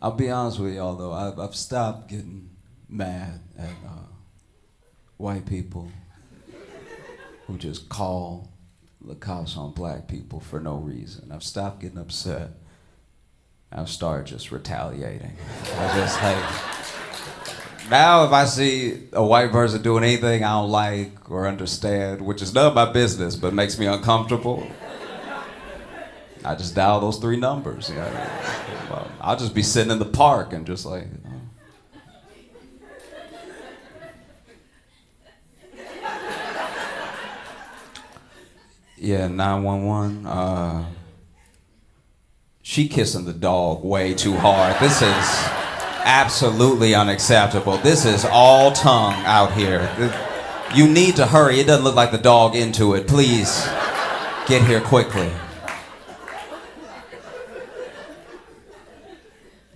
I'll be honest with y'all though. I've stopped getting mad at white people who just call the cops on black people for no reason. I've stopped getting upset. I've started just retaliating. I just like, now if I see a white person doing anything I don't like or understand, which is none of my business but makes me uncomfortable, I just dial those 3 numbers. You know? Well, I'll just be sitting in the park and just like, yeah, 911. She kissing the dog way too hard. This is absolutely unacceptable. This is all tongue out here. You need to hurry. It doesn't look like the dog into it. Please get here quickly.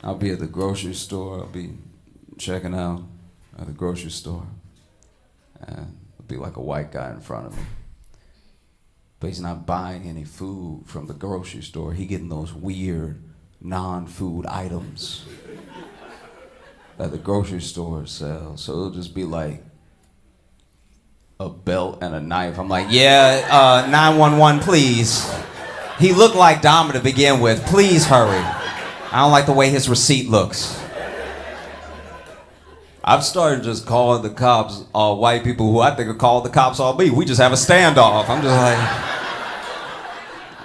I'll be at the grocery store. I'll be checking out at the grocery store. And there'll be like a white guy in front of me. But he's not buying any food from the grocery store. He getting those weird non-food items that the grocery store sells. So it'll just be like a belt and a knife. I'm like, yeah, 911, please. He looked like Dama to begin with. Please hurry. I don't like the way his receipt looks. I've started just calling the cops all white people who I think are calling the cops all me. We just have a standoff.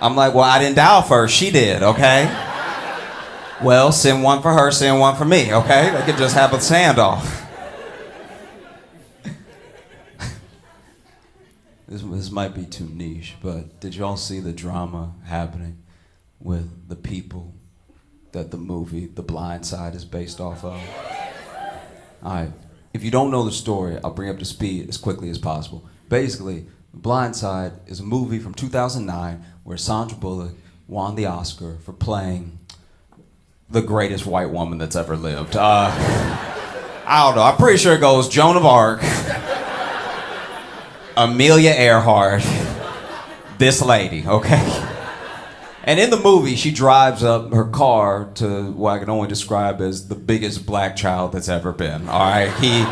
I'm like, well, I didn't dial first. She did, okay? Well, send one for her, send one for me, okay? They could just have a standoff. This might be too niche, but did y'all see the drama happening with the people that the movie The Blind Side is based off of? All right, if you don't know the story, I'll bring up to speed as quickly as possible. Basically, The Blind Side is a movie from 2009 where Sandra Bullock won the Oscar for playing the greatest white woman that's ever lived. I don't know, I'm pretty sure it goes Joan of Arc, Amelia Earhart, this lady, okay? And in the movie, she drives up her car to what I can only describe as the biggest black child that's ever been, all right? He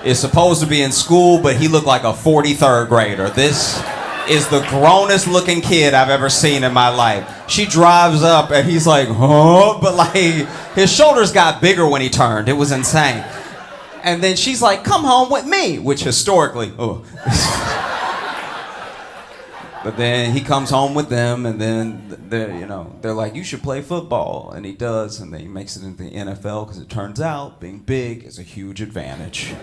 is supposed to be in school, but he looked like a 43rd grader. This is the grownest looking kid I've ever seen in my life. She drives up and he's like, huh? But like, his shoulders got bigger when he turned. It was insane. And then she's like, come home with me, which historically, But then he comes home with them, and then they're like, you should play football, and he does, and then he makes it into the NFL because it turns out being big is a huge advantage.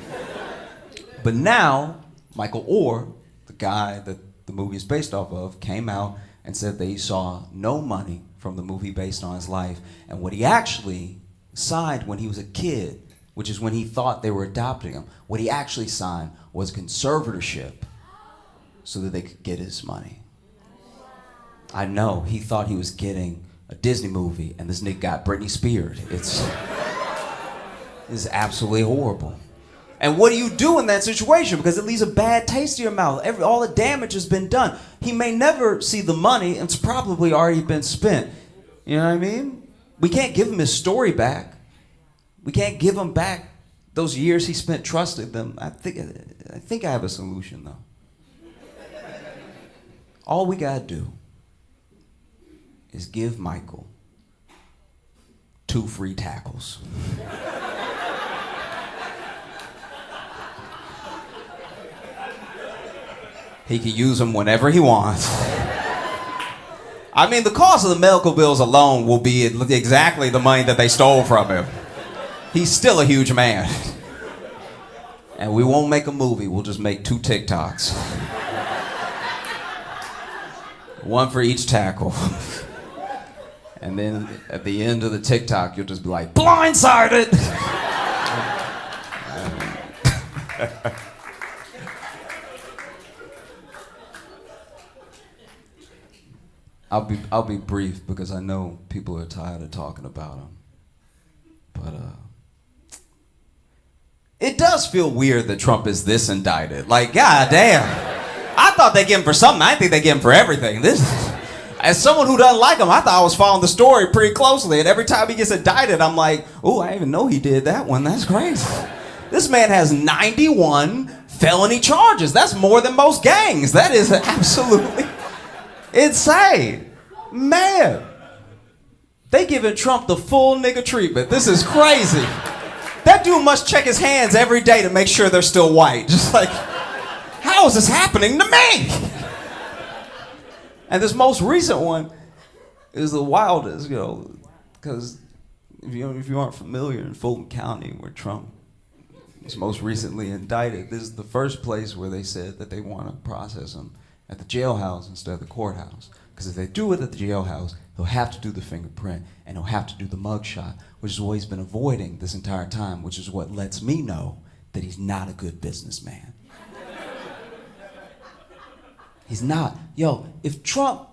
But now, Michael Oher, the guy that the movie is based off of, came out and said that he saw no money from the movie based on his life, and what he actually signed when he was a kid, which is when he thought they were adopting him, what he actually signed was conservatorship, so that they could get his money. I know, he thought he was getting a Disney movie, and this nigga got Britney Spears. It's absolutely horrible. And what do you do in that situation? Because it leaves a bad taste in your mouth. All the damage has been done. He may never see the money, and it's probably already been spent. You know what I mean? We can't give him his story back. We can't give him back those years he spent trusting them. I think I have a solution, though. All we gotta do is give Michael 2 free tackles. He can use them whenever he wants. I mean, the cost of the medical bills alone will be exactly the money that they stole from him. He's still a huge man. And we won't make a movie, we'll just make 2 TikToks. 1 for each tackle. And then at the end of the TikTok, you'll just be like, blindsided! I'll be brief because I know people are tired of talking about him. But it does feel weird that Trump is this indicted. Like, goddamn. I thought they get him for something. I think they get him for everything. As someone who doesn't like him, I thought I was following the story pretty closely. And every time he gets indicted, I'm like, oh, I didn't even know he did that one. That's crazy. This man has 91 felony charges. That's more than most gangs. That is absolutely insane. Man, they giving Trump the full nigga treatment. This is crazy. That dude must check his hands every day to make sure they're still white. Just like, how is this happening to me? And this most recent one is the wildest, you know, because if you aren't familiar in Fulton County, where Trump was most recently indicted, this is the first place where they said that they want to process him at the jailhouse instead of the courthouse. Because if they do it at the jailhouse, they'll have to do the fingerprint and they'll have to do the mugshot, which is what he's been avoiding this entire time, which is what lets me know that he's not a good businessman. He's not. Yo, if Trump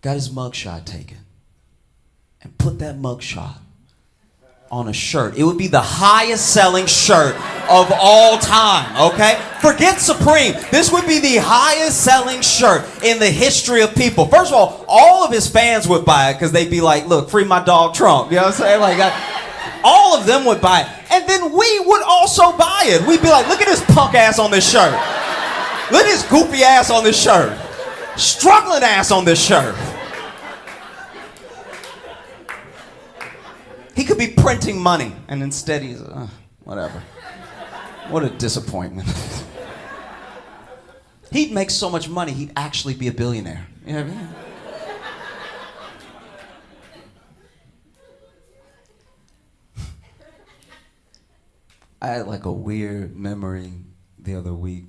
got his mugshot taken and put that mugshot on a shirt, it would be the highest selling shirt of all time, okay? Forget Supreme. This would be the highest selling shirt in the history of people. First of all of his fans would buy it because they'd be like, look, free my dog Trump. You know what I'm saying? Like, all of them would buy it. And then we would also buy it. We'd be like, look at this punk ass on this shirt. Look at this goofy ass on this shirt. Struggling ass on this shirt. He could be printing money, and instead he's, whatever. What a disappointment. He'd make so much money, he'd actually be a billionaire. You know what I mean? I had like a weird memory the other week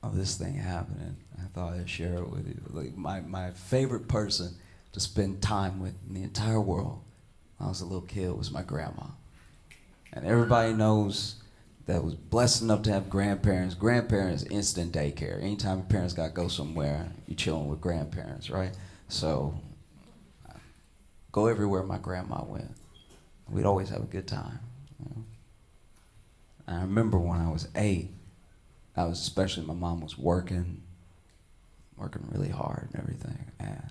of this thing happening. I thought I'd share it with you. Like my favorite person to spend time with in the entire world when I was a little kid was my grandma. And everybody knows that was blessed enough to have grandparents. Grandparents, instant daycare. Anytime your parents got to go somewhere, you're chilling with grandparents, right? So go everywhere my grandma went. We'd always have a good time. You know? And I remember when I was 8, especially my mom was working really hard and everything. And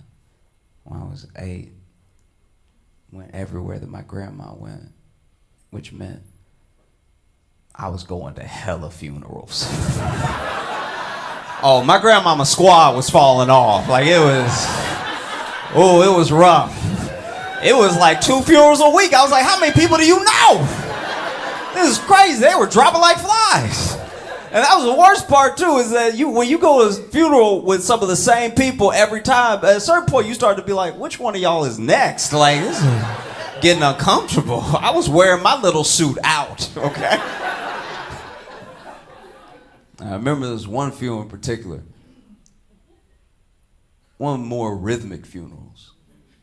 when I was 8, went everywhere that my grandma went, which meant I was going to hella funerals. Oh, my grandmama's squad was falling off. Like it was rough. It was like 2 funerals a week. I was like, how many people do you know? This is crazy. They were dropping like flies. And that was the worst part too, is that when you go to a funeral with some of the same people every time, at a certain point you start to be like, which one of y'all is next? Like, this is getting uncomfortable. I was wearing my little suit out, okay? I remember there was one funeral in particular, one of the more rhythmic funerals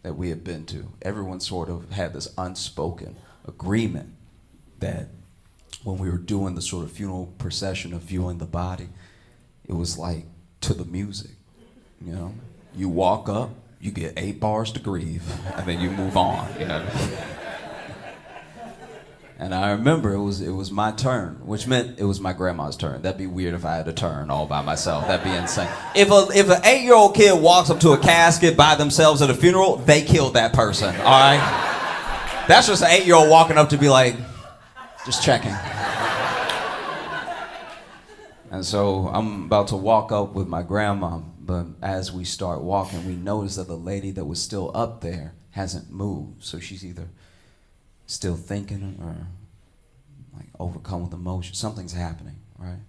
that we had been to. Everyone sort of had this unspoken agreement that when we were doing the sort of funeral procession of viewing the body, it was like to the music, you know? You walk up, you get 8 bars to grieve, and then you move on, you know? And I remember it was my turn, which meant it was my grandma's turn. That'd be weird if I had a turn all by myself. That'd be insane. If an 8-year-old kid walks up to a casket by themselves at a funeral, they killed that person, all right? That's just an 8-year-old walking up to be like, just checking. And so I'm about to walk up with my grandma, but as we start walking, we notice that the lady that was still up there hasn't moved. So she's either still thinking or like overcome with emotion. Something's happening, right?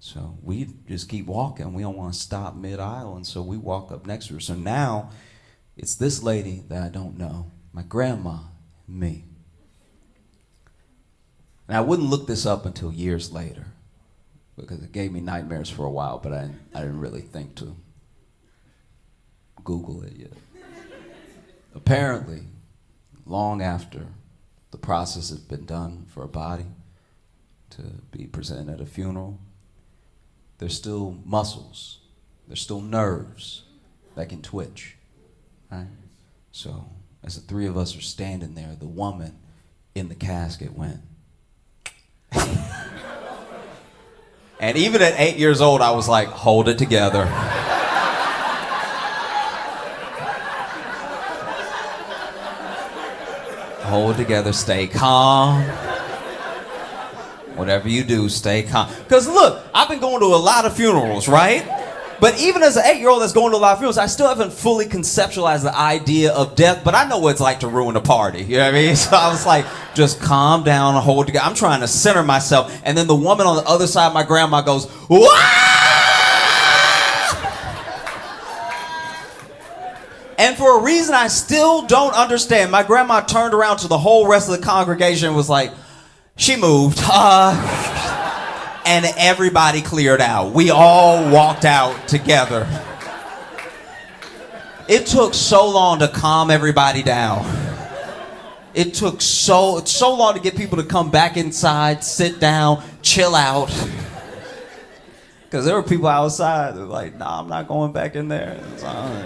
So we just keep walking. We don't want to stop mid-aisle, and so we walk up next to her. So now it's this lady that I don't know, my grandma, and me. And I wouldn't look this up until years later, because it gave me nightmares for a while, but I didn't really think to Google it yet. Apparently, long after the process has been done for a body to be presented at a funeral, there's still muscles, there's still nerves that can twitch, right? So as the 3 of us are standing there, the woman in the casket went. And even at 8 years old, I was like, hold it together. Hold together, stay calm. Whatever you do, stay calm. Because look, I've been going to a lot of funerals, right? But even as an 8-year-old that's going to a lot of funerals, I still haven't fully conceptualized the idea of death, but I know what it's like to ruin a party, you know what I mean? So I was like, just calm down and hold together. I'm trying to center myself. And then the woman on the other side of my grandma goes, "Wah!" And for a reason I still don't understand, my grandma turned around to the whole rest of the congregation and was like, she moved. And everybody cleared out. We all walked out together. It took so long to calm everybody down. It took so long to get people to come back inside, sit down, chill out. Because there were people outside that were like, nah, I'm not going back in there.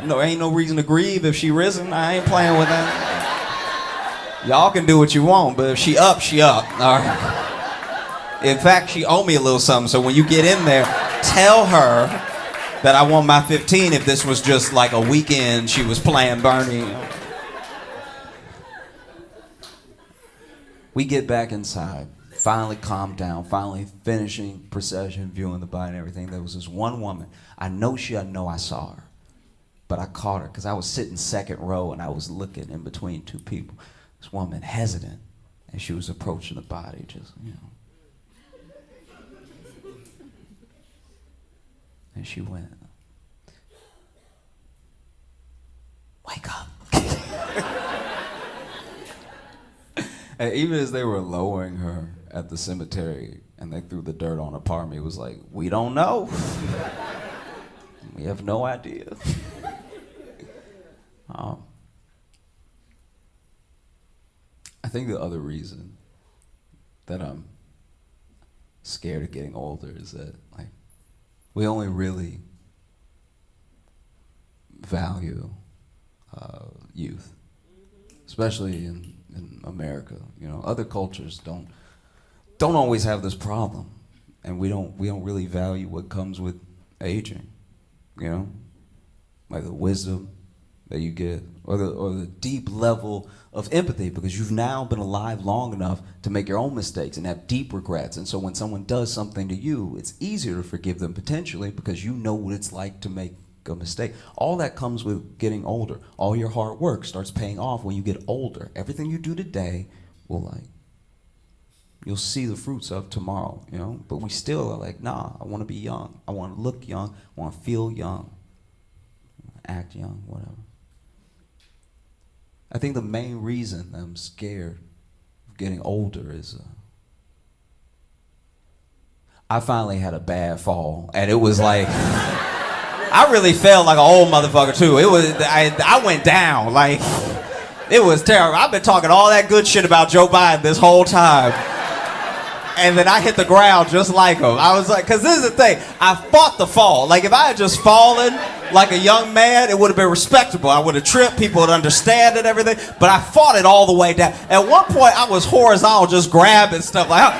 No, ain't no reason to grieve if she risen. I ain't playing with that. Y'all can do what you want, but if she up, she up. All right. In fact, she owe me a little something, so when you get in there, tell her that I want my 15 if this was just like a weekend she was playing Bernie. We get back inside, finally calmed down, finally finishing procession, viewing the body and everything. There was this one woman. I know I saw her, but I caught her because I was sitting second row and I was looking in between two people. This woman hesitant, and she was approaching the body, just, you know. And she went, "Wake up." And even as they were lowering her at the cemetery and they threw the dirt on her, part of me was like, we don't know. We have no idea. I think the other reason that I'm scared of getting older is that, like, we only really value youth, especially in America. You know, other cultures don't always have this problem, and we don't really value what comes with aging. You know, like the wisdom that you get, or the deep level of empathy, because you've now been alive long enough to make your own mistakes and have deep regrets. And so when someone does something to you, it's easier to forgive them potentially because you know what it's like to make a mistake. All that comes with getting older. All your hard work starts paying off when you get older. Everything you do today will, you'll see the fruits of tomorrow, you know? But we still are like, nah, I want to be young. I want to look young. I want to feel young. Act young, whatever. I think the main reason I'm scared of getting older is I finally had a bad fall, and it was like, I really felt like an old motherfucker too. It was, I went down, like, it was terrible. I've been talking all that good shit about Joe Biden this whole time. And then I hit the ground just like him. I was like, because this is the thing, I fought the fall. Like, if I had just fallen like a young man, it would have been respectable. I would have tripped, people would understand it, everything. But I fought it all the way down. At one point, I was horizontal, just grabbing stuff like,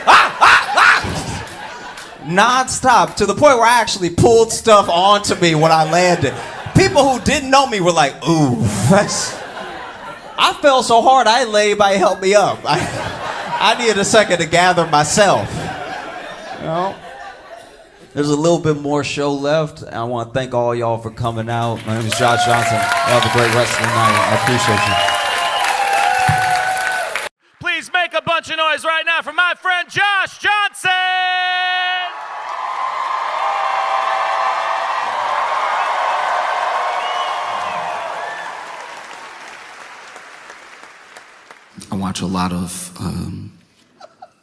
non-stop, to the point where I actually pulled stuff onto me when I landed. People who didn't know me were like, ooh, I fell so hard, I didn't let anybody help me up. I needed a second to gather myself. You know? There's a little bit more show left. I want to thank all y'all for coming out. My name is Josh Johnson. Have a great rest of the night. I appreciate you. Please make a bunch of noise right now for my friend Josh Johnson! I watch a lot of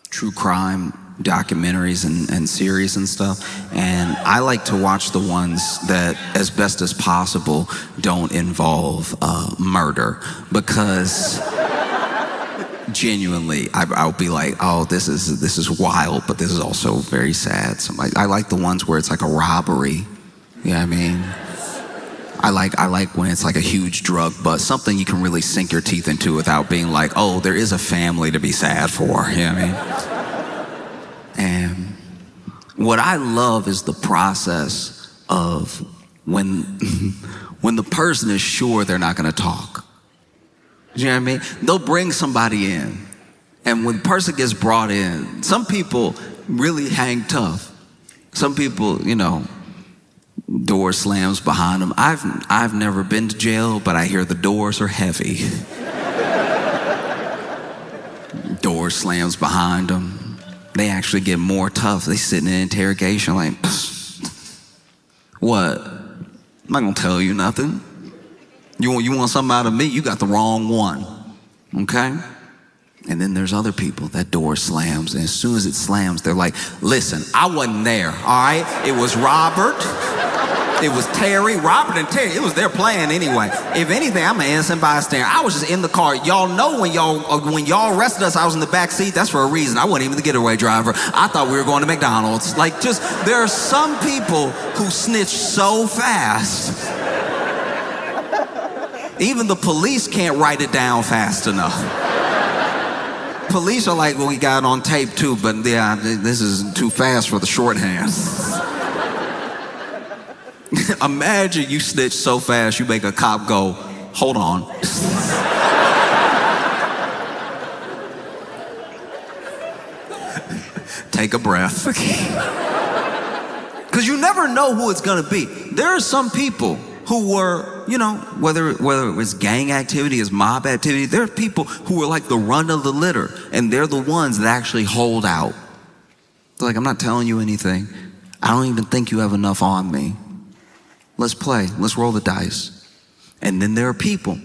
true crime documentaries and series and stuff, and I like to watch the ones that, as best as possible, don't involve murder, because genuinely I'll be like, oh, this is wild, but this is also very sad. So I like the ones where it's like a robbery. You know what I mean? I like when it's like a huge drug bust, something you can really sink your teeth into without being like, oh, there is a family to be sad for, you know what I mean? And what I love is the process of when the person is sure they're not gonna talk. You know what I mean? They'll bring somebody in. And when the person gets brought in, some people really hang tough. Some people, you know, door slams behind them. I've never been to jail, but I hear the doors are heavy. Door slams behind them. They actually get more tough. They sit in an interrogation like, what? I'm not gonna tell you nothing. You want something out of me? You got the wrong one. Okay? And then there's other people, that door slams, and as soon as it slams, they're like, listen, I wasn't there, all right? It was Robert, it was Terry, Robert and Terry, it was their plan anyway. If anything, I'm an innocent bystander. I was just in the car. Y'all know when y'all arrested us, I was in the back seat. That's for a reason. I wasn't even the getaway driver. I thought we were going to McDonald's. Like, just, there are some people who snitch so fast. Even the police can't write it down fast enough. Police are like, well, we got it on tape too, but yeah, this is too fast for the shorthand. Imagine you snitch so fast, you make a cop go, hold on. Take a breath. Because you never know who it's gonna be. There are some people who were, you know, whether it was gang activity, it's mob activity, there are people who were like the run of the litter, and they're the ones that actually hold out. They're like, I'm not telling you anything. I don't even think you have enough on me. Let's play, let's roll the dice. And then there are people,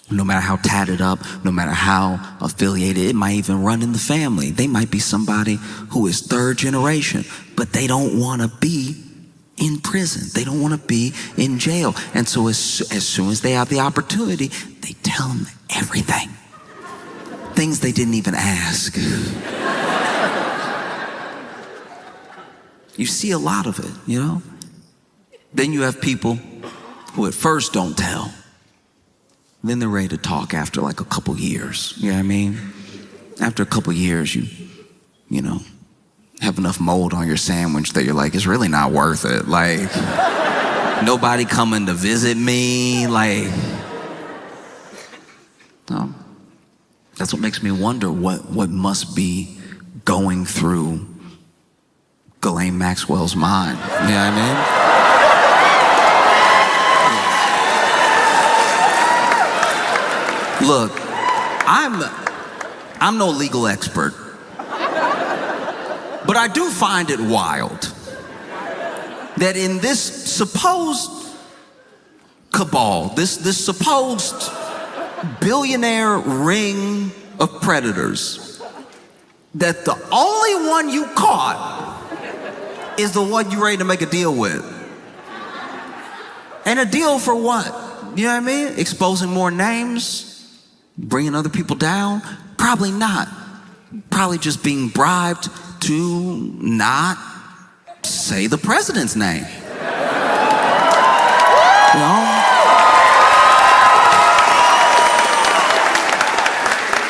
no matter how tatted up, no matter how affiliated, it might even run in the family. They might be somebody who is third generation, but they don't wanna be in prison. They don't want to be in jail. And so as soon as they have the opportunity, they tell them everything. Things they didn't even ask. You see a lot of it, you know? Then you have people who at first don't tell. Then they're ready to talk after like a couple years. You know what I mean? After a couple years, you know, have enough mold on your sandwich that you're like, it's really not worth it. Like, nobody coming to visit me. Like, no. That's what makes me wonder what must be going through Ghislaine Maxwell's mind. You know what I mean? Look, I'm no legal expert. But I do find it wild that in this supposed cabal, this supposed billionaire ring of predators, that the only one you caught is the one you're ready to make a deal with. And a deal for what? You know what I mean? Exposing more names? Bringing other people down? Probably not. Probably just being bribed to not say the president's name. You know?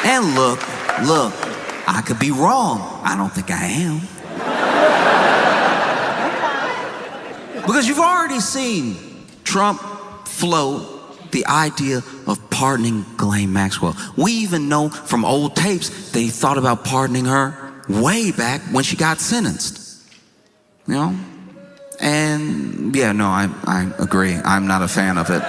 And look, I could be wrong. I don't think I am. Because you've already seen Trump float the idea of pardoning Ghislaine Maxwell. We even know from old tapes they thought about pardoning her way back when she got sentenced. You know? And yeah, no, I agree. I'm not a fan of it.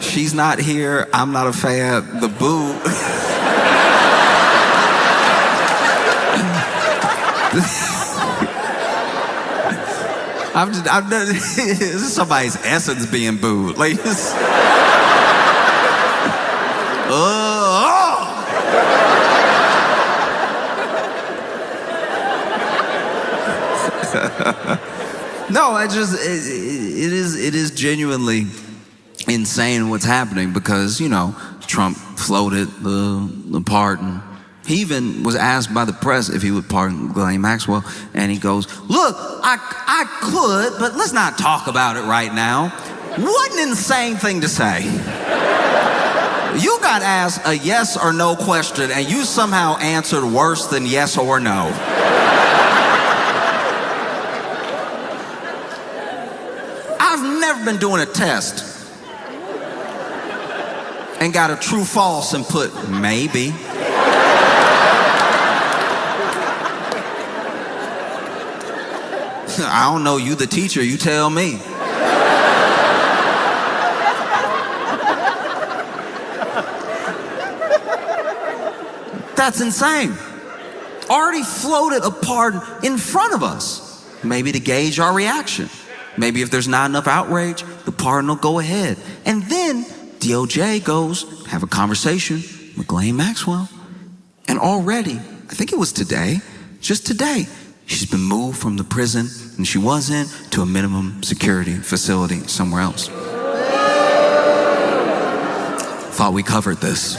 She's not here. I'm not a fan. The boo. This is somebody's essence being booed. Like, no, it is genuinely insane what's happening because, you know, Trump floated the pardon. He even was asked by the press if he would pardon Ghislaine Maxwell, and he goes, look, I could, but let's not talk about it right now. What an insane thing to say. You got asked a yes or no question, and you somehow answered worse than yes or no. I've never been doing a test and got a true false and put maybe. I don't know, you the teacher, you tell me. That's insane. Already floated a pardon in front of us, maybe to gauge our reaction. Maybe if there's not enough outrage, the pardon will go ahead. And then DOJ goes, have a conversation with Ghislaine Maxwell. And already, I think it was today, just today, she's been moved from the prison and she was in to a minimum security facility somewhere else. Thought we covered this.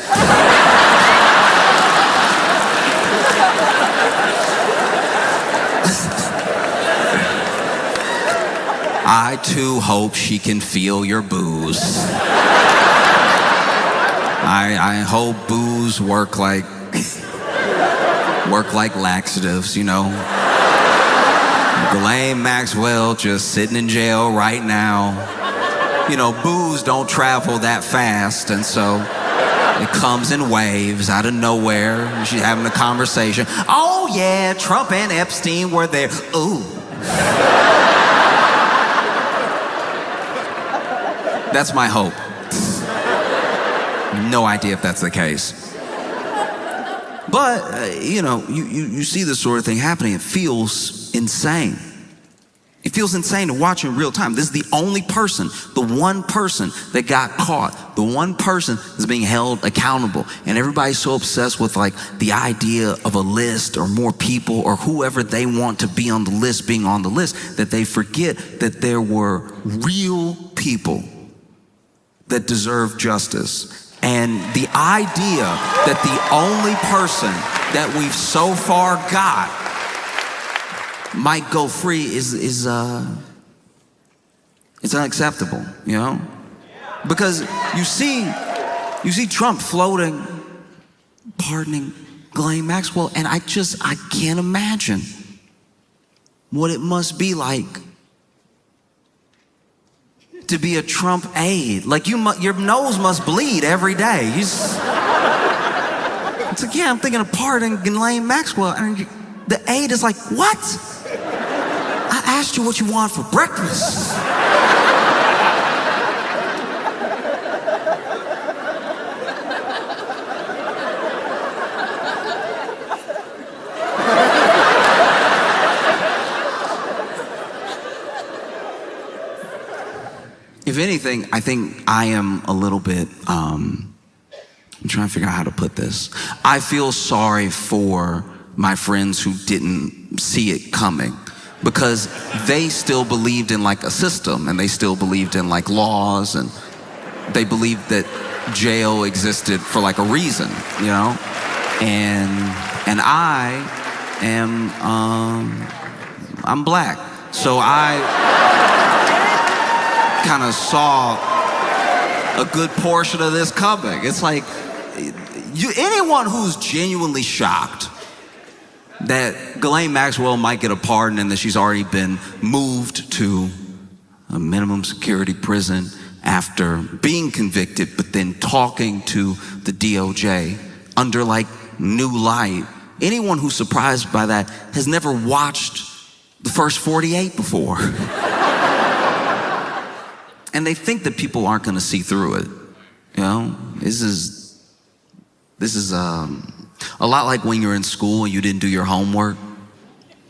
I too hope she can feel your booze. I hope booze work like laxatives, you know. Ghislaine Maxwell just sitting in jail right now. You know, booze don't travel that fast, and so it comes in waves out of nowhere. She's having a conversation. Oh yeah, Trump and Epstein were there. Ooh. That's my hope. No idea if that's the case. But, you know, you see this sort of thing happening. It feels insane. It feels insane to watch in real time. This is the only person, the one person that got caught, the one person that's being held accountable. And everybody's so obsessed with like the idea of a list or more people or whoever they want to be on the list being on the list that they forget that there were real people that deserve justice. And the idea that the only person that we've so far got might go free is unacceptable, you know? Because you see Trump floating, pardoning Ghislaine Maxwell, and I can't imagine what it must be like to be a Trump aide. Like your nose must bleed every day. It's like, yeah, I'm thinking of pardoning Ghislaine Maxwell, and the aide is like, what? I asked you what you want for breakfast. If anything, I think I am a little bit, I'm trying to figure out how to put this. I feel sorry for my friends who didn't see it coming because they still believed in like a system and they still believed in like laws and they believed that jail existed for like a reason, you know? And I am, I'm black. So I kind of saw a good portion of this coming. It's like, anyone who's genuinely shocked that Ghislaine Maxwell might get a pardon and that she's already been moved to a minimum security prison after being convicted, but then talking to the DOJ under like new light. Anyone who's surprised by that has never watched the first 48 before. And they think that people aren't going to see through it. You know, this is a lot like when you're in school and you didn't do your homework,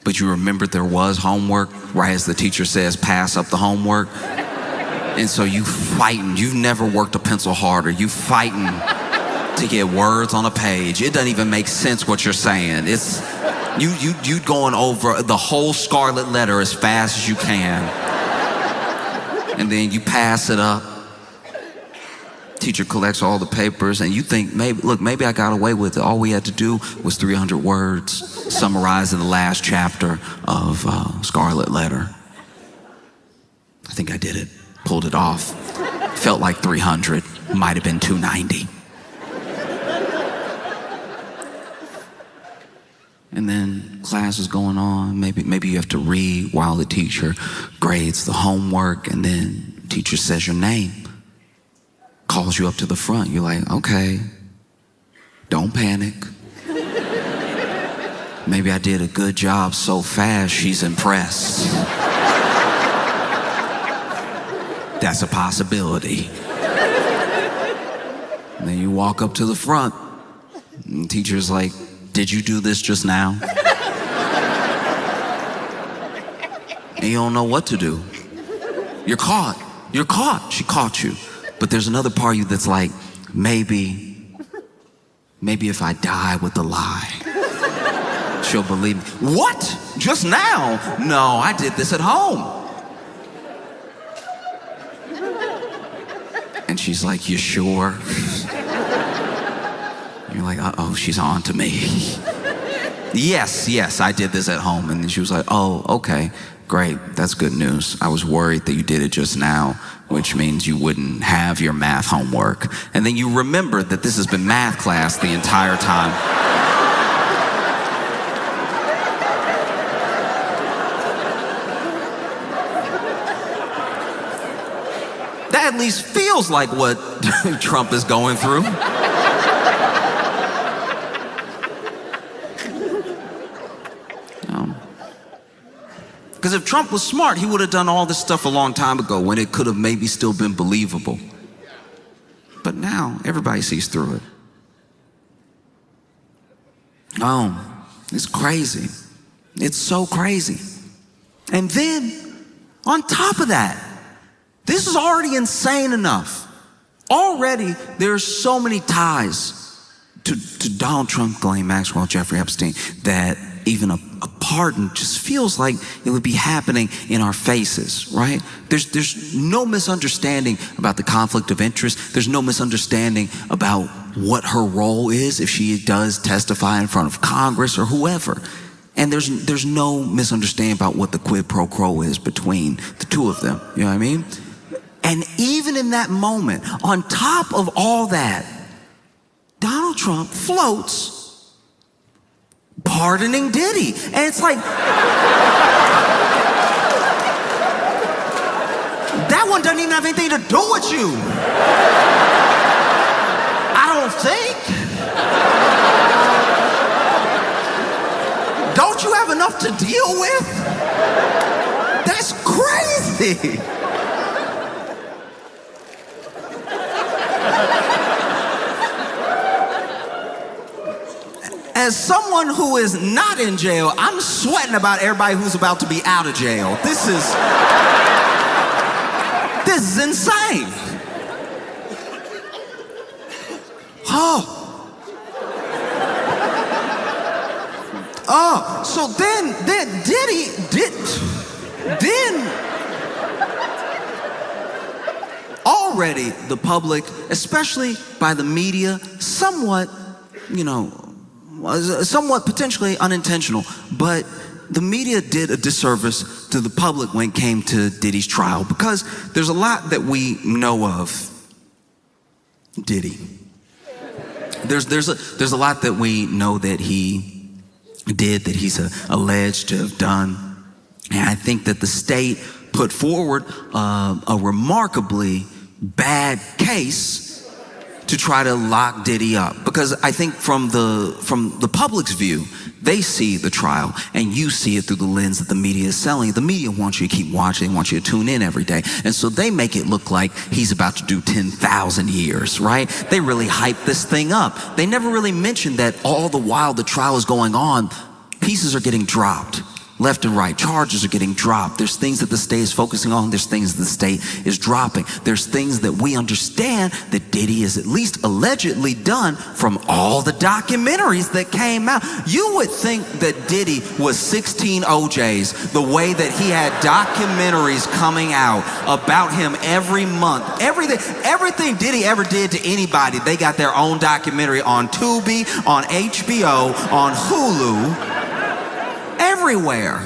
but you remembered there was homework right as the teacher says, pass up the homework. And so you fighting. You've never worked a pencil harder. You fighting to get words on a page. It doesn't even make sense what you're saying. It's you going over the whole scarlet letter as fast as you can. And then you pass it up. Teacher collects all the papers and you think, maybe I got away with it. All we had to do was 300 words summarized in the last chapter of Scarlet Letter. I think I did it. Pulled it off. Felt like 300. Might have been 290. And then class is going on. Maybe you have to read while the teacher grades the homework and then teacher says your name. calls you up to the front. You're like, okay, don't panic. Maybe I did a good job so fast she's impressed. That's a possibility. And then you walk up to the front, and the teacher's like, did you do this just now? And you don't know what to do. You're caught. You're caught. She caught you. But there's another part of you that's like, maybe if I die with the lie, she'll believe me. What? Just now? No, I did this at home. And she's like, you sure? You're like, uh-oh, she's on to me. Yes, I did this at home. And then she was like, oh, okay, great, that's good news. I was worried that you did it just now, which means you wouldn't have your math homework. And then you remembered that this has been math class the entire time. That at least feels like what Trump is going through. Because if Trump was smart, he would have done all this stuff a long time ago when it could have maybe still been believable. But now, everybody sees through it. Oh, it's crazy. It's so crazy. And then, on top of that, this is already insane enough. Already, there's so many ties to Donald Trump, Ghislaine Maxwell, Jeffrey Epstein, that even a pardon just feels like it would be happening in our faces, right? There's no misunderstanding about the conflict of interest. There's no misunderstanding about what her role is if she does testify in front of Congress or whoever. And there's no misunderstanding about what the quid pro quo is between the two of them. You know what I mean? And even in that moment, on top of all that, Donald Trump floats pardoning Diddy. And it's like, that one doesn't even have anything to do with you. I don't think. Don't you have enough to deal with? That's crazy. As someone who is not in jail, I'm sweating about everybody who's about to be out of jail. This is insane. So then Diddy already the public, especially by the media, somewhat, somewhat potentially unintentional, but the media did a disservice to the public when it came to Diddy's trial, because there's a lot that we know of Diddy. There's a lot that we know that he did, that he's alleged to have done. And I think that the state put forward a remarkably bad case to try to lock Diddy up, because I think from the public's view, they see the trial and you see it through the lens that the media is selling. The media wants you to keep watching, they want you to tune in every day, and so they make it look like he's about to do 10,000 years, right? They really hype this thing up. They never really mention that all the while the trial is going on, pieces are getting dropped. Left and right, charges are getting dropped. There's things that the state is focusing on. There's things that the state is dropping. There's things that we understand that Diddy is at least allegedly done from all the documentaries that came out. You would think that Diddy was 16 OJs, the way that he had documentaries coming out about him every month. Everything Diddy ever did to anybody, they got their own documentary on Tubi, on HBO, on Hulu. Everywhere.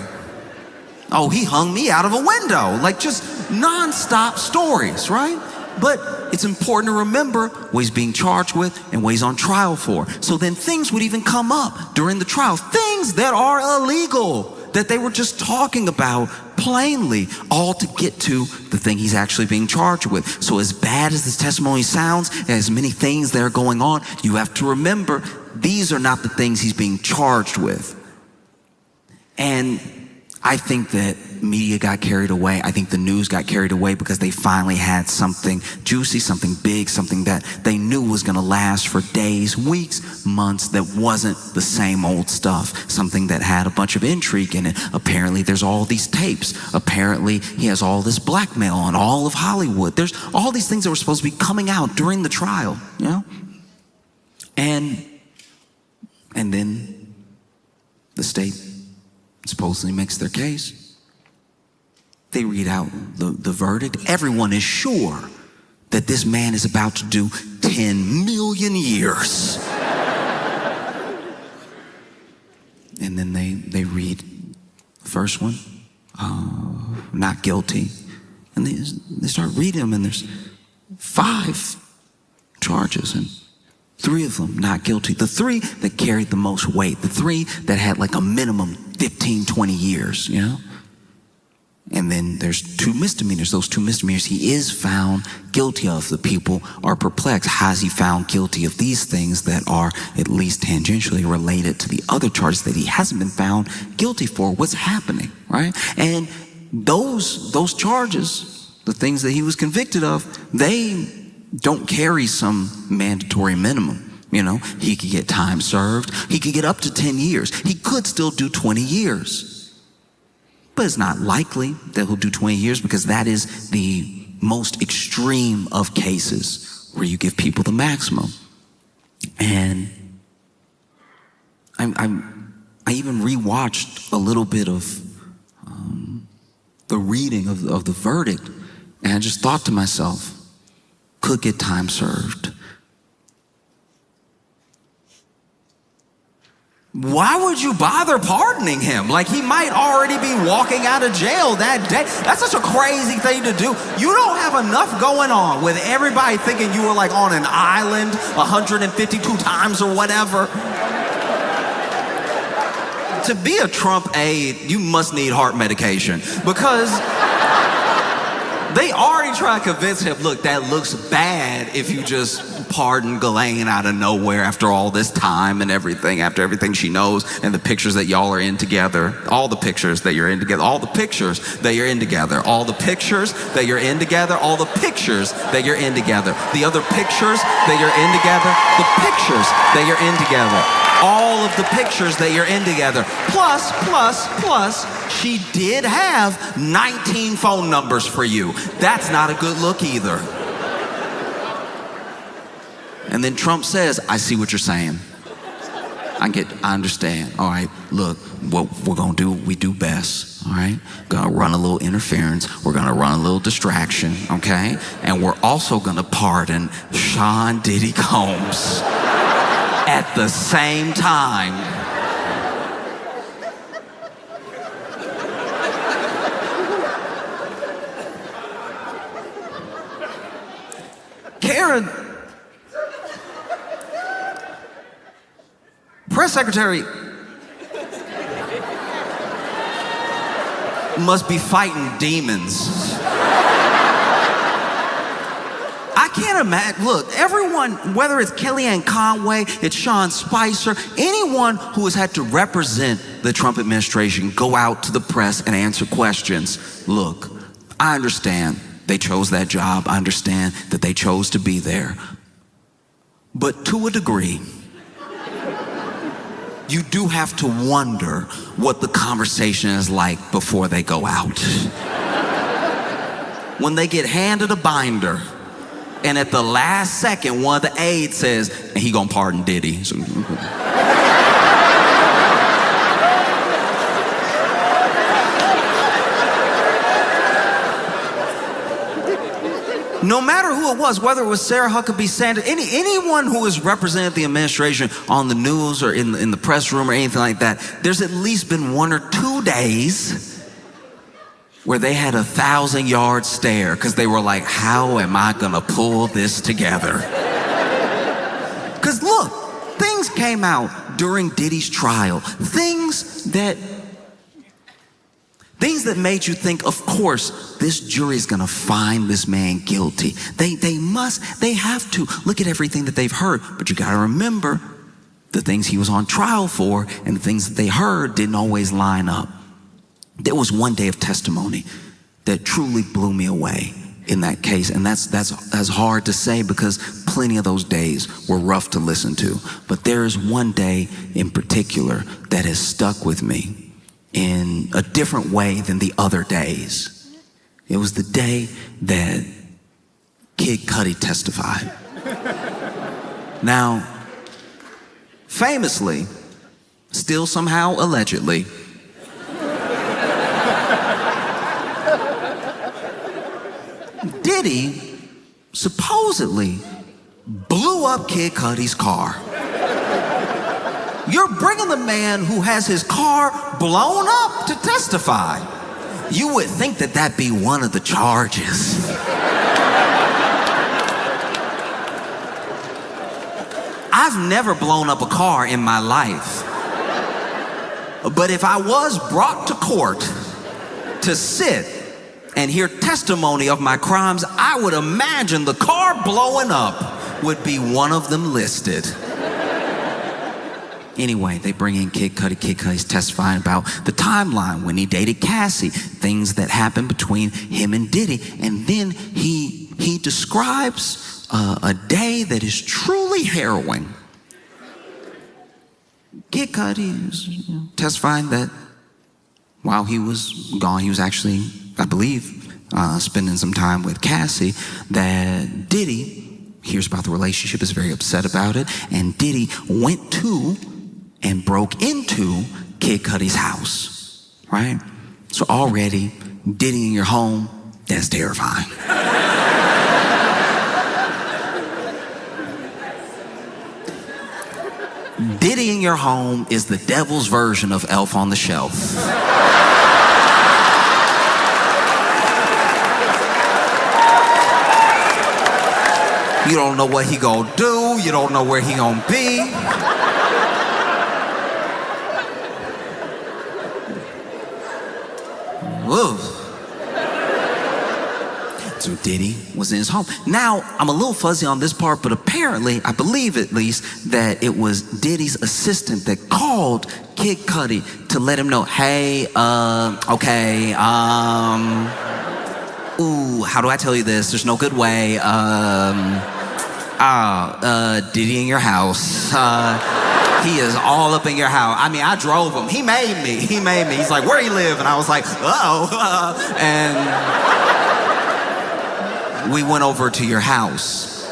Oh, he hung me out of a window. Like, just nonstop stories, right? But it's important to remember what he's being charged with and what he's on trial for. So then things would even come up during the trial. Things that are illegal that they were just talking about plainly, all to get to the thing he's actually being charged with. So as bad as this testimony sounds, as many things that are going on, you have to remember, these are not the things he's being charged with. And I think that media got carried away. I think the news got carried away because they finally had something juicy, something big, something that they knew was going to last for days, weeks, months, that wasn't the same old stuff, something that had a bunch of intrigue in it. Apparently there's all these tapes. Apparently he has all this blackmail on all of Hollywood. There's all these things that were supposed to be coming out during the trial, you know? And then the state supposedly makes their case. They read out the verdict. Everyone is sure that this man is about to do 10 million years. And then they read the first one, not guilty. And they start reading them, and there's 5 charges, and 3 of them not guilty. The 3 that carried the most weight, the 3 that had like a minimum 15, 20 years, you know? And then there's 2 misdemeanors. Those 2 misdemeanors he is found guilty of. The people are perplexed. How is he found guilty of these things that are at least tangentially related to the other charges that he hasn't been found guilty for? What's happening, right? And those charges, the things that he was convicted of, they don't carry some mandatory minimum. You know, he could get time served. He could get up to 10 years. He could still do 20 years. But it's not likely that he'll do 20 years because that is the most extreme of cases where you give people the maximum. And I even rewatched a little bit of the reading of the verdict, and I just thought to myself, could get time served. Why would you bother pardoning him? Like, he might already be walking out of jail that day. That's such a crazy thing to do. You don't have enough going on with everybody thinking you were like on an island 152 times or whatever. To be a Trump aide, you must need heart medication, because they already try to convince him, look, that looks bad if you just pardon Ghislaine out of nowhere after all this time and everything, after everything she knows and the pictures that y'all are in together, all the pictures that you're in together, all the pictures that you're in together, all the pictures that you're in together, all the pictures that you're in together, the other pictures that you're in together, the pictures that you're in together, all of the pictures that you're in together, plus, she did have 19 phone numbers for you. That's not a good look either. And then Trump says, I see what you're saying. I understand. All right, look, what we're gonna do, we do best. All right, gonna run a little interference. We're gonna run a little distraction, okay? And we're also gonna pardon Sean Diddy Combs at the same time. Karen, press secretary, must be fighting demons. I can't imagine. Look, everyone, whether it's Kellyanne Conway, it's Sean Spicer, anyone who has had to represent the Trump administration, go out to the press and answer questions. Look, I understand they chose that job. I understand that they chose to be there. But to a degree, you do have to wonder what the conversation is like before they go out. When they get handed a binder, and at the last second, one of the aides says, and he gonna pardon Diddy. So, no matter who it was, whether it was Sarah Huckabee Sanders, anyone who has represented the administration on the news or in the press room or anything like that, there's at least been 1 or 2 days where they had a 1,000-yard stare because they were like, how am I gonna pull this together? Because look, things came out during Diddy's trial, things that Things that made you think, of course, this jury's gonna find this man guilty. They have to. Look at everything that they've heard. But you gotta remember, the things he was on trial for and the things that they heard didn't always line up. There was one day of testimony that truly blew me away in that case. And that's hard to say because plenty of those days were rough to listen to. But there is one day in particular that has stuck with me in a different way than the other days. It was the day that Kid Cudi testified. Now, famously, still somehow allegedly, Diddy supposedly blew up Kid Cudi's car. You're bringing the man who has his car blown up to testify. You would think that that'd be one of the charges. I've never blown up a car in my life. But if I was brought to court to sit and hear testimony of my crimes, I would imagine the car blowing up would be one of them listed. Anyway, they bring in Kid Cudi. Kid Cudi's testifying about the timeline when he dated Cassie, things that happened between him and Diddy. And then he describes a day that is truly harrowing. Kid Cudi is testifying that while he was gone, he was actually, I believe, spending some time with Cassie, that Diddy hears about the relationship, is very upset about it, and Diddy went to and broke into Kid Cudi's house, right? So already, Diddy in your home, that's terrifying. Diddy in your home is the devil's version of Elf on the Shelf. You don't know what he gonna do, you don't know where he gonna be. Whoa. So Diddy was in his home. Now, I'm a little fuzzy on this part, but apparently, I believe at least, that it was Diddy's assistant that called Kid Cudi to let him know, hey, okay, ooh, how do I tell you this? There's no good way. Diddy in your house. He is all up in your house. I mean, I drove him. He made me. He's like, where you live? And I was like, and we went over to your house.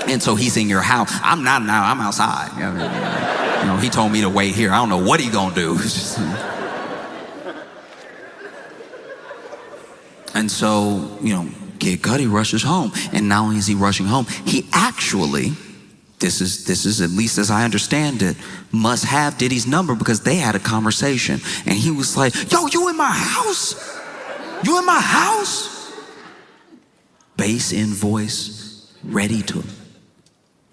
And so he's in your house. I'm not now, I'm outside. You know, he told me to wait here. I don't know what he gonna do. And so, Kid Cudi rushes home. And not only is he rushing home, he actually, this is at least as I understand it, must have Diddy's number because they had a conversation. And he was like, yo, you in my house? You in my house? Bass in voice, ready to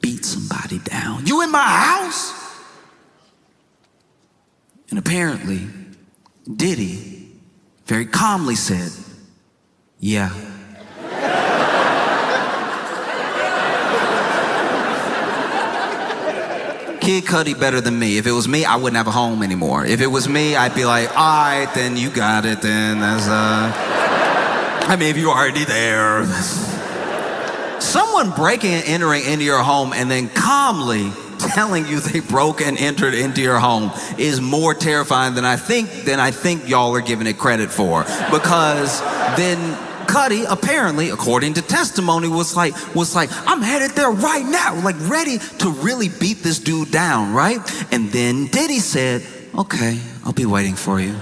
beat somebody down. You in my house? And apparently, Diddy very calmly said, yeah. Kid Cudi better than me. If it was me, I wouldn't have a home anymore. If it was me, I'd be like, all right, then you got it, then that's, I mean, if you're already there. Someone breaking and entering into your home and then calmly telling you they broke and entered into your home is more terrifying than I think y'all are giving it credit for. Because then Cudi, apparently, according to testimony, was like, I'm headed there right now, like ready to really beat this dude down, right? And then Diddy said, okay, I'll be waiting for you.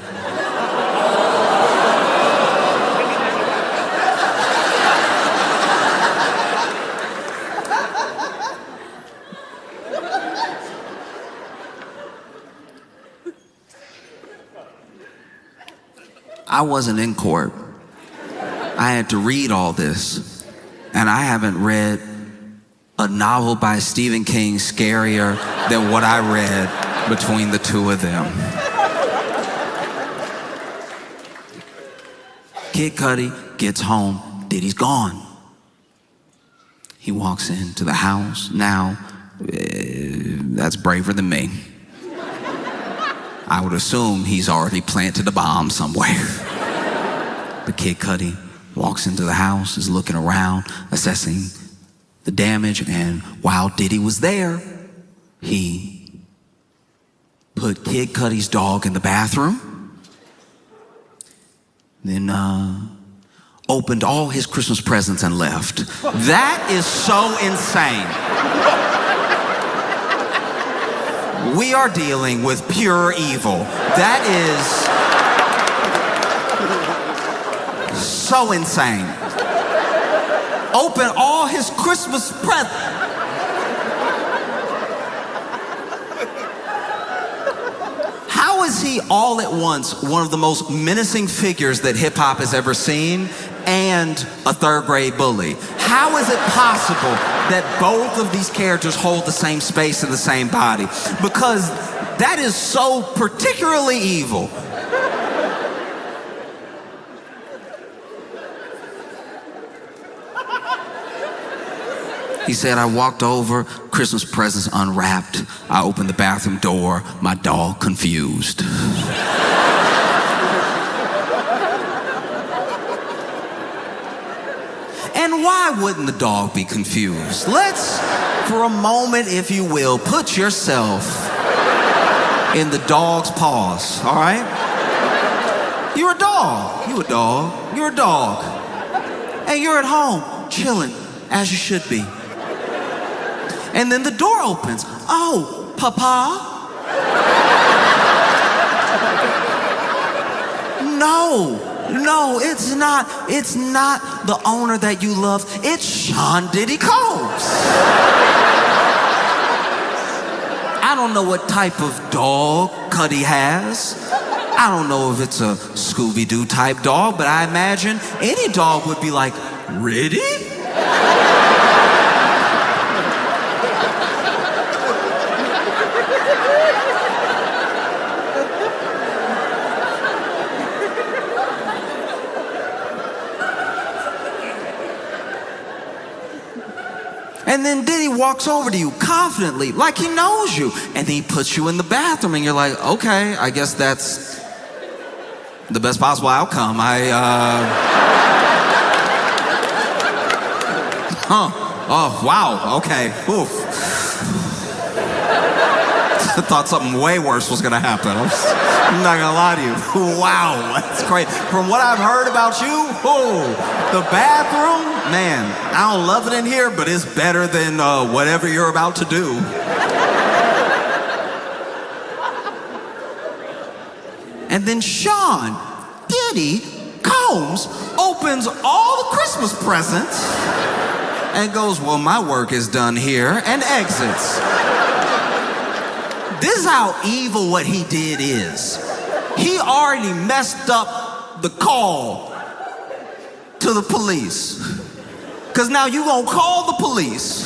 I wasn't in court. I had to read all this, and I haven't read a novel by Stephen King scarier than what I read between the two of them. Kid Cudi gets home, Diddy's gone. He walks into the house. Now, that's braver than me. I would assume he's already planted a bomb somewhere. But Kid Cudi walks into the house, is looking around, assessing the damage, and while Diddy was there, he put Kid Cudi's dog in the bathroom, then opened all his Christmas presents and left. That is so insane. We are dealing with pure evil. That is so insane. Open all his Christmas presents. How is he all at once one of the most menacing figures that hip hop has ever seen and a third grade bully? How is it possible that both of these characters hold the same space in the same body? Because that is so particularly evil. He said, I walked over, Christmas presents unwrapped. I opened the bathroom door, my dog confused. And why wouldn't the dog be confused? Let's, for a moment, if you will, put yourself in the dog's paws, all right? You're a dog, you're a dog. And you're at home, chilling, as you should be. And then the door opens. Oh, Papa? No, it's not the owner that you love. It's Sean Diddy Combs. I don't know what type of dog Cudi has. I don't know if it's a Scooby-Doo type dog, but I imagine any dog would be like, really? And then Diddy walks over to you confidently, like he knows you. And then he puts you in the bathroom and you're like, okay, I guess that's the best possible outcome. Oh, wow, okay, oof. I thought something way worse was gonna happen. I'm not gonna lie to you. Wow, that's great. From what I've heard about you, the bathroom, man, I don't love it in here, but it's better than whatever you're about to do. And then Sean Diddy Combs opens all the Christmas presents and goes, well, my work is done here, and exits. This is how evil what he did is. He already messed up the call to the police. Because now you gonna call the police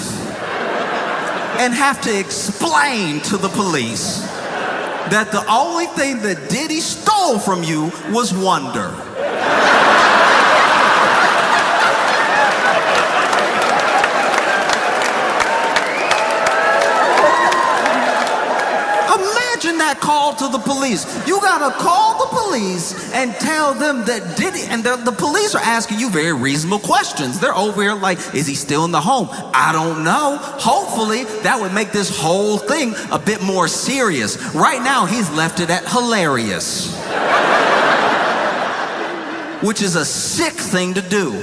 and have to explain to the police that the only thing that Diddy stole from you was wonder. Imagine that call to the police. You gotta call the police and tell them that Diddy, and the police are asking you very reasonable questions. They're over here like, is he still in the home? I don't know. Hopefully that would make this whole thing a bit more serious. Right now he's left it at hilarious, which is a sick thing to do.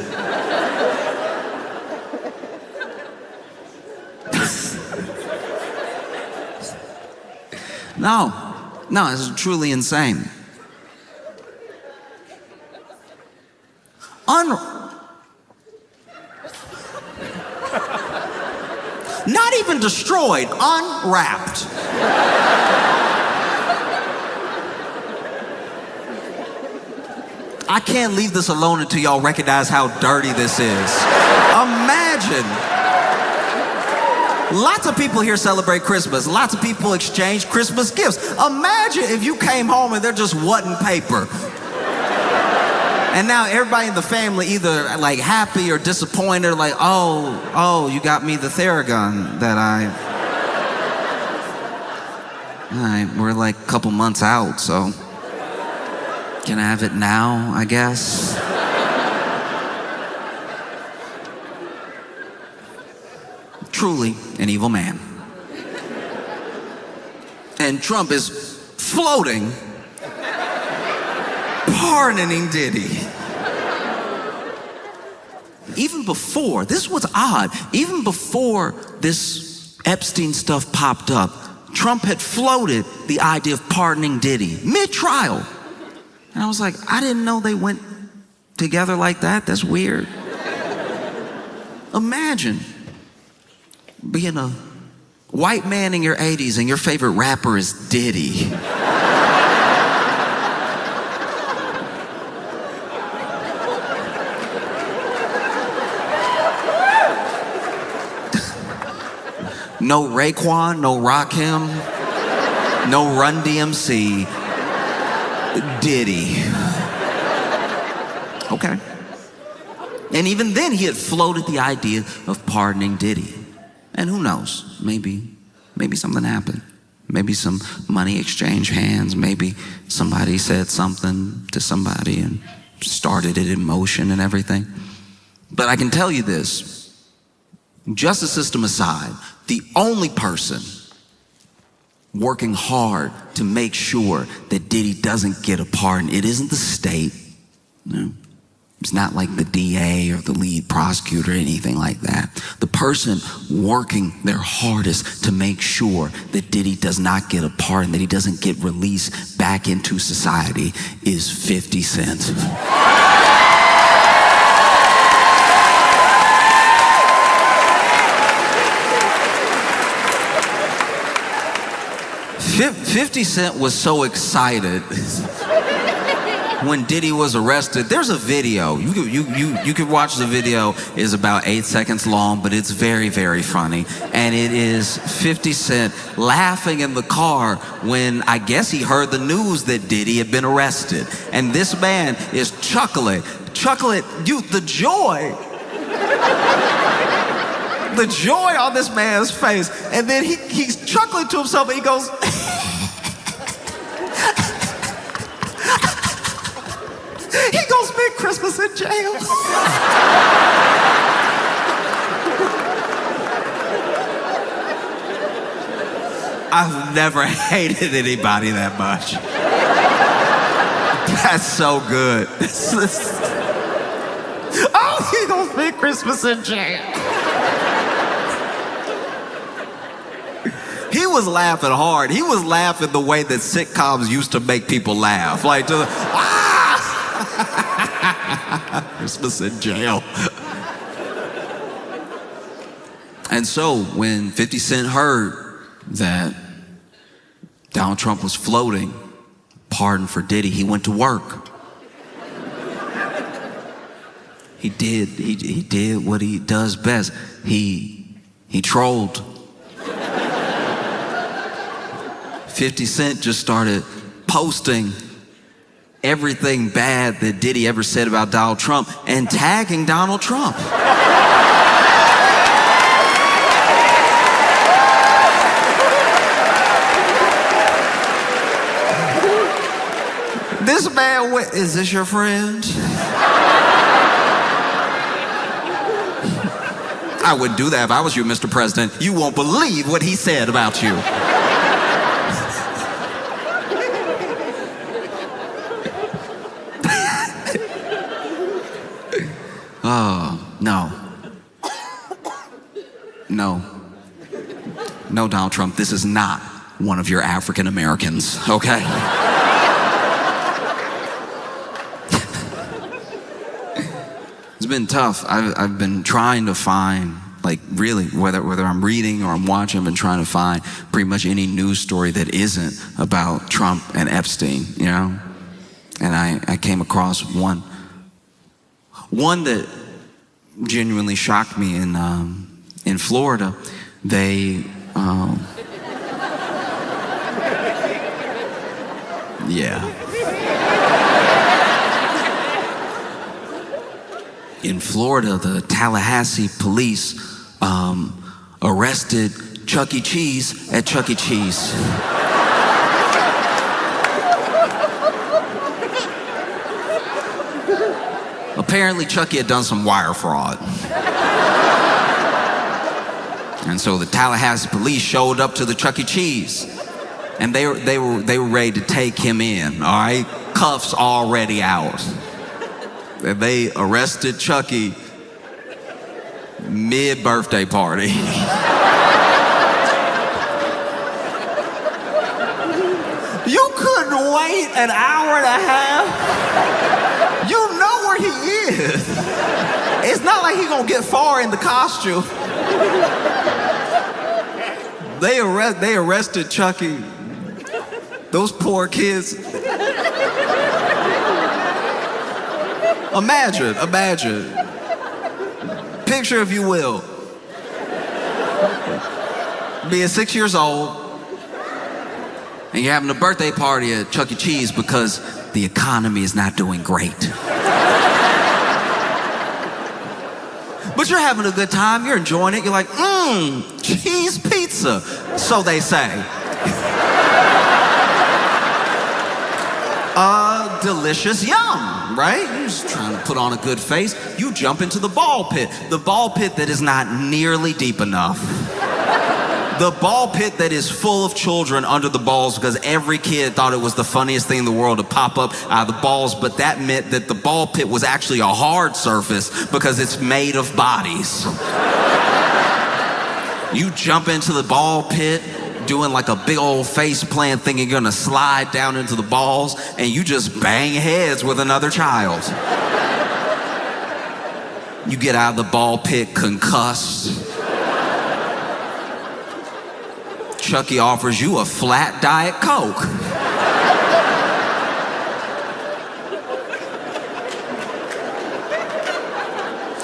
No, it's truly insane. Not even destroyed, unwrapped. I can't leave this alone until y'all recognize how dirty this is. Imagine. Lots of people here celebrate Christmas. Lots of people exchange Christmas gifts. Imagine if you came home and there just wasn't paper. And now everybody in the family either like happy or disappointed, like, oh, you got me the Theragun that all right, we're like a couple months out, so can I have it now, I guess? Truly an evil man. And Trump is floating, pardoning Diddy. Even before, this is what's odd, even before this Epstein stuff popped up, Trump had floated the idea of pardoning Diddy mid-trial. And I was like, I didn't know they went together like that. That's weird. Imagine being a white man in your 80s and your favorite rapper is Diddy. No Raekwon, no Rakim, no Run DMC, Diddy. Okay. And even then he had floated the idea of pardoning Diddy. And who knows, maybe something happened. Maybe some money exchanged hands. Maybe somebody said something to somebody and started it in motion and everything. But I can tell you this, justice system aside, the only person working hard to make sure that Diddy doesn't get a pardon, it isn't the state. No. It's not like the DA or the lead prosecutor or anything like that. The person working their hardest to make sure that Diddy does not get a pardon, that he doesn't get released back into society is 50 Cent. 50 Cent was so excited when Diddy was arrested. There's a video. You could watch the video. It's about 8 seconds long, but it's very, very funny. And it is 50 Cent laughing in the car when I guess he heard the news that Diddy had been arrested. And this man is chuckling. The joy. The joy on this man's face. And then he's chuckling to himself and he goes, he gonna spend Christmas in jail. I've never hated anybody that much. That's so good. Oh, he gonna spend Christmas in jail. He was laughing hard. He was laughing the way that sitcoms used to make people laugh. Like, Christmas in jail. And so when 50 Cent heard that Donald Trump was floating pardon for Diddy, he went to work. He did what he does best. He trolled. 50 Cent just started posting everything bad that Diddy ever said about Donald Trump and tagging Donald Trump. This man went, is this your friend? I wouldn't do that if I was you, Mr. President. You won't believe what he said about you. Oh, no. No, Donald Trump, this is not one of your African Americans, okay? It's been tough. I've been trying to find, like, really, whether I'm reading or I'm watching, I've been trying to find pretty much any news story that isn't about Trump and Epstein, you know? And I came across one that genuinely shocked me in Florida. They, yeah. In Florida, the Tallahassee police arrested Chuck E. Cheese at Chuck E. Cheese. Apparently, Chucky had done some wire fraud. And so the Tallahassee police showed up to the Chuck E. Cheese. And they were ready to take him in, all right? Cuffs already out. And they arrested Chucky mid-birthday party. You couldn't wait an hour and a half? You know where he is. It's not like he's gonna get far in the costume. They arrested Chucky. Those poor kids. Imagine. Picture, if you will, being 6 years old, and you're having a birthday party at Chuck E. Cheese because the economy is not doing great. But you're having a good time, you're enjoying it, you're like, cheese pizza, so they say. Delicious yum, right? You're just trying to put on a good face. You jump into the ball pit that is not nearly deep enough. The ball pit that is full of children under the balls because every kid thought it was the funniest thing in the world to pop up out of the balls, but that meant that the ball pit was actually a hard surface because it's made of bodies. You jump into the ball pit doing like a big old face plant thinking you're gonna slide down into the balls, and you just bang heads with another child. You get out of the ball pit concussed. Chucky offers you a flat Diet Coke.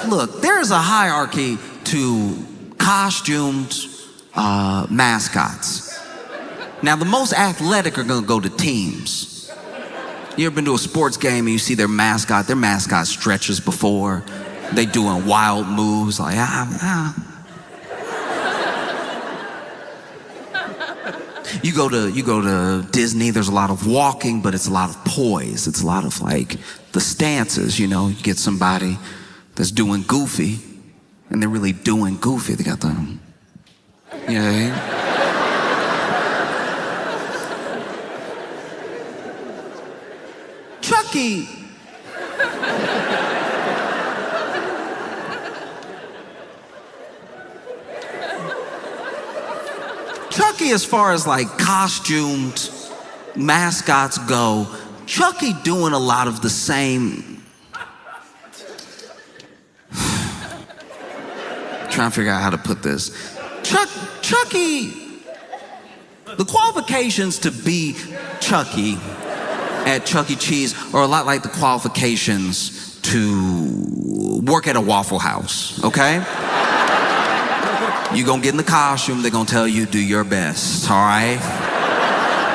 Look, there's a hierarchy to costumed mascots. Now, the most athletic are gonna go to teams. You ever been to a sports game and you see their mascot stretches before, they doing wild moves like You go to Disney, there's a lot of walking, but it's a lot of poise. It's a lot of like the stances, you know. You get somebody that's doing goofy, and they're really doing goofy. They got the, you know. Chucky. Chucky, as far as like costumed mascots go, Chucky doing a lot of the same. Trying to figure out how to put this. Chucky, the qualifications to be Chucky at Chuck E. Cheese are a lot like the qualifications to work at a Waffle House, okay? You're gonna get in the costume, they're gonna tell you do your best, all right?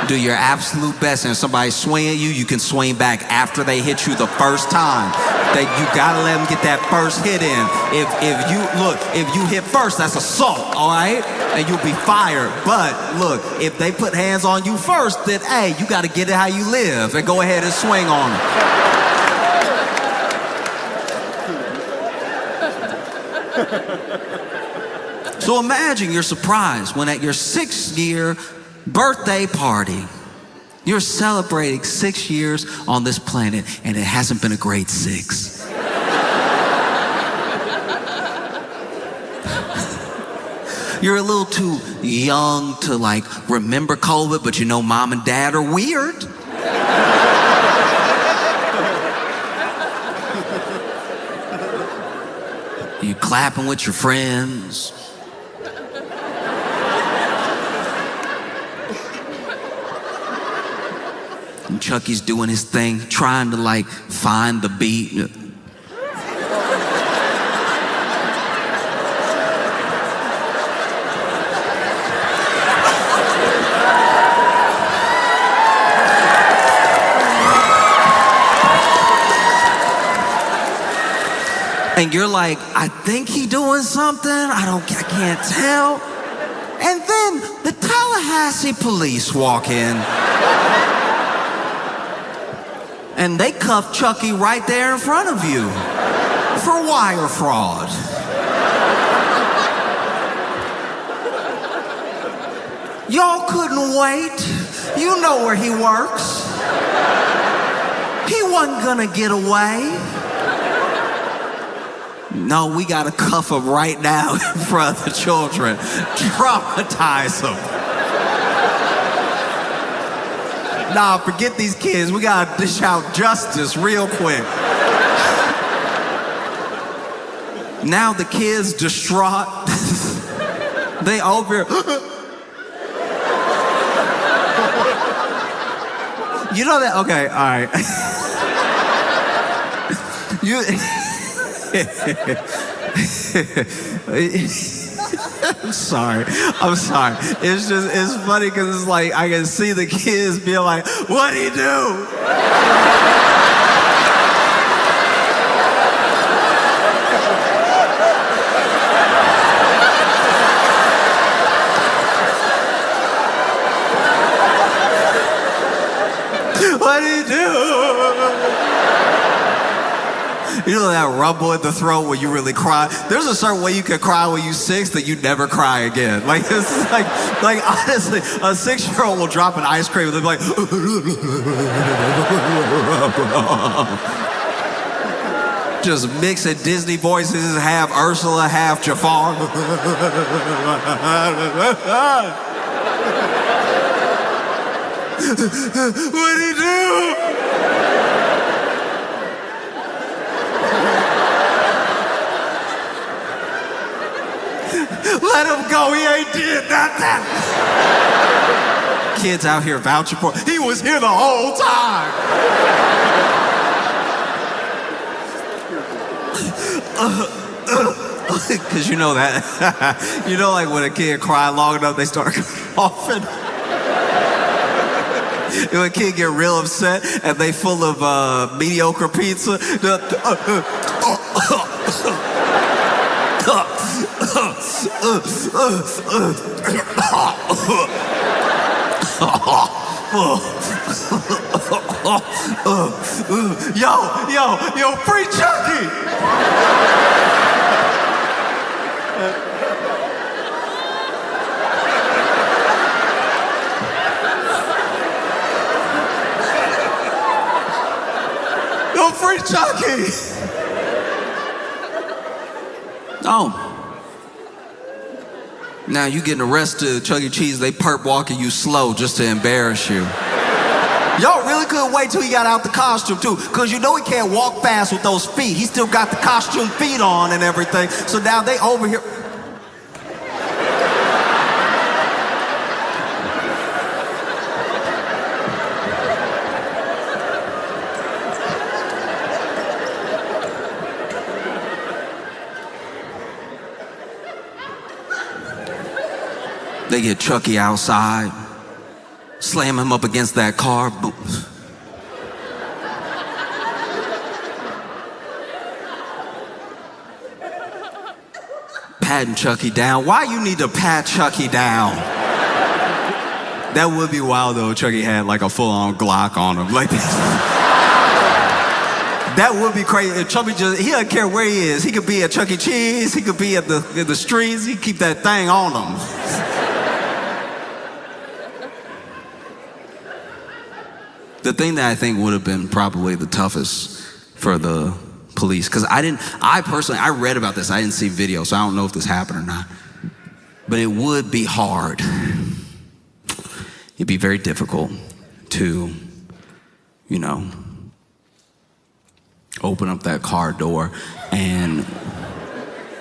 Do your absolute best, and if somebody swing at you, you can swing back after they hit you the first time. You gotta let them get that first hit in. If you hit first, that's assault, all right? And you'll be fired. But look, if they put hands on you first, then hey, you gotta get it how you live and go ahead and swing on them. So imagine you're surprised when at your 6th-year birthday party, you're celebrating 6 years on this planet, and it hasn't been a great 6. You're a little too young to like remember COVID, but you know mom and dad are weird. You clapping with your friends. And Chucky's doing his thing, trying to like find the beat. And you're like, I think he doing something. I can't tell. And then the Tallahassee police walk in. And they cuff Chucky right there in front of you for wire fraud. Y'all couldn't wait. You know where he works. He wasn't gonna get away. No, we gotta cuff him right now in front of the children. Traumatize them. Nah, forget these kids. We gotta dish out justice real quick. Now the kids distraught. They over here. You know that? Okay, all right. I'm sorry. It's funny because it's like I can see the kids being like, what'd he do? What'd he do? You know that rumble in the throat when you really cry? There's a certain way you can cry when you're 6 that you never cry again. Like, this is like honestly, a 6-year-old will drop an ice cream and they'll be like, just mixing Disney voices, half Ursula, half Jafar. What'd he do? Let him go, he ain't did nothing. Kids out here vouching for he was here the whole time. Cause you know that. You know, like when a kid cry long enough, they start coughing. When a kid get real upset and they full of mediocre pizza. Yo, free Chucky! Yo, free Chucky! Oh. Now you getting arrested at Chuck E. Cheese, they perp walking you slow just to embarrass you. Y'all really couldn't wait till he got out the costume too, because you know he can't walk fast with those feet. He still got the costume feet on and everything. So now they over here. They get Chucky outside, slam him up against that car. Patting Chucky down. Why you need to pat Chucky down? That would be wild though. Chucky had like a full-on Glock on him, like this. That would be crazy. If Chucky he doesn't care where he is. He could be at Chuck E. Cheese. He could be in the streets. He keep that thing on him. The thing that I think would have been probably the toughest for the police, because I personally read about this, I didn't see video, so I don't know if this happened or not, but it would be hard. It'd be very difficult to, you know, open up that car door, and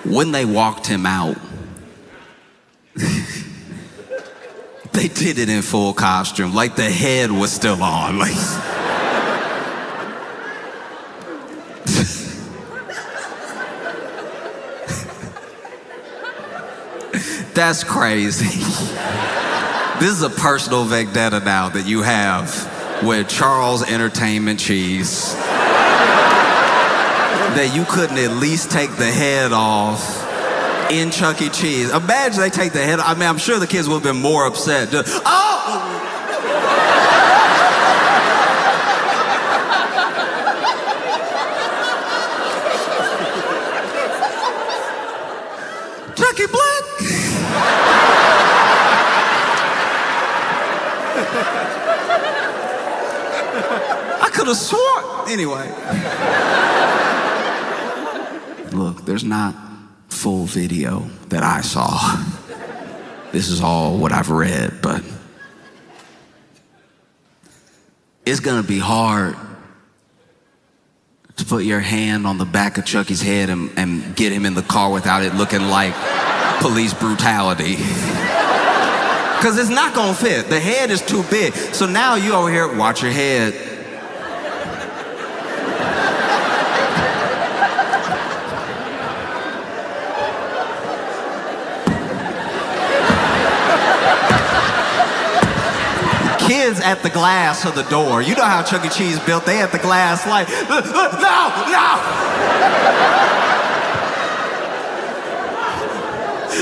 when they walked him out, they did it in full costume, like the head was still on. Like, that's crazy. This is a personal vendetta now that you have with Charles Entertainment Cheese. that you couldn't at least take the head off in Chuck E. Cheese. Imagine they take the head off. I mean, I'm sure the kids would have been more upset. Just, oh! Chucky Black! I could have sworn. Anyway. Look, there's not full video that I saw. This is all what I've read, but it's gonna be hard to put your hand on the back of Chucky's head and get him in the car without it looking like police brutality. Because it's not gonna fit. The head is too big. So now you over here, watch your head. Kids at the glass of the door. You know how Chuck E. Cheese built. They at the glass like, no!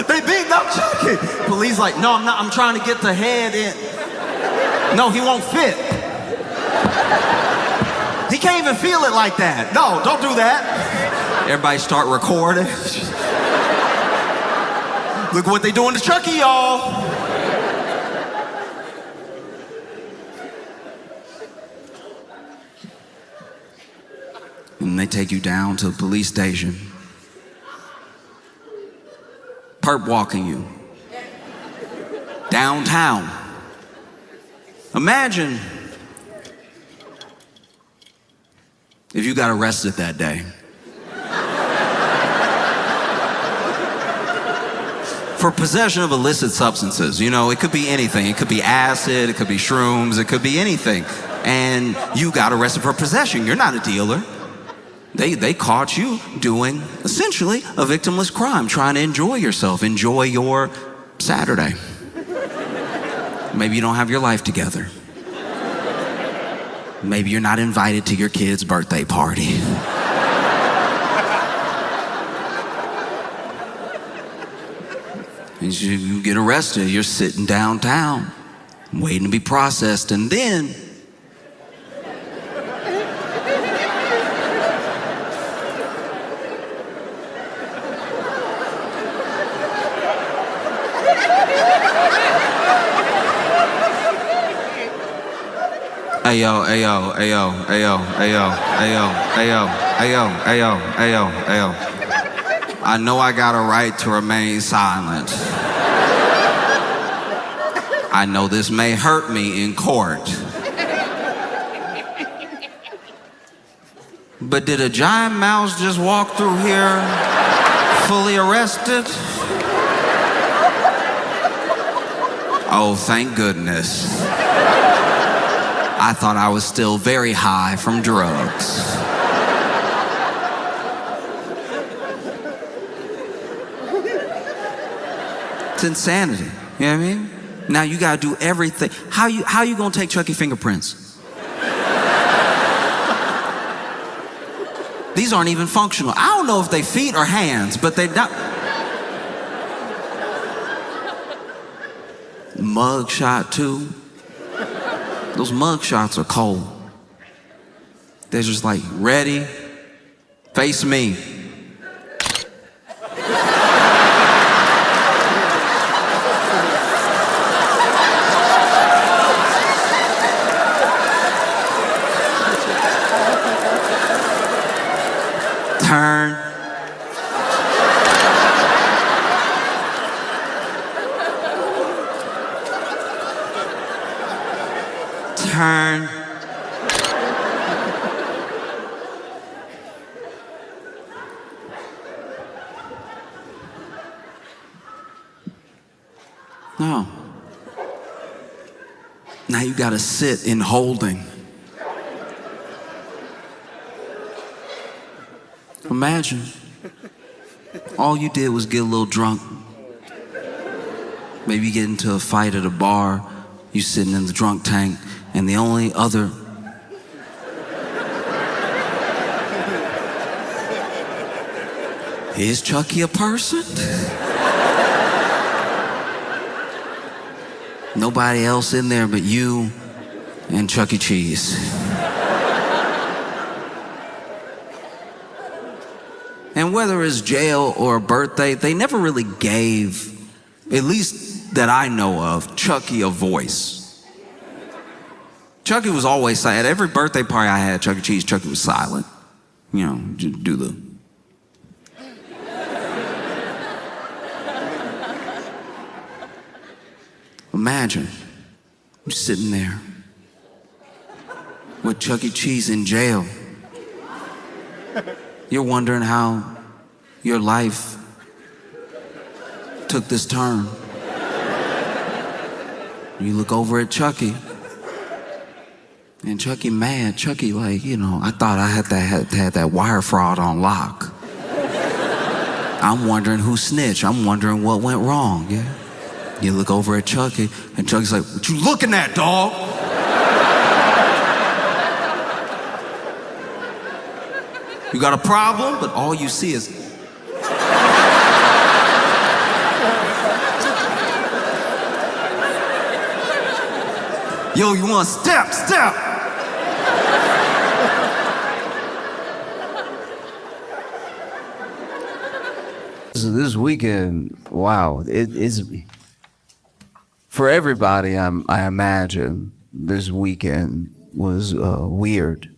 They beating up Chucky. Police like, no, I'm not. I'm trying to get the head in. No, he won't fit. He can't even feel it like that. No, don't do that. Everybody start recording. Look what they doing to Chucky, y'all. And they take you down to the police station. Perp walking you. Downtown. Imagine if you got arrested that day. For possession of illicit substances. You know, it could be anything. It could be acid, it could be shrooms, it could be anything. And you got arrested for possession. You're not a dealer. They caught you doing essentially a victimless crime, trying to enjoy yourself, enjoy your Saturday. Maybe you don't have your life together. Maybe you're not invited to your kid's birthday party. And you get arrested, you're sitting downtown, waiting to be processed, and then Ayo. I know I got a right to remain silent. I know this may hurt me in court. But did a giant mouse just walk through here fully arrested? Oh, thank goodness. I thought I was still very high from drugs. It's insanity, you know what I mean? Now you gotta do everything. How you gonna take Chucky fingerprints? These aren't even functional. I don't know if they feet or hands, but they're not. Mugshot too. Those mugshots are cold. They're just like, ready, face me. Turn. Turn. No. Now you gotta sit in holding. Imagine all you did was get a little drunk. Maybe you get into a fight at a bar, you sitting in the drunk tank, and the only other Is Chucky a person? Nobody else in there but you and Chuck E. Cheese. And whether it's jail or a birthday, they never really gave, at least that I know of, Chucky a voice. Chucky was always silent. At every birthday party I had at Chuck E. Cheese, Chucky was silent. You know, do the... Imagine you're sitting there with Chuck E. Cheese in jail. You're wondering how your life took this turn. You look over at Chucky, and Chucky mad. Chucky like, you know, I thought I had that wire fraud on lock. I'm wondering who snitched. I'm wondering what went wrong, yeah? You look over at Chucky, and Chucky's like, what you looking at, dog? You got a problem? But all you see is... Yo, you want step? This weekend, wow, it is... For everybody, I imagine, this weekend was weird.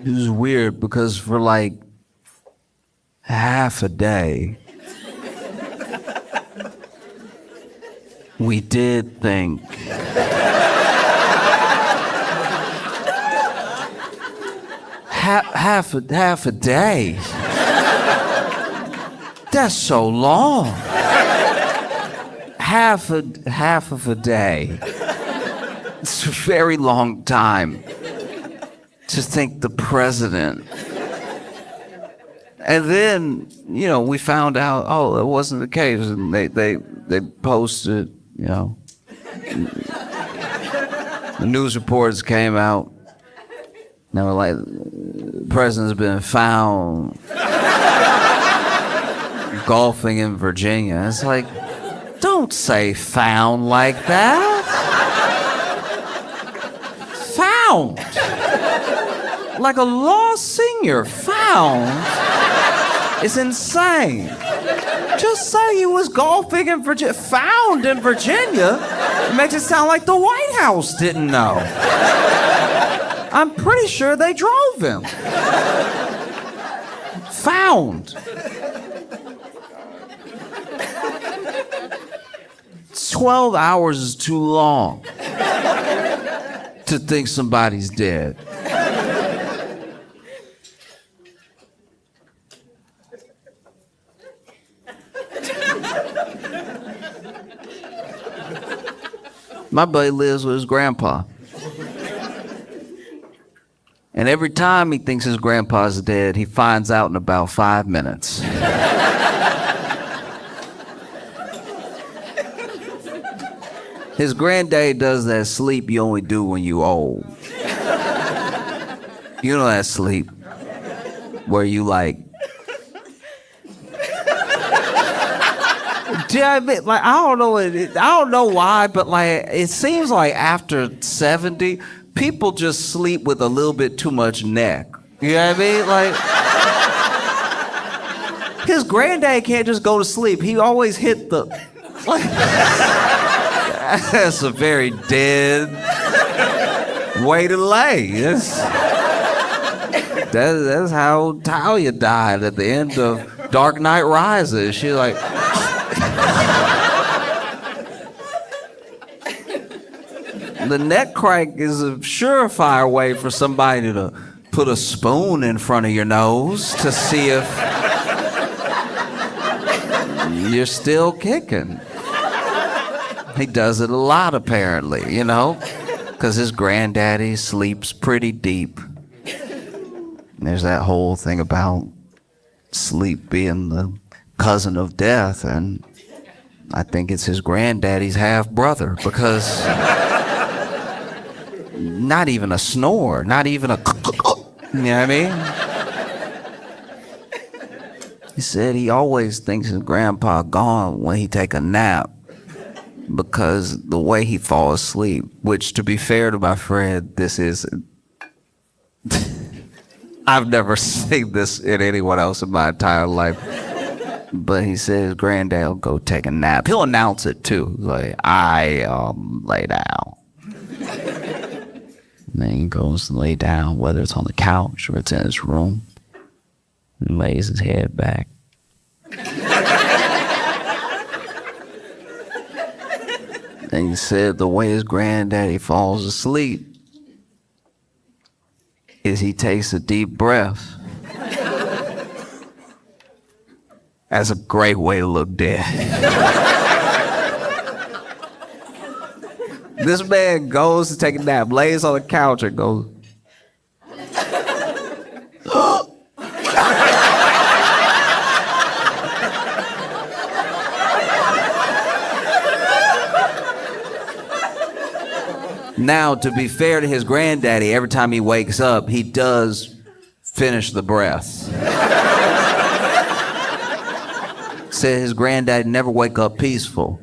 It was weird because for like half a day, we did think half a day. That's so long. Half of a day. It's a very long time to think the president. And then, you know, we found out, oh, it wasn't the case. And they posted, you know, the news reports came out. And they were like, the president's been found golfing in Virginia. It's like, don't say found like that. Found. Like a lost singer. Found. It's insane. Just say he was golfing in Virginia. Found in Virginia? It makes it sound like the White House didn't know. I'm pretty sure they drove him. Found. 12 hours is too long to think somebody's dead. My buddy lives with his grandpa. And every time he thinks his grandpa's dead, he finds out in about 5 minutes. His granddaddy does that sleep you only do when you old. You know that sleep where you like... Like, I don't know why, but like it seems like after 70, people just sleep with a little bit too much neck. You know what I mean? Like, his granddad can't just go to sleep. He always hit the... Like, that's a very dead way to lay. That's how Talia died at the end of Dark Knight Rises. She like... The neck crank is a surefire way for somebody to put a spoon in front of your nose to see if you're still kicking. He does it a lot, apparently, you know, because his granddaddy sleeps pretty deep. And there's that whole thing about sleep being the cousin of death, and I think it's his granddaddy's half-brother, because not even a snore, not even a, you know what I mean? He said he always thinks his grandpa gone when he take a nap because the way he falls asleep, which to be fair to my friend, this is, I've never seen this in anyone else in my entire life. But he said his granddad will go take a nap. He'll announce it too, like, I lay down. And then he goes to lay down, whether it's on the couch or it's in his room, and lays his head back. And he said the way his granddaddy falls asleep is he takes a deep breath. That's a great way to look dead. This man goes to take a nap, lays on the couch and goes, Now, to be fair to his granddaddy, every time he wakes up, he does finish the breath. Said his granddaddy never wake up peaceful.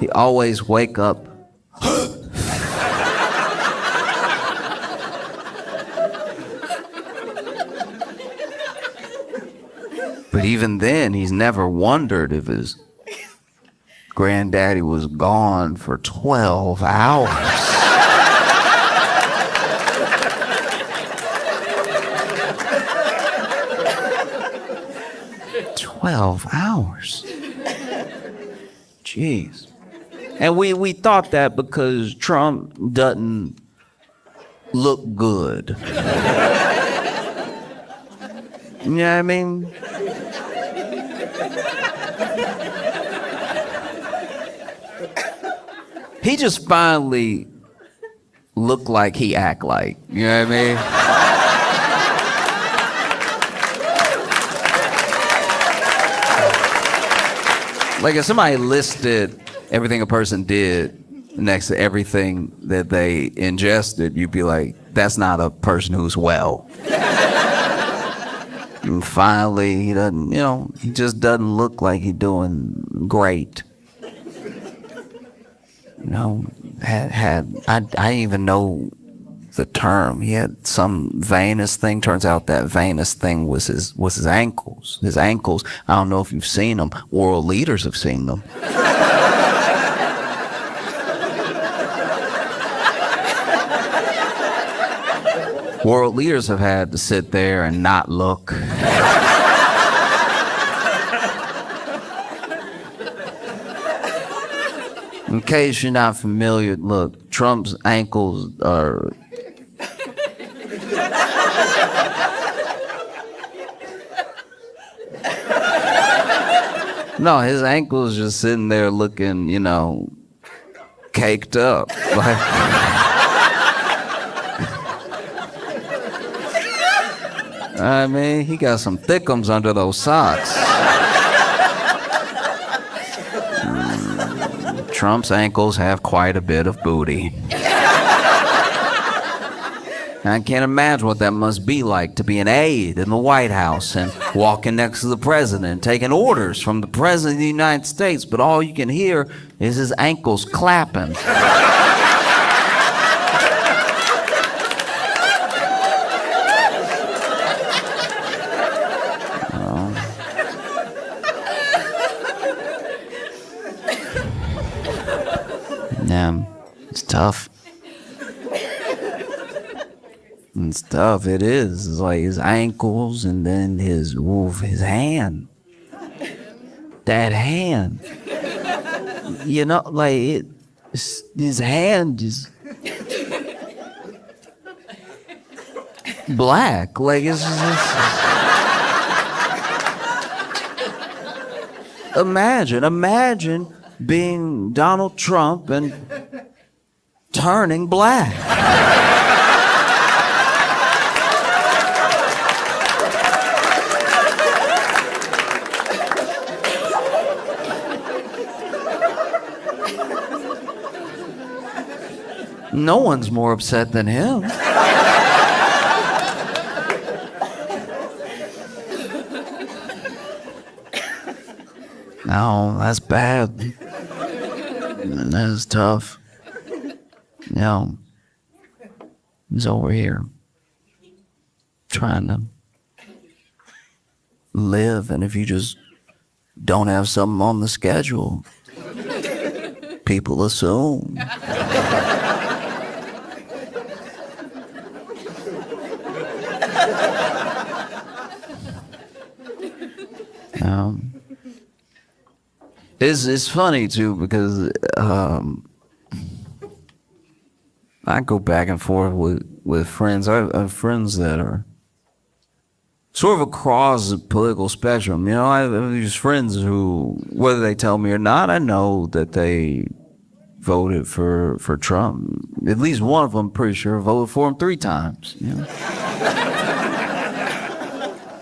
He always wake up. But even then, he's never wondered if his granddaddy was gone for 12 hours. 12 hours. Jeez. And we thought that because Trump doesn't look good. You know what I mean? He just finally looked like he act like. You know what I mean? Like if somebody listed everything a person did next to everything that they ingested, you'd be like, that's not a person who's well. And finally, he doesn't, he just doesn't look like he's doing great. I didn't even know the term. He had some venous thing. Turns out that venous thing was his ankles. His ankles, I don't know if you've seen them. World leaders have seen them. World leaders have had to sit there and not look. In case you're not familiar, look, Trump's ankles are... No, his ankles just sitting there looking, caked up. Like... I mean, he got some thickums under those socks. Trump's ankles have quite a bit of booty. I can't imagine what that must be like to be an aide in the White House and walking next to the president, taking orders from the president of the United States, but all you can hear is his ankles clapping. Yeah, it's tough. It's tough, it is. It's like his ankles and then his hand. That hand. His hand is black. Like it's Imagine being Donald Trump and turning black. No one's more upset than him. No, that's bad. That's tough. You know, he's over here trying to live, and if you just don't have something on the schedule, people assume. It's funny too because I go back and forth with friends. I have friends that are sort of across the political spectrum. You know, I have these friends who, whether they tell me or not, I know that they voted for Trump. At least one of them, pretty sure, voted for him 3 times. You know?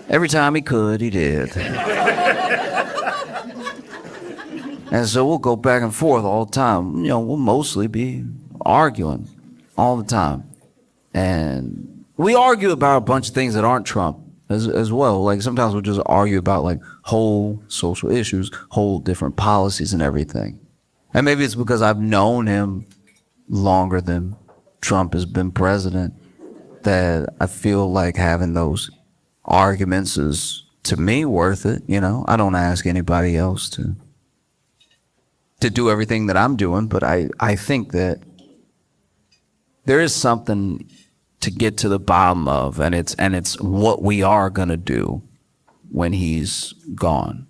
Every time he could, he did. And so we'll go back and forth all the time. You know, we'll mostly be arguing all the time. And we argue about a bunch of things that aren't Trump as well. Like sometimes we'll just argue about like whole social issues, whole different policies and everything. And maybe it's because I've known him longer than Trump has been president that I feel like having those arguments is, to me, worth it. You know, I don't ask anybody else to do everything that I'm doing, but I think that there is something to get to the bottom of, and it's what we are gonna do when he's gone.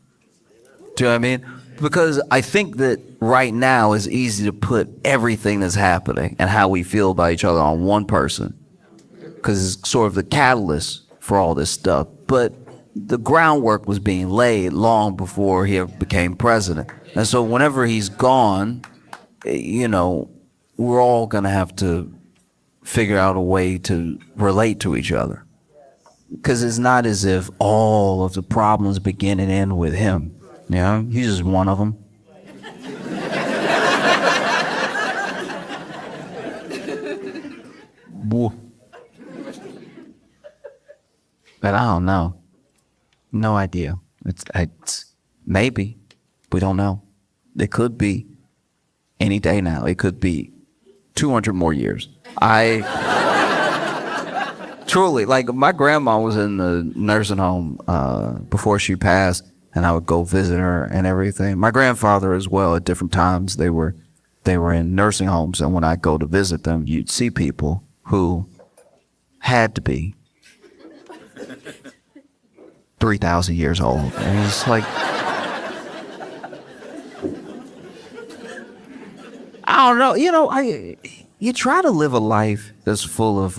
Do you know what I mean? Because I think that right now it's easy to put everything that's happening and how we feel about each other on one person, because it's sort of the catalyst for all this stuff. But the groundwork was being laid long before he ever became president. And so whenever he's gone, you know, we're all going to have to figure out a way to relate to each other. Because it's not as if all of the problems begin and end with him. You know, he's just one of them. But I don't know. No idea. It's maybe. We don't know. It could be any day now. It could be 200 more years. Truly, like my grandma was in the nursing home before she passed, and I would go visit her and everything. My grandfather as well, at different times, they were in nursing homes, and when I go to visit them, you'd see people who had to be 3,000 years old. And it's like, I don't know, you know, you try to live a life that's full of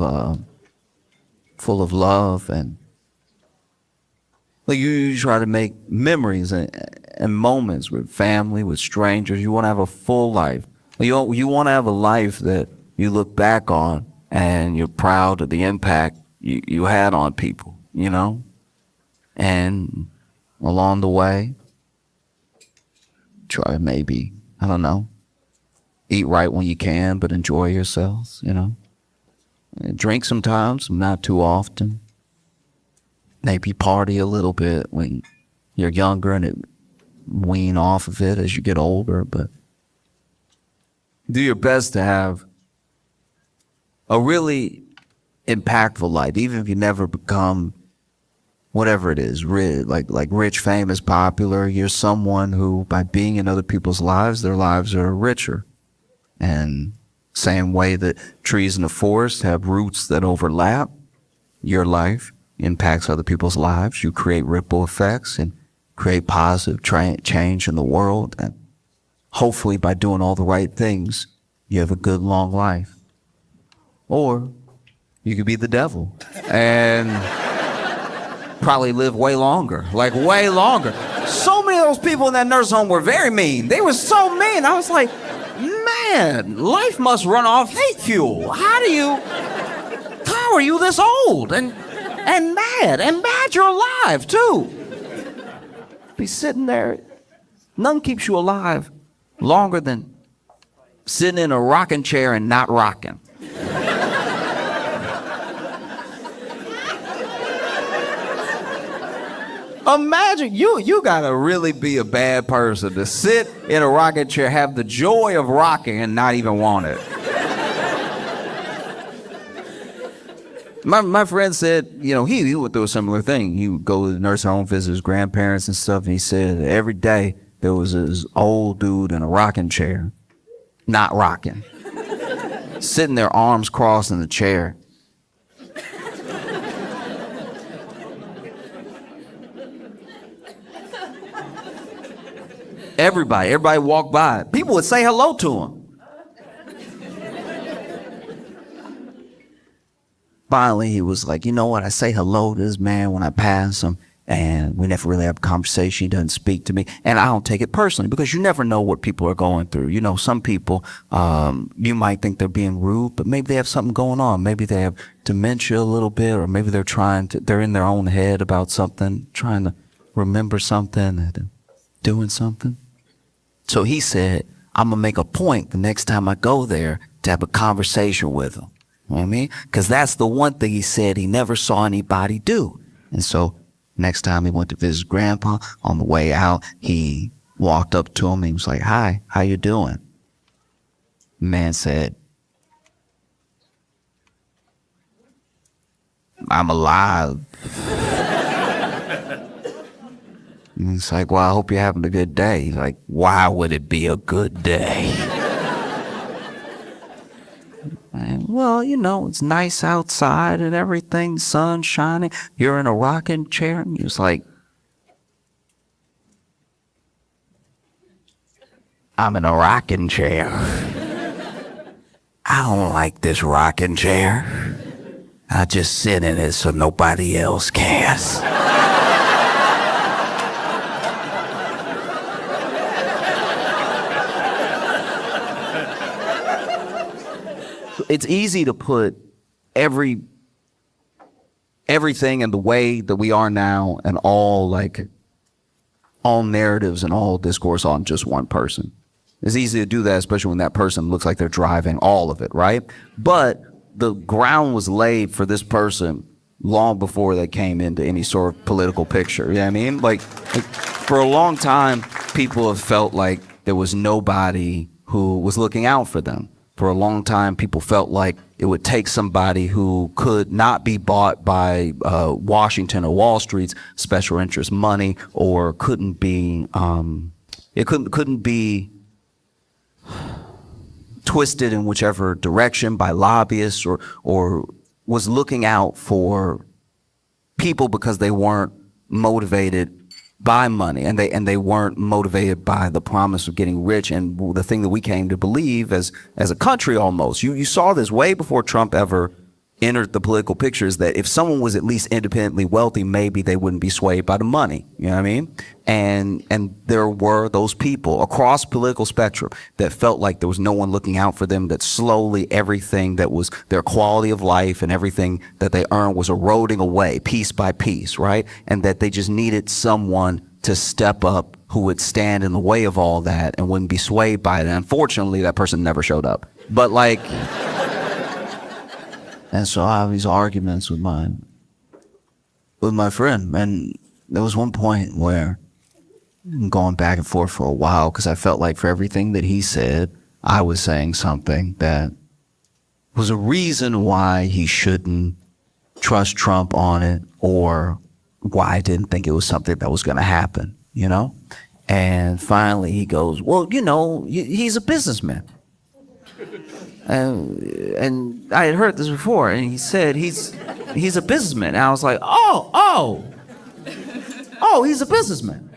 love, and like you try to make memories and moments with family, with strangers. You want to have a full life. You want to have a life that you look back on and you're proud of the impact you had on people, you know? And along the way, try maybe, I don't know, eat right when you can, but enjoy yourselves, you know? And drink sometimes, not too often. Maybe party a little bit when you're younger and wean off of it as you get older, but do your best to have a really impactful life, even if you never become whatever it is, like rich, famous, popular. You're someone who, by being in other people's lives, their lives are richer. And same way that trees in the forest have roots that overlap, your life impacts other people's lives. You create ripple effects and create positive change in the world. And hopefully by doing all the right things, you have a good, long life. Or you could be the devil and probably live way longer, like way longer. So many of those people in that nursing home were very mean. They were so mean. I was like, man, life must run off hate fuel. How are you this old and mad you're alive too? Be sitting there, nothing keeps you alive longer than sitting in a rocking chair and not rocking. Imagine, you gotta really be a bad person to sit in a rocking chair, have the joy of rocking and not even want it. My friend said, you know, he went through a similar thing. He would go to the nursing home, visit his grandparents and stuff, and he said that every day there was this old dude in a rocking chair, not rocking, sitting there, arms crossed in the chair. Everybody walked by. People would say hello to him. Finally, he was like, you know what? I say hello to this man when I pass him, and we never really have a conversation. He doesn't speak to me, and I don't take it personally because you never know what people are going through. You know, some people, you might think they're being rude, but maybe they have something going on. Maybe they have dementia a little bit, or maybe they're in their own head about something, trying to remember something and doing something. So he said, I'm going to make a point the next time I go there to have a conversation with him. You know what I mean? Because that's the one thing he said he never saw anybody do. And so next time he went to visit his grandpa, on the way out, he walked up to him and he was like, hi, how you doing? The man said, I'm alive. And he's like, well, I hope you're having a good day. He's like, why would it be a good day? And, well, you know, it's nice outside and everything, sun shining. You're in a rocking chair. And he was like, I'm in a rocking chair. I don't like this rocking chair. I just sit in it so nobody else cares. It's easy to put everything in the way that we are now and all narratives and all discourse on just one person. It's easy to do that, especially when that person looks like they're driving all of it, right? But the ground was laid for this person long before they came into any sort of political picture. You know what I mean? Like for a long time, people have felt like there was nobody who was looking out for them. For a long time, people felt like it would take somebody who could not be bought by Washington or Wall Street's special interest money, or couldn't be twisted in whichever direction by lobbyists, or was looking out for people because they weren't motivated by money, and they weren't motivated by the promise of getting rich, and the thing that we came to believe as a country almost. You saw this way before Trump ever entered the political picture, is that if someone was at least independently wealthy, maybe they wouldn't be swayed by the money. You know what I mean? And there were those people across political spectrum that felt like there was no one looking out for them, that slowly everything that was their quality of life and everything that they earned was eroding away piece by piece, right? And that they just needed someone to step up who would stand in the way of all that and wouldn't be swayed by it. And unfortunately, that person never showed up. But and so I have these arguments with my friend, and there was one point where I'm going back and forth for a while because I felt like for everything that he said, I was saying something that was a reason why he shouldn't trust Trump on it, or why I didn't think it was something that was going to happen, you know? And finally he goes, well, you know, he's a businessman. And I had heard this before, and he said he's a businessman. And I was like, oh, he's a businessman.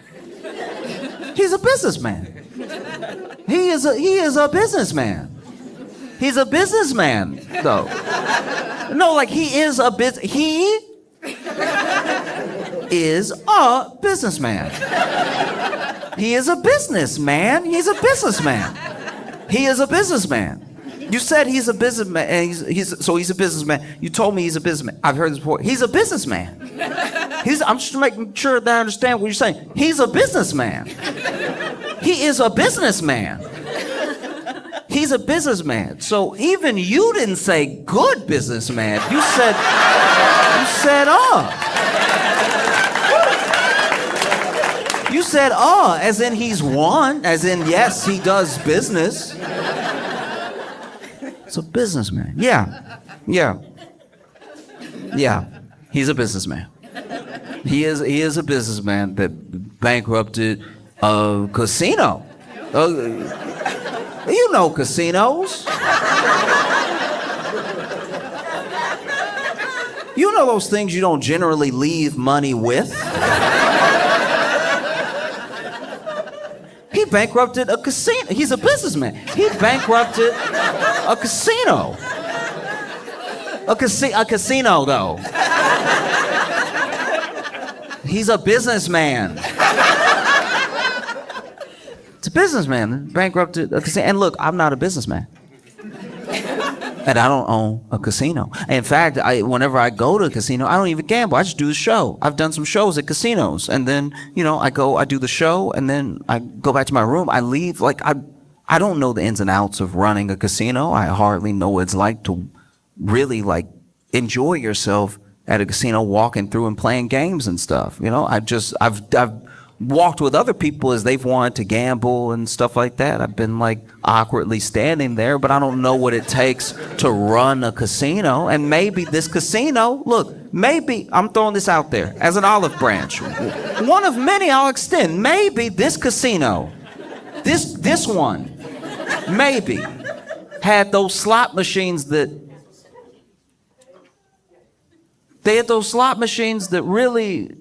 He's a businessman. He is a businessman. He's a businessman, though. No, like he is a businessman. He is a businessman. He is a businessman. He's a businessman. He is a businessman. You said he's a businessman, and he's a businessman. You told me he's a businessman. I've heard this before. He's a businessman. I'm just making sure that I understand what you're saying. He's a businessman. He is a businessman. He's a businessman. So even you didn't say good businessman. You said You said, as in he's one, as in, yes, he does business. It's a businessman. Yeah. He's a businessman. He is a businessman that bankrupted a casino. You know casinos. You know those things you don't generally leave money with. He bankrupted a casino. He's a businessman. He bankrupted a casino. A casino, though. He's a businessman. It's a businessman. Bankrupted a casino. And look, I'm not a businessman. And I don't own a casino. In fact, whenever I go to a casino, I don't even gamble. I just do the show. I've done some shows at casinos. And then, I do the show, and then I go back to my room. I leave. I don't know the ins and outs of running a casino. I hardly know what it's like to really, enjoy yourself at a casino, walking through and playing games and stuff. I've walked with other people as they've wanted to gamble and stuff like that. I've been awkwardly standing there, but I don't know what it takes to run a casino. And maybe this casino, maybe I'm throwing this out there as an olive branch. One of many I'll extend. Maybe this casino, this one, maybe had those slot machines that really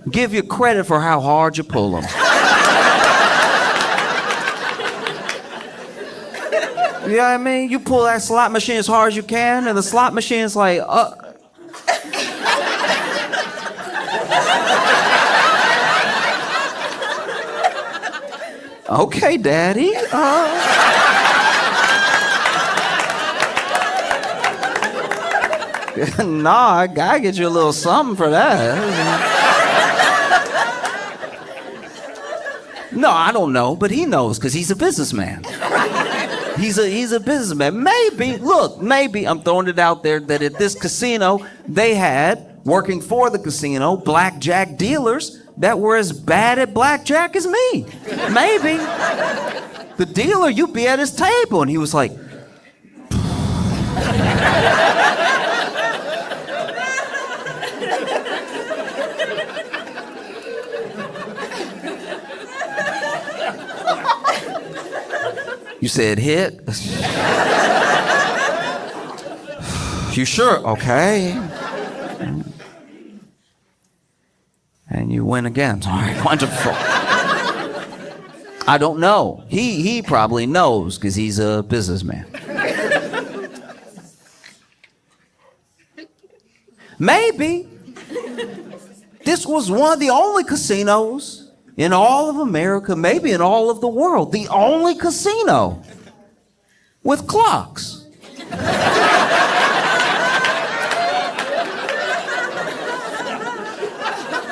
give you credit for how hard you pull them. You know what I mean? You pull that slot machine as hard as you can, and the slot machine's like, okay, Daddy. Nah, I gotta get you a little something for that. No, I don't know, but he knows because he's a businessman. He's a businessman. Maybe I'm throwing it out there that at this casino they had, working for the casino, blackjack dealers that were as bad at blackjack as me. Maybe. The dealer, you'd be at his table, and he was like, you said hit? You sure? Okay. And you win again. All right, wonderful. I don't know. He probably knows because he's a businessman. Maybe this was one of the only casinos in all of America, maybe in all of the world, the only casino with clocks.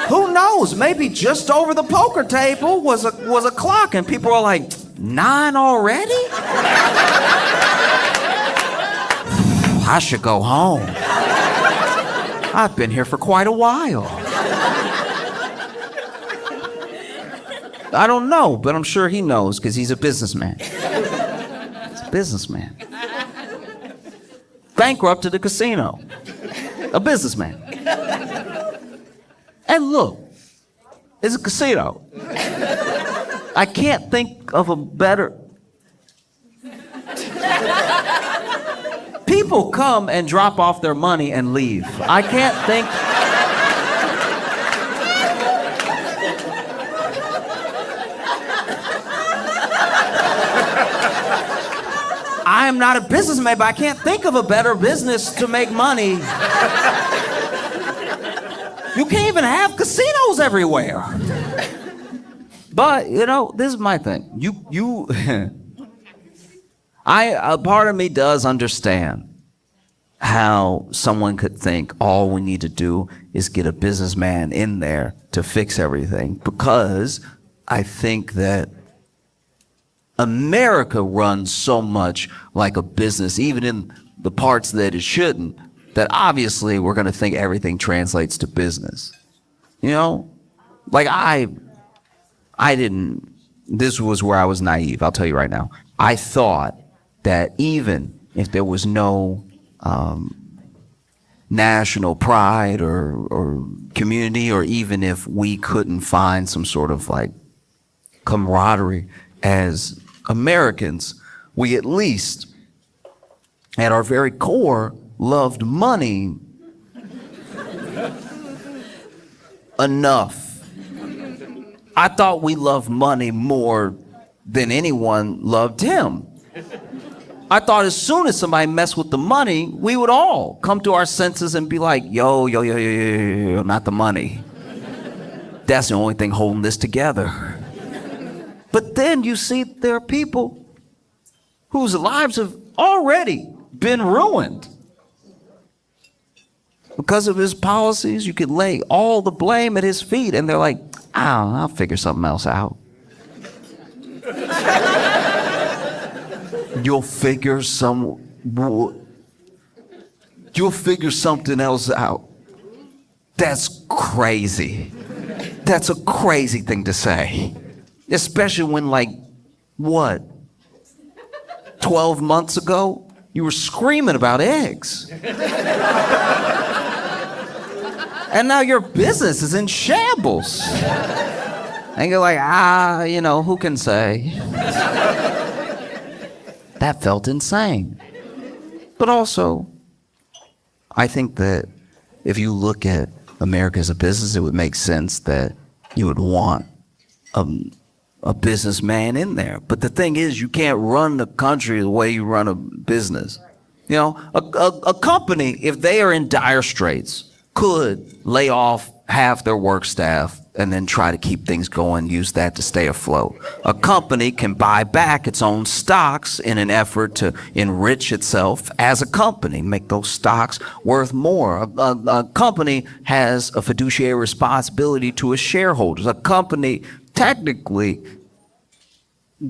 Who knows? Maybe just over the poker table was a clock, and people were like, 9 already? I should go home. I've been here for quite a while. I don't know, but I'm sure he knows because he's a businessman. He's a businessman. Bankrupted a casino. A businessman. And look, it's a casino. I can't think of a better... People come and drop off their money and leave. I can't think... I am not a businessman, but I can't think of a better business to make money. You can't even have casinos everywhere. But, this is my thing. A part of me does understand how someone could think all we need to do is get a businessman in there to fix everything, because I think that America runs so much like a business, even in the parts that it shouldn't. that obviously we're going to think everything translates to business. You know, like I didn't, this was where I was naive, I'll tell you right now. I thought that even if there was no national pride or community, or even if we couldn't find some sort of like camaraderie as Americans, we at least at our very core loved money enough. I thought we loved money more than anyone loved him. I thought as soon as somebody messed with the money, we would all come to our senses and be like, yo, not the money. That's the only thing holding this together. But then you see there are people whose lives have already been ruined. Because of his policies, you could lay all the blame at his feet, and they're like, I'll figure something else out. You'll figure something else out. That's crazy. That's a crazy thing to say. Especially when, like, what? 12 months ago, you were screaming about eggs. And now your business is in shambles. And you're like, who can say? That felt insane. But also, I think that if you look at America as a business, it would make sense that you would want a businessman in there. But the thing is, you can't run the country the way you run a business. You know, a company, if they are in dire straits, could lay off half their work staff and then try to keep things going, use that to stay afloat. A company can buy back its own stocks in an effort to enrich itself as a company, make those stocks worth more. A company has a fiduciary responsibility to its shareholders. A company technically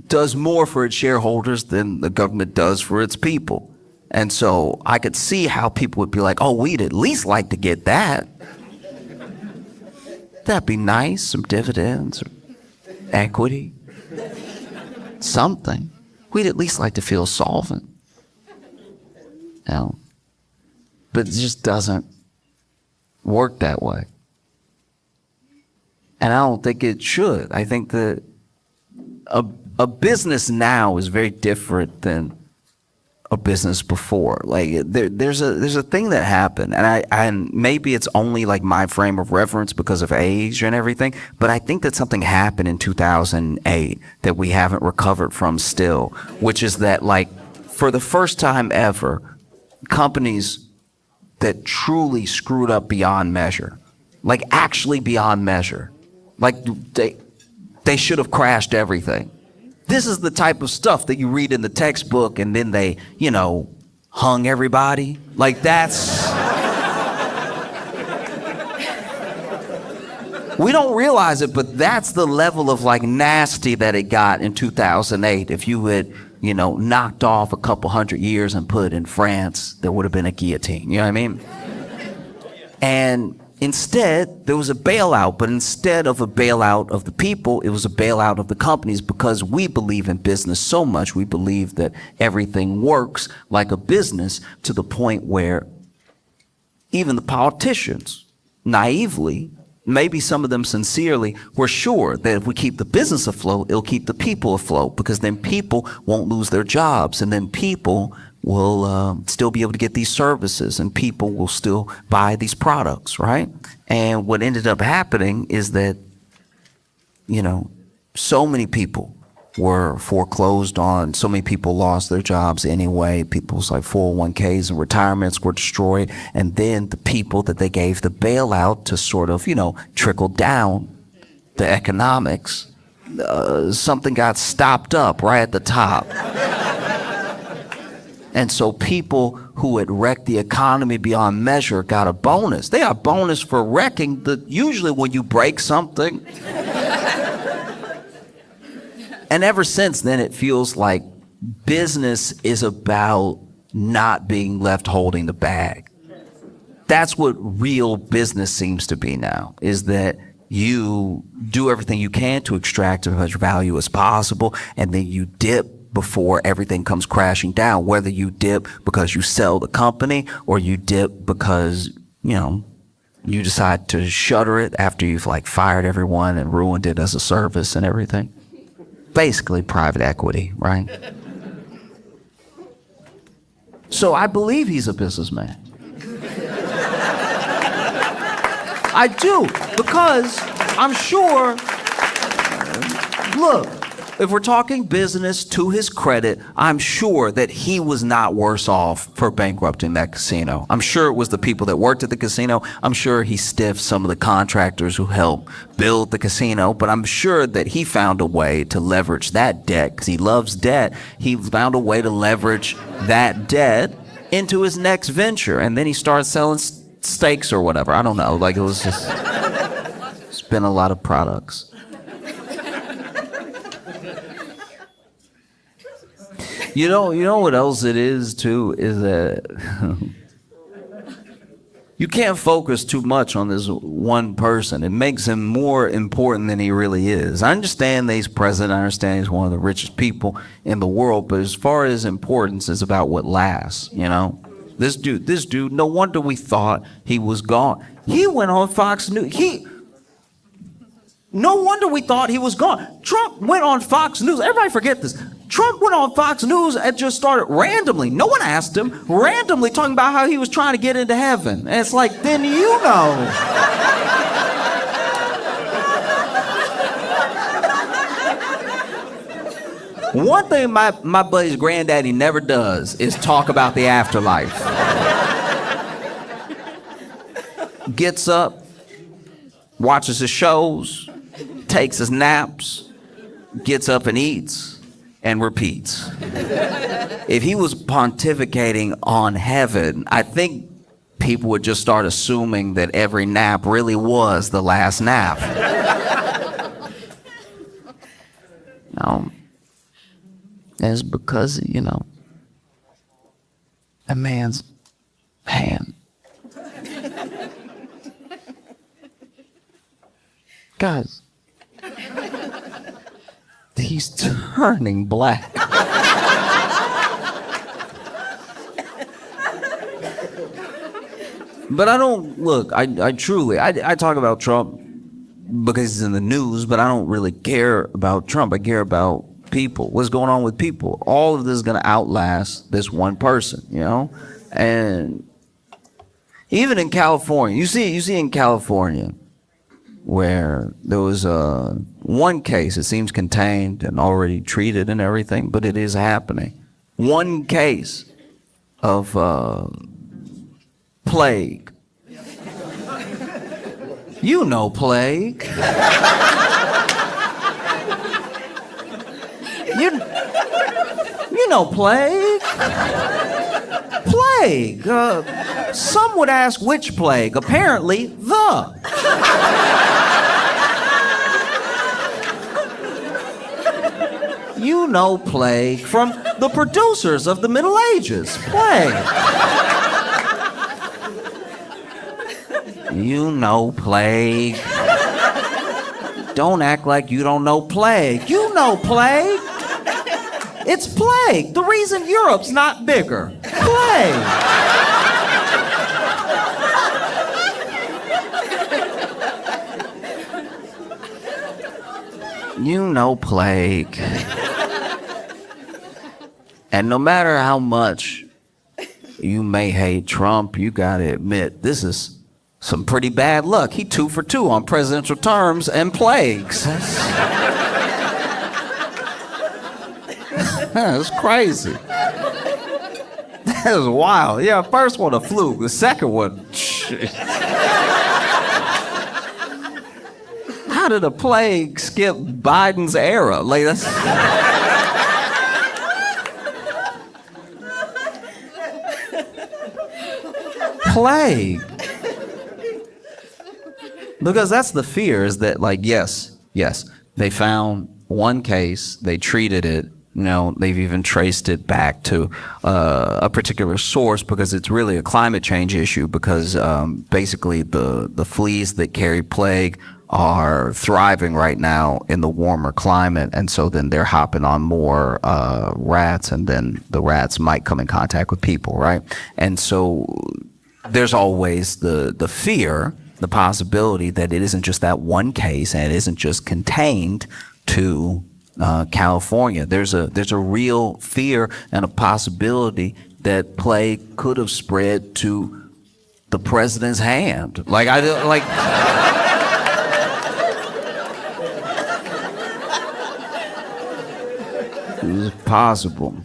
does more for its shareholders than the government does for its people. And so I could see how people would be like, oh, we'd at least like to get that. That'd be nice, some dividends, or equity, something. We'd at least like to feel solvent. You know? But it just doesn't work that way. And I don't think it should. I think that a business now is very different than a business before. Like there's a thing that happened, and maybe it's only like my frame of reference because of age and everything, but I think that something happened in 2008 that we haven't recovered from still, which is that, like, for the first time ever, companies that truly screwed up beyond measure, like actually beyond measure, like they should have crashed everything. This is the type of stuff that you read in the textbook and then they, hung everybody. Like that's... We don't realize it, but that's the level of like nasty that it got in 2008. If you had, knocked off a couple 100 years and put it in France, there would have been a guillotine. You know what I mean? And instead, there was a bailout, but instead of a bailout of the people, it was a bailout of the companies, because we believe in business so much. We believe that everything works like a business, to the point where even the politicians, naively, maybe some of them sincerely, were sure that if we keep the business afloat, it'll keep the people afloat, because then people won't lose their jobs, and then people will still be able to get these services, and people will still buy these products, right? And what ended up happening is that, so many people were foreclosed on, so many people lost their jobs anyway, people's like 401ks and retirements were destroyed, and then the people that they gave the bailout to sort of, trickle down the economics, something got stopped up right at the top. And so people who had wrecked the economy beyond measure got a bonus. They got a bonus for wrecking usually when you break something. And ever since then, it feels like business is about not being left holding the bag. That's what real business seems to be now, is that you do everything you can to extract as much value as possible, and then you dip before everything comes crashing down, whether you dip because you sell the company or you dip because, you decide to shutter it after you've fired everyone and ruined it as a service and everything. Basically private equity, right? So I believe he's a businessman. I do, because I'm sure, look, if we're talking business to his credit, I'm sure that he was not worse off for bankrupting that casino. I'm sure it was the people that worked at the casino. I'm sure he stiffed some of the contractors who helped build the casino, but I'm sure that he found a way to leverage that debt, because he loves debt. He found a way to leverage that debt into his next venture, and then he started selling steaks or whatever. I don't know. It was just, it's been a lot of products. You know what else it is too, is that you can't focus too much on this one person. It makes him more important than he really is. I understand that he's president. I understand he's one of the richest people in the world, but as far as importance, it's about what lasts, This dude, no wonder we thought he was gone. He went on Fox News. No wonder we thought he was gone. Trump went on Fox News. Everybody forget this. Trump went on Fox News and just started randomly, no one asked him, randomly talking about how he was trying to get into heaven. And it's then One thing my buddy's granddaddy never does is talk about the afterlife. Gets up, watches his shows, takes his naps, gets up and eats, and repeats. If he was pontificating on heaven, I think people would just start assuming that every nap really was the last nap. It's because, a man's hand. Guys, he's turning black. But I don't, look, I truly talk about Trump because he's in the news, but I don't really care about Trump. I care about people. What's going on with people? All of this is going to outlast this one person, And even in California, you see in California, where there was one case, it seems contained and already treated and everything, but it is happening. One case of plague. You know plague. You know plague. Plague. Some would ask which plague. Apparently, the. You know plague from the producers of the Middle Ages. Plague. You know plague. Don't act like you don't know plague. You know plague. It's plague. The reason Europe's not bigger. Plague. You know plague. And no matter how much you may hate Trump, you gotta admit, this is some pretty bad luck. He 2 for 2 on presidential terms and plagues. That's crazy. That was wild. Yeah, first one a fluke. The second one, shit. How did a plague skip Biden's era? Like that's. Plague. Because that's the fear, is that yes, they found one case, they treated it, They've even traced it back to a particular source because it's really a climate change issue because basically the fleas that carry plague are thriving right now in the warmer climate, and so then they're hopping on more rats, and then the rats might come in contact with people, right? And so there's always the fear, the possibility that it isn't just that one case and it isn't just contained to California. There's a real fear and a possibility that plague could have spread to the president's hand. It's possible.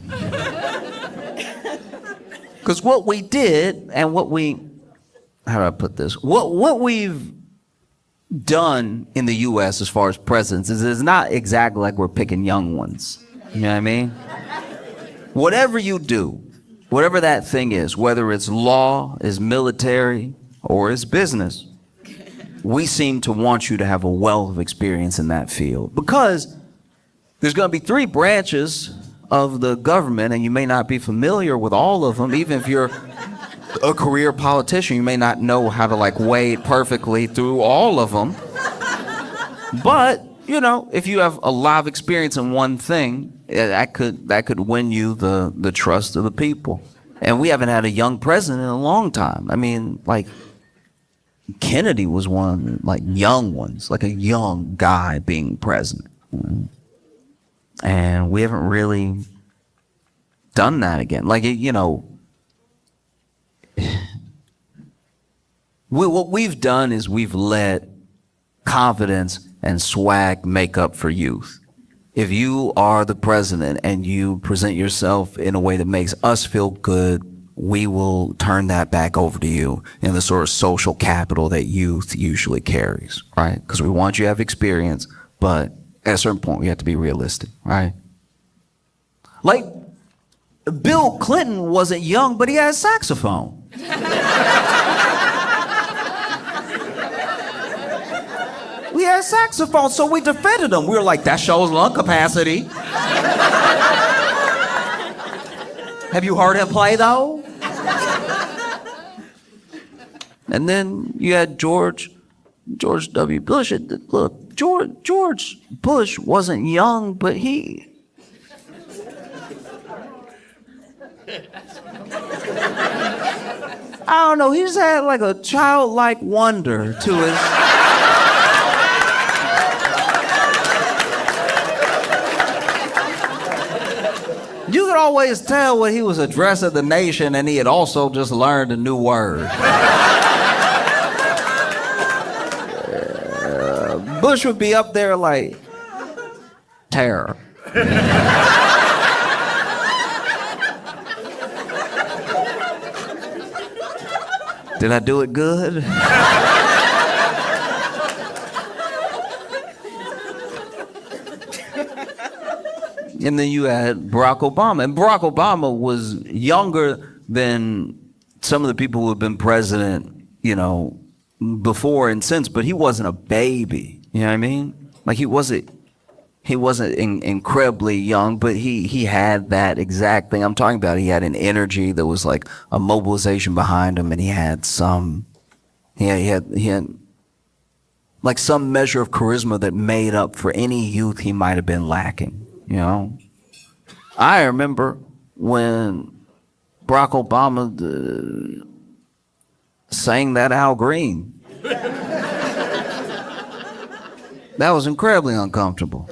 Because what we did and how do I put this? What we've done in the U.S. as far as presidents is not exactly like we're picking young ones. You know what I mean? Whatever you do, whatever that thing is, whether it's law, is military, or is business, we seem to want you to have a wealth of experience in that field because there's going to be 3 branches of the government, and you may not be familiar with all of them. Even if you're a career politician, you may not know how to wade perfectly through all of them. But, if you have a lot of experience in one thing, that could win you the trust of the people. And we haven't had a young president in a long time. I mean, Kennedy was one, young ones, a young guy being president. And we haven't really done that again. What we've done is we've let confidence and swag make up for youth. If you are the president and you present yourself in a way that makes us feel good, we will turn that back over to you in the sort of social capital that youth usually carries, right? Because we want you to have experience, but at a certain point, we have to be realistic, right? Bill Clinton wasn't young, but he had a saxophone. We had a saxophone, so we defended him. We were like, that shows lung capacity. Have you heard him play, though? And then you had George W. Bush. Look, George Bush wasn't young, but he... I don't know, he just had a childlike wonder to his... You could always tell when he was addressing the nation and he had also just learned a new word. Bush would be up there terror. Did I do it good? And then you had Barack Obama. And Barack Obama was younger than some of the people who have been president, before and since, but he wasn't a baby. You know what I mean? He wasn't incredibly young, but he had that exact thing I'm talking about. He had an energy that was a mobilization behind him, and he had some some measure of charisma that made up for any youth he might have been lacking. I remember when Barack Obama sang that Al Green. That was incredibly uncomfortable.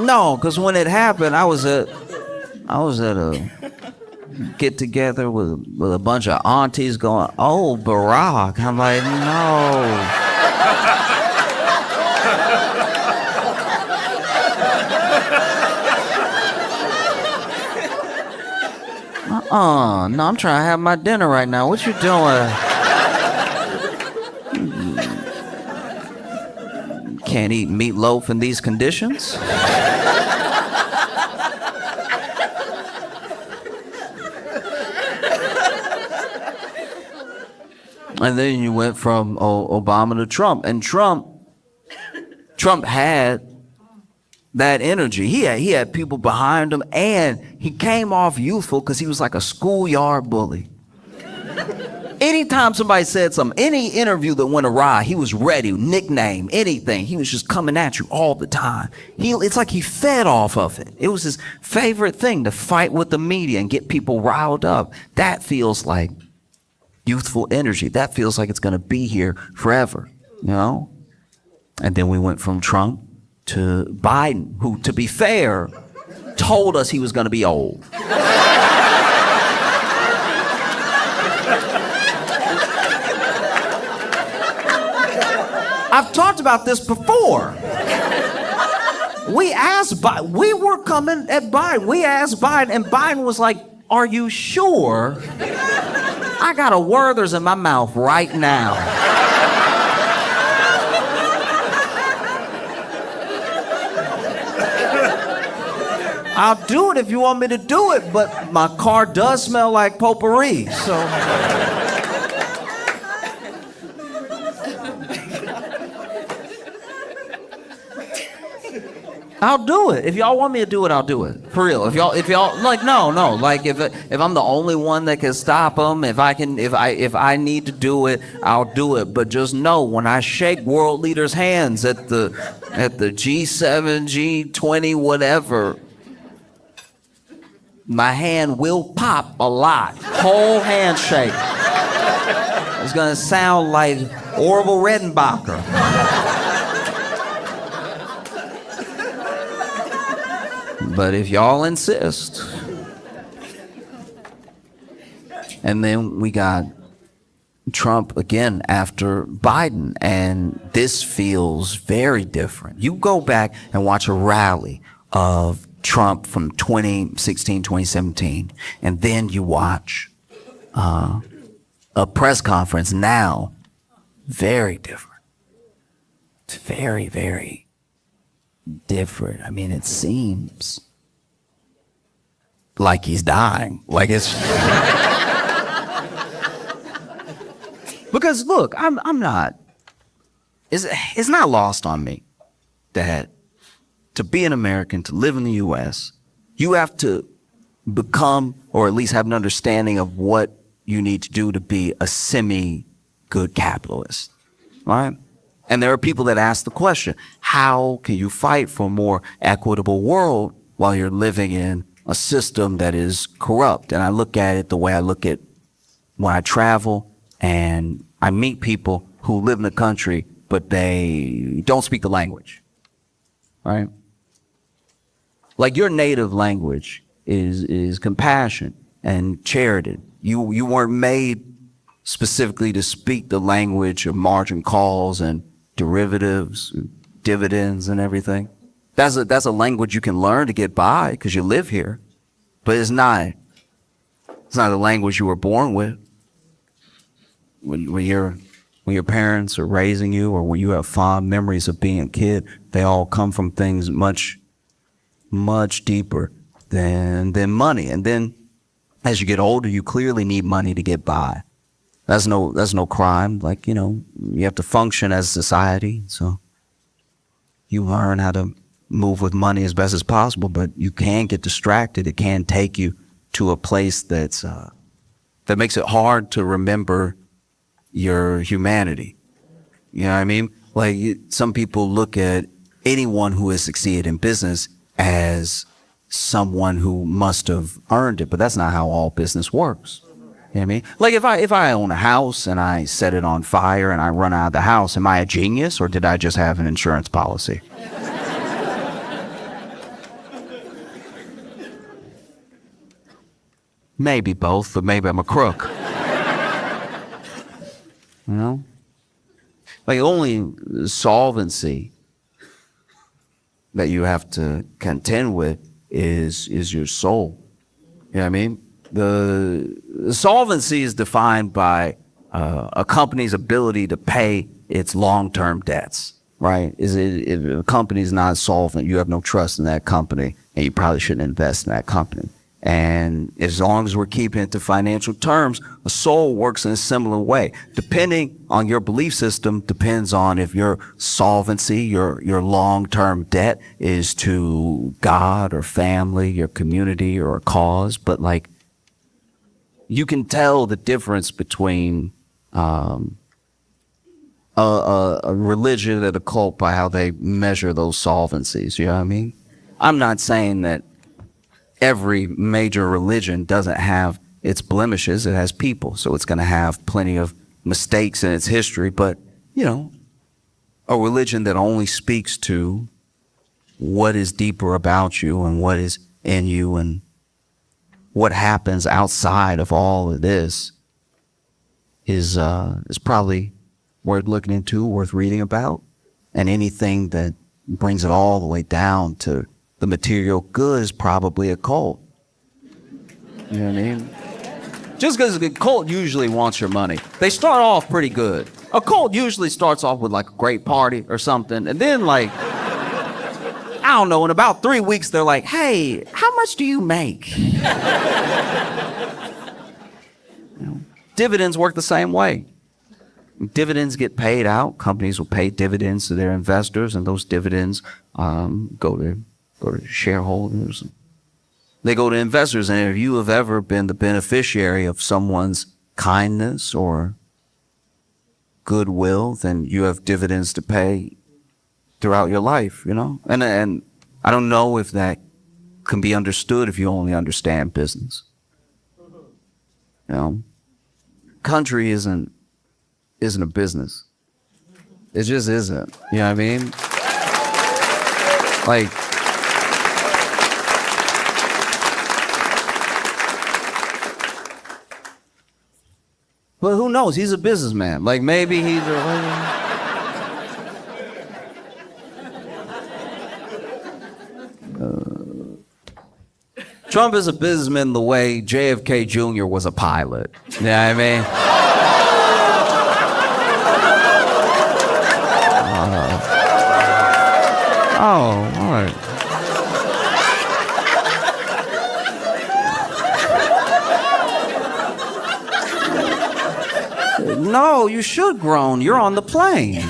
No, because when it happened, I was at a get together with a bunch of aunties going, "Oh, Barack." I'm like, no. No, I'm trying to have my dinner right now. What you doing? Can't eat meatloaf in these conditions. And then you went from Obama to Trump. And Trump had that energy. He had people behind him, and he came off youthful because he was like a schoolyard bully. Anytime somebody said something, any interview that went awry, he was ready, nickname, anything. He was just coming at you all the time. It's like he fed off of it. It was his favorite thing to fight with the media and get people riled up. That feels like youthful energy. That feels like it's going to be here forever, you know? And then we went from Trump to Biden, who, to be fair, told us he was going to be old. I've talked about this before. We were coming at Biden. We asked Biden, and Biden was like, "Are you sure? I got a Werther's in my mouth right now." I'll do it if you want me to do it, but my car does smell like potpourri, so. I'll do it. If y'all want me to do it, I'll do it. For real. If y'all like, no. Like if I'm the only one that can stop them, if I need to do it, I'll do it. But just know, when I shake world leaders' hands at the G7, G20, whatever, my hand will pop a lot. Whole handshake. It's gonna sound like Orville Redenbacher. But if y'all insist. And then we got Trump again after Biden, and this feels very different. You go back and watch a rally of Trump from 2016, 2017, and then you watch a press conference now, very different. It's very, very different. I mean, it seems like he's dying. Like it's because look, I'm not. It's not lost on me that to be an American, to live in the U.S., you have to become, or at least have an understanding of what you need to do to be a semi-good capitalist, right? And there are people that ask the question, how can you fight for a more equitable world while you're living in a system that is corrupt? And I look at it the way I look at when I travel and I meet people who live in the country, but they don't speak the language, right? Like, your native language is compassion and charity. You weren't made specifically to speak the language of margin calls and derivatives, dividends and everything. That's a language you can learn to get by because you live here, but it's not a language you were born with. When your parents are raising you, or when you have fond memories of being a kid, they all come from things much, much deeper than money. And then as you get older, you clearly need money to get by. That's no crime. Like, you have to function as a society. So you learn how to move with money as best as possible, but you can get distracted. It can take you to a place that makes it hard to remember your humanity. You know what I mean? Like, some people look at anyone who has succeeded in business as someone who must have earned it, but that's not how all business works. You know what I mean? Like, if I own a house and I set it on fire and I run out of the house, am I a genius, or did I just have an insurance policy? Maybe both, but maybe I'm a crook. You know? Like, only solvency that you have to contend with is your soul. You know what I mean? The solvency is defined by a company's ability to pay its long-term debts, right? If a company's not solvent, you have no trust in that company, and you probably shouldn't invest in that company. And as long as we're keeping it to financial terms, a soul works in a similar way. Depending on your belief system, depends on if your solvency, your long-term debt is to God or family, your community or a cause. But like, you can tell the difference between a religion and a cult by how they measure those solvencies. You know what I mean? I'm not saying that every major religion doesn't have its blemishes. It has people, so it's going to have plenty of mistakes in its history. But, you know, a religion that only speaks to what is deeper about you and what is in you and what happens outside of all of this is probably worth looking into, worth reading about. And anything that brings it all the way down to the material good is probably a cult. You know what I mean? Just because a cult usually wants your money. They start off pretty good. A cult usually starts off with like a great party or something. And then like, I don't know, in about 3 weeks, they're like, hey, how much do you make? You know, dividends work the same way. Dividends get paid out. Companies will pay dividends to their investors, and those dividends go to shareholders. They go to investors, and if you have ever been the beneficiary of someone's kindness or goodwill, then you have dividends to pay throughout your life, you know? And I don't know if that can be understood if you only understand business. You know? Country isn't a business. It just isn't. You know what I mean? Like, but who knows? He's a businessman. Like, maybe he's Trump is a businessman the way JFK Jr. was a pilot. You know what I mean? Oh, all right. No, you should groan. You're on the plane.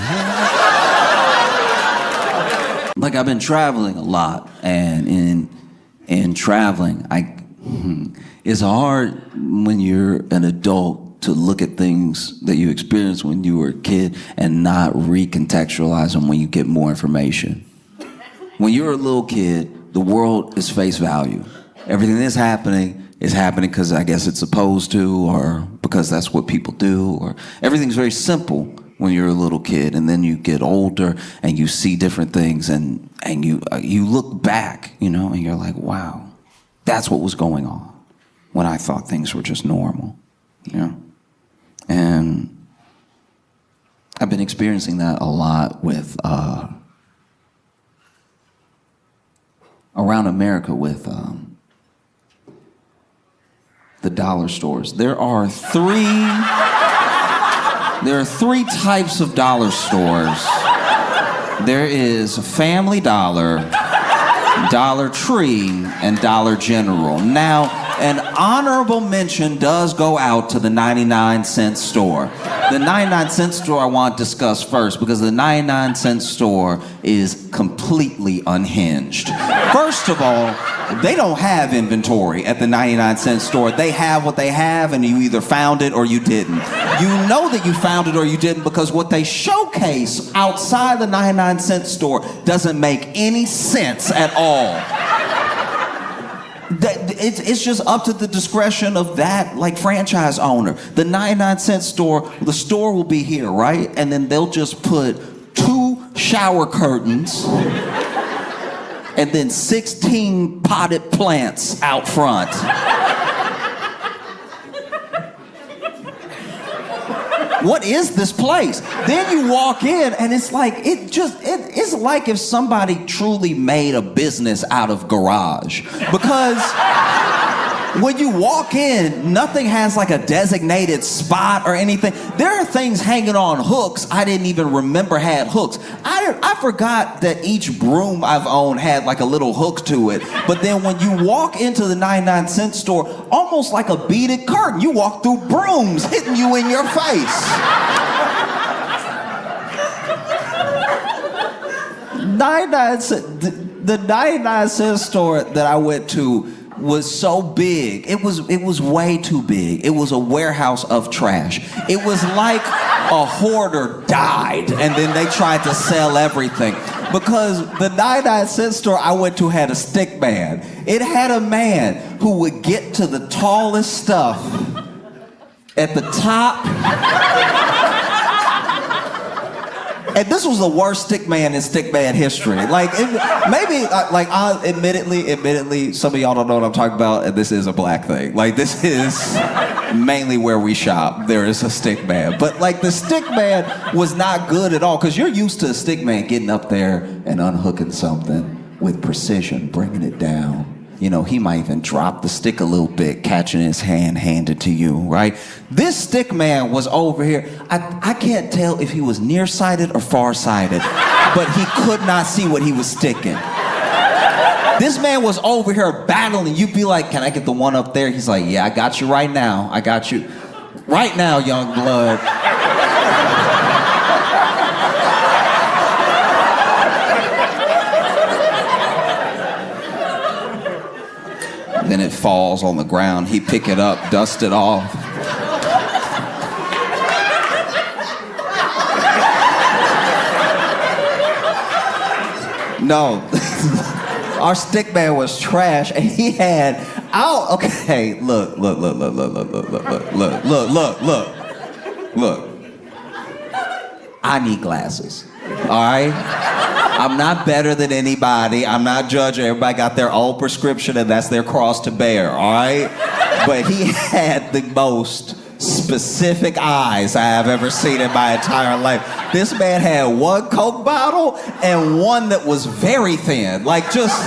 Like, I've been traveling a lot, and in traveling, it's hard when you're an adult to look at things that you experienced when you were a kid and not recontextualize them when you get more information. When you're a little kid, the world is face value. Everything that's happening is happening because I guess it's supposed to, or because that's what people do, or everything's very simple when you're a little kid, and then you get older and you see different things, and you look back, you know, and you're like, wow, that's what was going on when I thought things were just normal, you know? And I've been experiencing that a lot with around America with the dollar stores. There are three types of dollar stores. There is Family Dollar, Dollar Tree, and Dollar General. Now, an honorable mention does go out to the 99-cent store. The 99-cent store I want to discuss first, because the 99-cent store is completely unhinged. First of all, they don't have inventory at the 99-cent store. They have what they have, and you either found it or you didn't. You know that you found it or you didn't because what they showcase outside the 99-cent store doesn't make any sense at all. It's just up to the discretion of that, like, franchise owner. The 99-cent store, the store will be here, right? And then they'll just put 2 shower curtains and then 16 potted plants out front. What is this place? Then you walk in and it's like, it's like if somebody truly made a business out of garage. Because when you walk in, nothing has like a designated spot or anything. There are things hanging on hooks I didn't even remember had hooks. I forgot that each broom I've owned had like a little hook to it. But then when you walk into the 99-cent store, almost like a beaded curtain, you walk through brooms hitting you in your face. 99-cent store that I went to was so big. It was way too big. It was a warehouse of trash. It was like a hoarder died and then they tried to sell everything. Because the 99-cent store I went to had a stick man. It had a man who would get to the tallest stuff at the top. And this was the worst stick man in stick man history. Like, admittedly, some of y'all don't know what I'm talking about, and this is a black thing. Like, this is mainly where we shop. There is a stick man. But, like, the stick man was not good at all, because you're used to a stick man getting up there and unhooking something with precision, bringing it down. You know, he might even drop the stick a little bit, catching his hand, hand it to you, right? This stick man was over here. I can't tell if he was nearsighted or farsighted, but he could not see what he was sticking. This man was over here battling. You'd be like, can I get the one up there? He's like, yeah, I got you right now. I got you right now, young blood. Then it falls on the ground. He pick it up, dust it off. No, our stick man was trash, and he had. Okay, look. I need glasses. All right. I'm not better than anybody. I'm not judging. Everybody got their own prescription and that's their cross to bear, all right? But he had the most specific eyes I have ever seen in my entire life. This man had one Coke bottle and one that was very thin. Like just,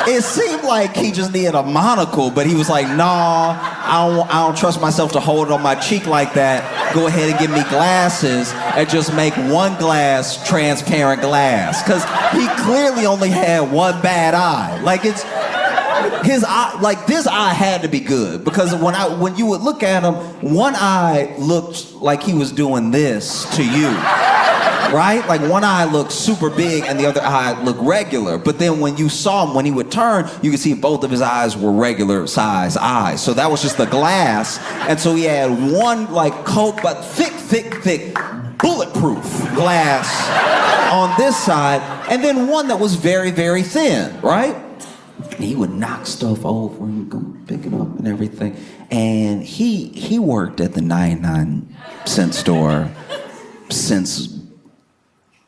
it seemed like he just needed a monocle, but he was like, nah, I don't trust myself to hold it on my cheek like that. Go ahead and give me glasses and just make one glass transparent glass. Cause he clearly only had one bad eye. Like it's, his eye, like this eye had to be good because when you would look at him, one eye looked like he was doing this to you, right? Like one eye looked super big and the other eye looked regular. But then when you saw him, when he would turn, you could see both of his eyes were regular size eyes. So that was just the glass. And so he had one like Coke, but thick, bulletproof glass on this side, and then one that was very, very thin, right? And he would knock stuff over and go pick it up and everything. And he worked at the 99-cent store since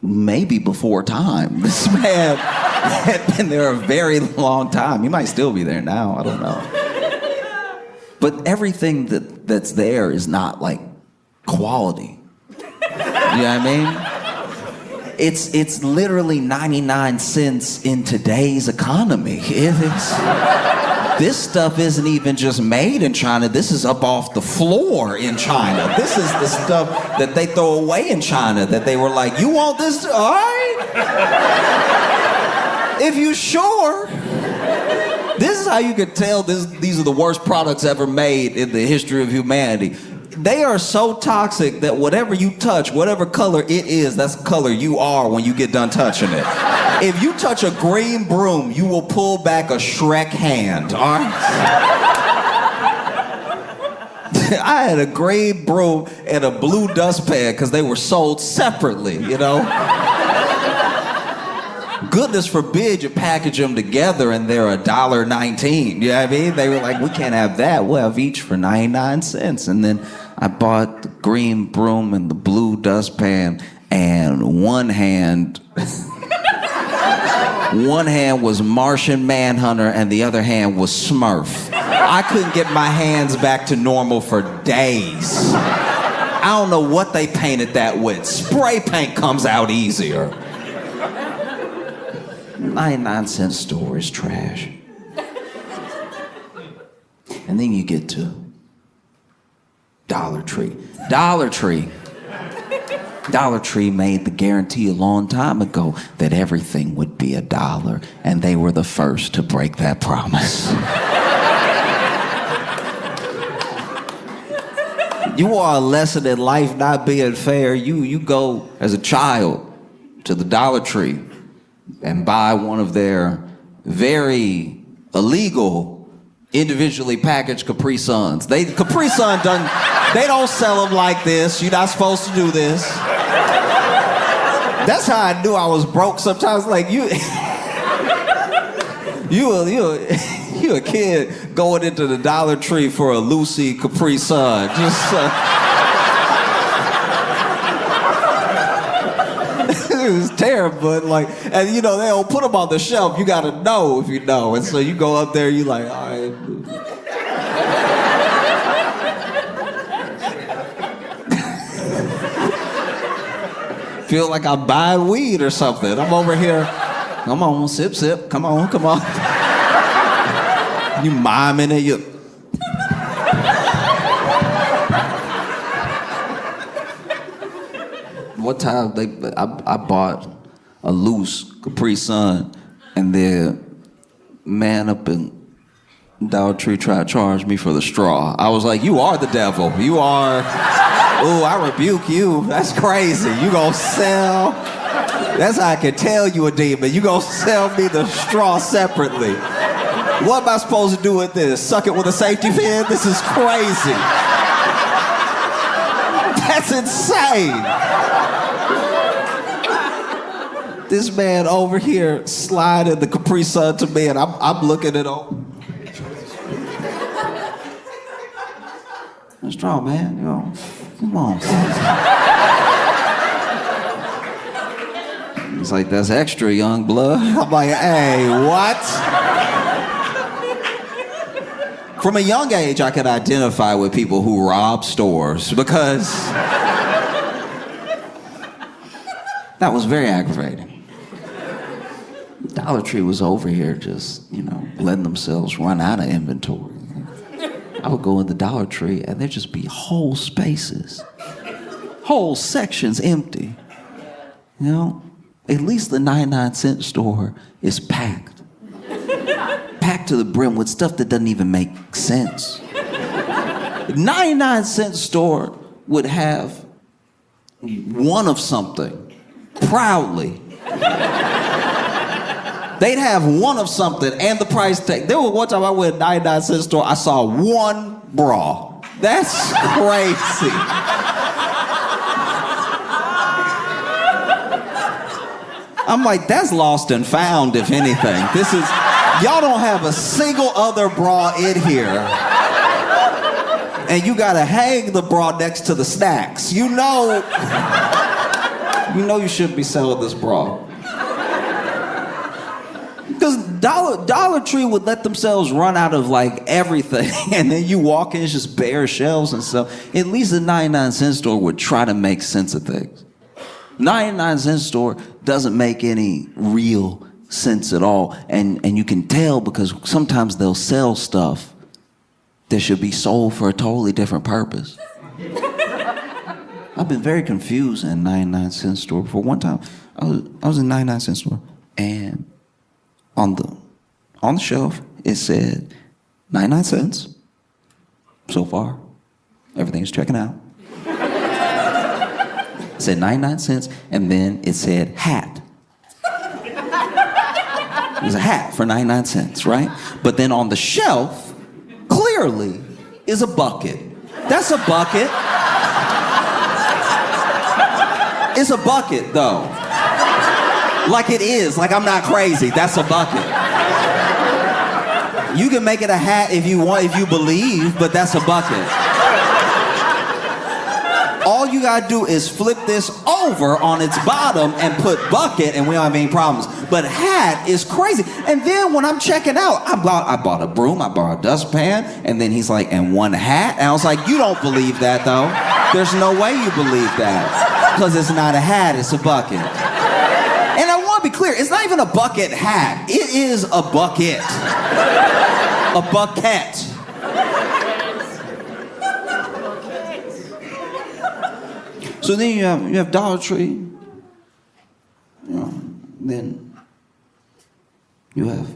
maybe before time. This man had been there a very long time. He might still be there now, I don't know. But everything that's there is not like quality. You know what I mean? It's literally 99 cents in today's economy. This stuff isn't even just made in China. This is up off the floor in China. This is the stuff that they throw away in China that they were like, you want this? All right. If you sure. This is how you can tell these are the worst products ever made in the history of humanity. They are so toxic that whatever you touch, whatever color it is, that's the color you are when you get done touching it. If you touch a green broom, you will pull back a Shrek hand, all right? I had a green broom and a blue dustpan because they were sold separately, you know? Goodness forbid you package them together and they're $1.19. You know what I mean? They were like, we can't have that. We'll have each for 99 cents. And then I bought the green broom and the blue dustpan, and one hand was Martian Manhunter and the other hand was Smurf. I couldn't get my hands back to normal for days. I don't know what they painted that with. Spray paint comes out easier. 99-cent store is trash. And then you get to Dollar Tree. Dollar Tree made the guarantee a long time ago that everything would be $1, and they were the first to break that promise. You want a lesson in life not being fair, you go as a child to the Dollar Tree and buy one of their very illegal individually packaged Capri Suns. Capri Sun they don't sell them like this. You're not supposed to do this. That's how I knew I was broke sometimes. Like you a kid going into the Dollar Tree for a Lucy Capri Sun. It was terrible, but like, and they don't put them on the shelf. You gotta know if you know. And so you go up there, you like, all right. Feel like I'm buying weed or something. I'm over here. Come on, sip, sip. Come on. You miming it. You. One time I bought a loose Capri Sun, and the man up in Dollar Tree tried to charge me for the straw. I was like, you are the devil. You are. Ooh, I rebuke you. That's crazy. You gonna sell. That's how I can tell you a demon. You gonna sell me the straw separately. What am I supposed to do with this? Suck it with a safety pin? This is crazy. That's insane. This man over here sliding the Capri Sun to me, and I'm looking at him. What's wrong, man? Come on. It's like, that's extra, young blood. I'm like, hey, what? From a young age, I could identify with people who rob stores because that was very aggravating. Dollar Tree was over here just, letting themselves run out of inventory. I would go in the Dollar Tree and there'd just be whole spaces, whole sections empty. At least the 99-cent store is packed. Packed to the brim with stuff that doesn't even make sense. The 99-cent store would have one of something, proudly. They'd have one of something and the price tag. There was one time I went to a 99-cent store, I saw one bra. That's crazy. I'm like, that's lost and found, if anything. Y'all don't have a single other bra in here. And you gotta hang the bra next to the snacks. You know you shouldn't be selling this bra. Because Dollar Tree would let themselves run out of like everything, and then you walk in, it's just bare shelves and stuff. At least the 99-cent store would try to make sense of things. 99-cent store doesn't make any real sense at all, and you can tell because sometimes they'll sell stuff that should be sold for a totally different purpose. I've been very confused in a 99-cent store before. One time, I was in a 99-cent store, and on the shelf, it said 99 cents. So far, everything's checking out. It said 99 cents, and then it said hat. It was a hat for 99 cents, right? But then on the shelf, clearly, is a bucket. That's a bucket. It's a bucket, though. Like it is, like I'm not crazy. That's a bucket. You can make it a hat if you want, if you believe, but that's a bucket. All you gotta do is flip this over on its bottom and put bucket, and we don't have any problems. But hat is crazy. And then when I'm checking out, I bought a broom, I bought a dustpan, and then he's like, and one hat? And I was like, you don't believe that though. There's no way you believe that. Because it's not a hat, it's a bucket. And I want to be clear, it's not even a bucket hat. It is a bucket. A bucket. So then you have Dollar Tree. Then you have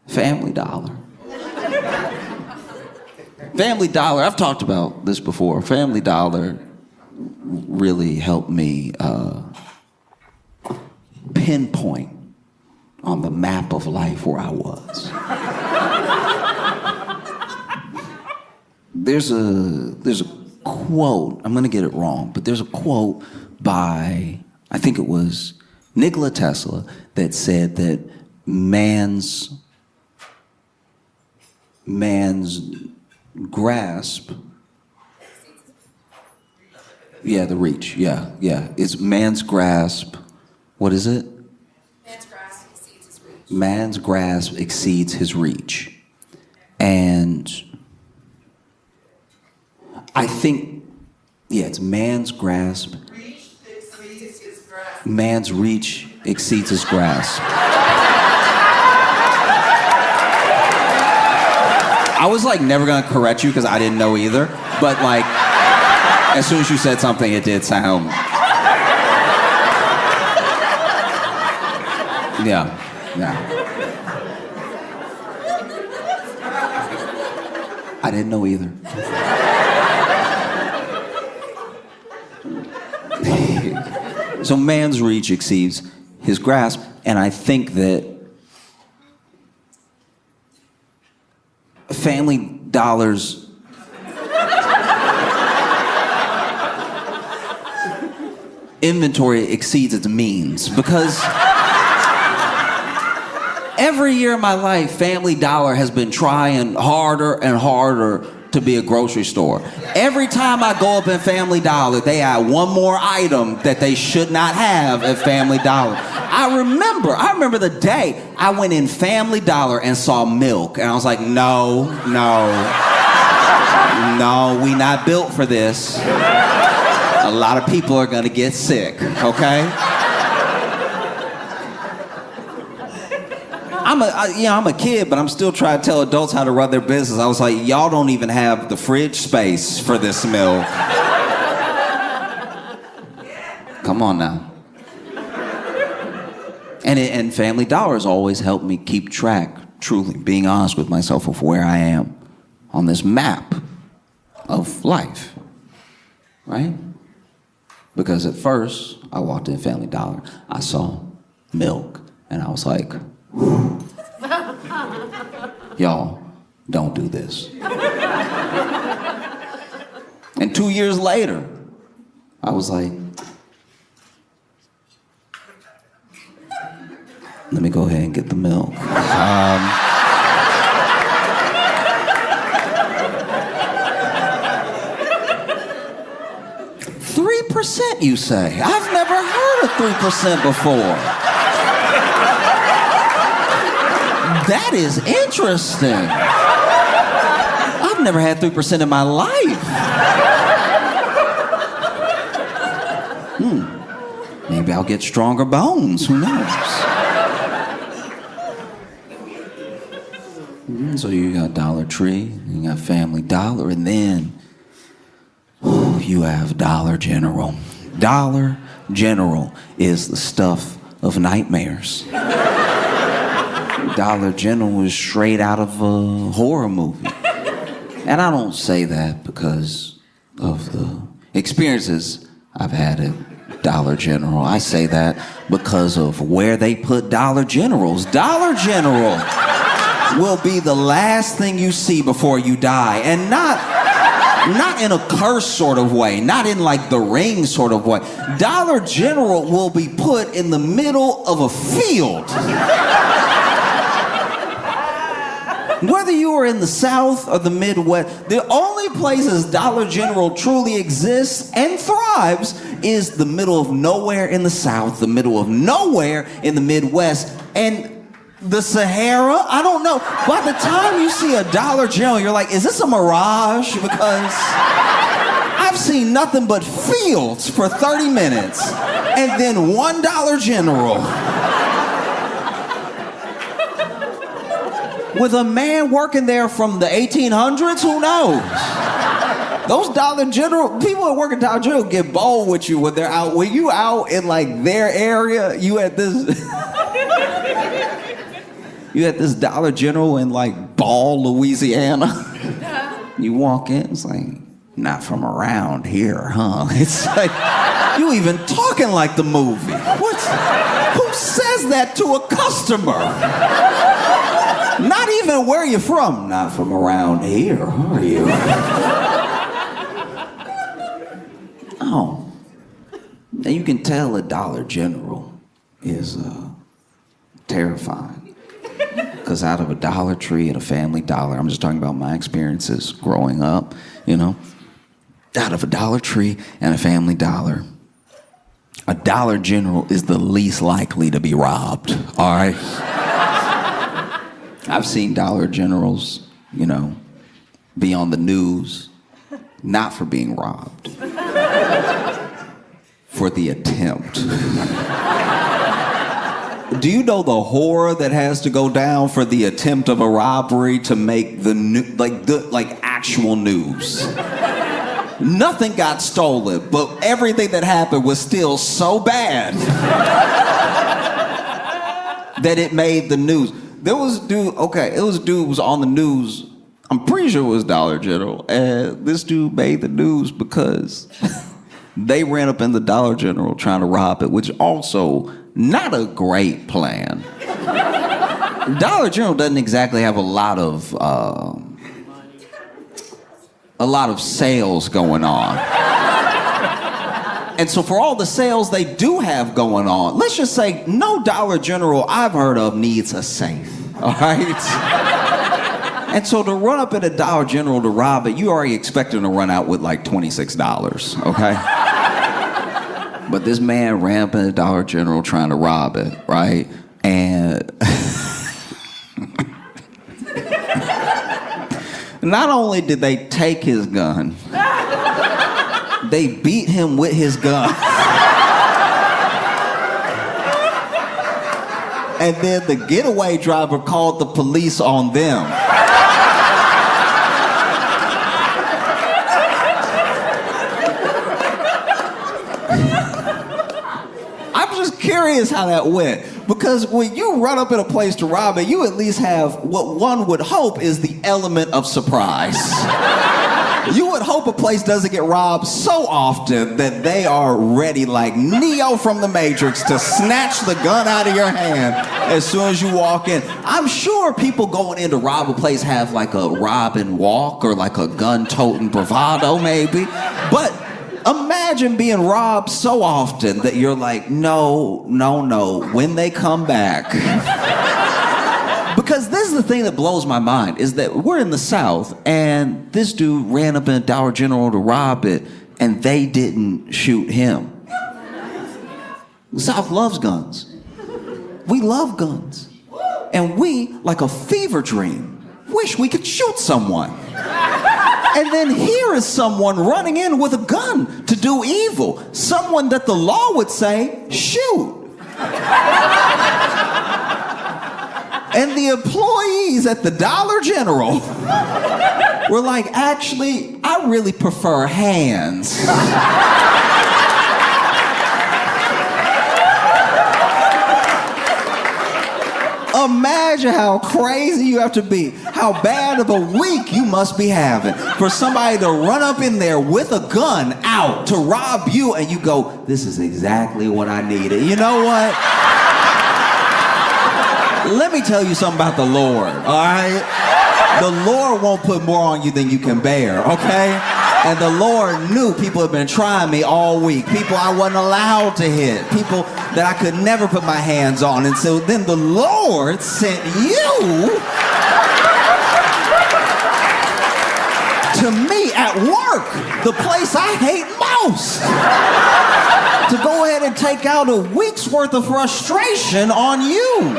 Family Dollar. Family Dollar, I've talked about this before. Family Dollar really helped me pinpoint on the map of life where I was. There's a quote, I'm gonna get it wrong, but there's a quote by, I think it was Nikola Tesla, that said that man's grasp, the reach, it's man's grasp, what is it? Man's grasp exceeds his reach. Man's grasp exceeds his reach. And I think, it's man's grasp. Reach exceeds his grasp. Man's reach exceeds his grasp. I was like never gonna correct you because I didn't know either, but like as soon as you said something, it did sound. Yeah. I didn't know either. So man's reach exceeds his grasp, and I think that Family Dollar's inventory exceeds its means, because every year of my life, Family Dollar has been trying harder and harder to be a grocery store. Every time I go up in Family Dollar, they add one more item that they should not have at Family Dollar. I remember the day I went in Family Dollar and saw milk, and I was like, no, we not built for this. A lot of people are gonna get sick, okay? I'm a kid, but I'm still trying to tell adults how to run their business. I was like, y'all don't even have the fridge space for this milk. Come on now. And Family Dollar has always helped me keep track, truly, being honest with myself of where I am on this map of life, right? Because at first, I walked in Family Dollar, I saw milk, and I was like, y'all, don't do this. And 2 years later, I was like, let me go ahead and get the milk. 3%, you say? I've never heard of 3% before. That is interesting. I've never had 3% in my life. Maybe I'll get stronger bones, who knows? So you got Dollar Tree, you got Family Dollar, and then you have Dollar General. Dollar General is the stuff of nightmares. Dollar General is straight out of a horror movie. And I don't say that because of the experiences I've had at Dollar General. I say that because of where they put Dollar Generals. Dollar General will be the last thing you see before you die. And not in a curse sort of way, not in like the Ring sort of way. Dollar General will be put in the middle of a field. Whether you are in the South or the Midwest, the only places Dollar General truly exists and thrives is the middle of nowhere in the South, the middle of nowhere in the Midwest, and the Sahara. I don't know. By the time you see a Dollar General, you're like, is this a mirage? Because I've seen nothing but fields for 30 minutes and then one Dollar General. With a man working there from the 1800s, who knows? Those Dollar General, people that work at Dollar General get bold with you when they're out. When you out in like their area, you at this Dollar General in like Ball, Louisiana. You walk in, it's like, not from around here, huh? It's like, you even talking like the movie. Who says that to a customer? Not even where you from. Not from around here, are you? Oh. Now you can tell a Dollar General is terrifying. Because out of a Dollar Tree and a Family Dollar, I'm just talking about my experiences growing up, you know. Out of a Dollar Tree and a Family Dollar, a Dollar General is the least likely to be robbed, all right? I've seen Dollar Generals, you know, be on the news, not for being robbed, for the attempt. Do you know the horror that has to go down for the attempt of a robbery to make the actual news? Nothing got stolen, but everything that happened was still so bad that it made the news. There was a dude, it was a dude who was on the news. I'm pretty sure it was Dollar General, and this dude made the news because they ran up in the Dollar General trying to rob it, which also not a great plan. Dollar General doesn't exactly have a lot of sales going on. And so for all the sales they do have going on, let's just say no Dollar General I've heard of needs a safe, all right? And so to run up at a Dollar General to rob it, you already expecting to run out with like $26, okay? But this man ran up in a Dollar General trying to rob it, right? And not only did they take his gun, they beat him with his gun. And then the getaway driver called the police on them. I'm just curious how that went. Because when you run up in a place to rob it, you at least have what one would hope is the element of surprise. You would hope a place doesn't get robbed so often that they are ready like Neo from the Matrix to snatch the gun out of your hand as soon as you walk in. I'm sure people going in to rob a place have like a rob and walk or like a gun-toting bravado maybe. But imagine being robbed so often that you're like, no, when they come back. Because this is the thing that blows my mind, is that we're in the South, and this dude ran up in a Dollar General to rob it, and they didn't shoot him. The South loves guns. We love guns. And we, like a fever dream, wish we could shoot someone. And then here is someone running in with a gun to do evil. Someone that the law would say, shoot. And the employees at the Dollar General were like, actually, I really prefer hands. Imagine how crazy you have to be, how bad of a week you must be having for somebody to run up in there with a gun out to rob you, and you go, this is exactly what I needed. You know what? Let me tell you something about the Lord, all right? The Lord won't put more on you than you can bear, okay? And the Lord knew people had been trying me all week. People I wasn't allowed to hit. People that I could never put my hands on. And so then the Lord sent you to me at work, the place I hate most, to go ahead and take out a week's worth of frustration on you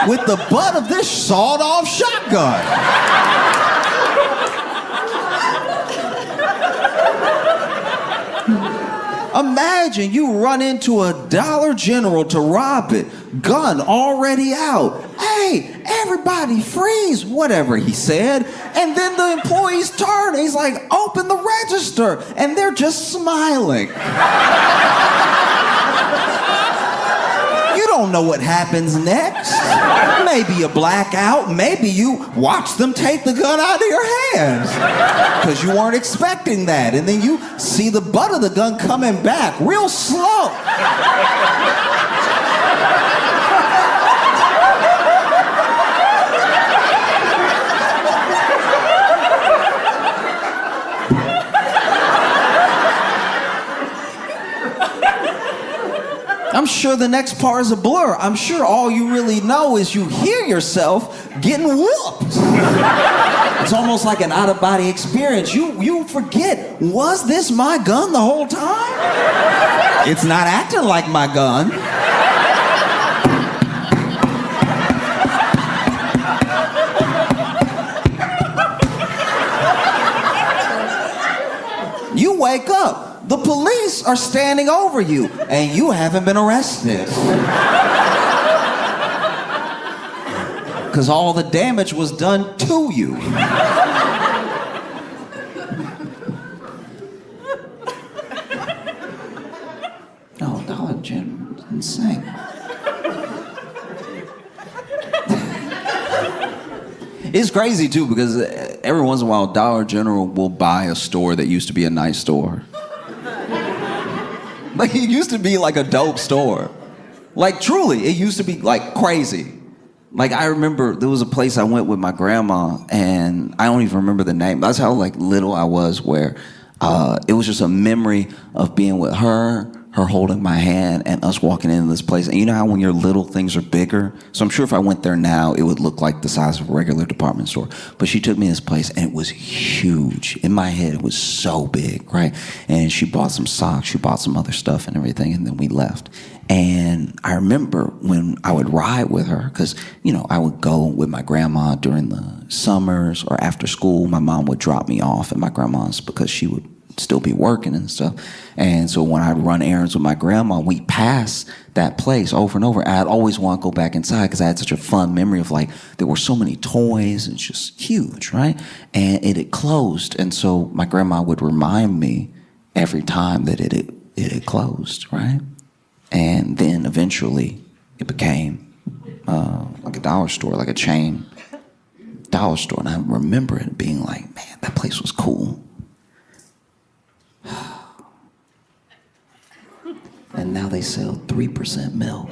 with the butt of this sawed-off shotgun. Imagine you run into a Dollar General to rob it, gun already out. Hey, everybody freeze, whatever he said. And then the employees turn and he's like, open the register. And they're just smiling. You don't know what happens next. Maybe a blackout, maybe you watch them take the gun out of your hands because you weren't expecting that. And then you see the butt of the gun coming back real slow. I'm sure the next part is a blur. I'm sure all you really know is you hear yourself getting whooped. It's almost like an out-of-body experience. You forget, was this my gun the whole time? It's not acting like my gun. You wake up. The police are standing over you, and you haven't been arrested. Because all the damage was done to you. Oh, Dollar General is insane. It's crazy, too, because every once in a while, Dollar General will buy a store that used to be a nice store. Like, it used to be like a dope store. Like, truly, it used to be like crazy. Like, I remember there was a place I went with my grandma, and I don't even remember the name. That's how like little I was, where it was just a memory of being with her holding my hand, and us walking into this place. And you know how when your little things are bigger? So I'm sure if I went there now, it would look like the size of a regular department store. But she took me to this place, and it was huge. In my head, it was so big, right? And she bought some socks, she bought some other stuff and everything, and then we left. And I remember when I would ride with her, because, you know, I would go with my grandma during the summers or after school. My mom would drop me off at my grandma's because she would still be working and stuff. And so when I'd run errands with my grandma, we'd pass that place over and over. I'd always want to go back inside because I had such a fun memory of like, there were so many toys. It's just huge, right? And it had closed. And so my grandma would remind me every time that it had closed, right? And then eventually it became like a dollar store, like a chain dollar store. And I remember it being like, man, that place was cool. And now they sell 3% milk.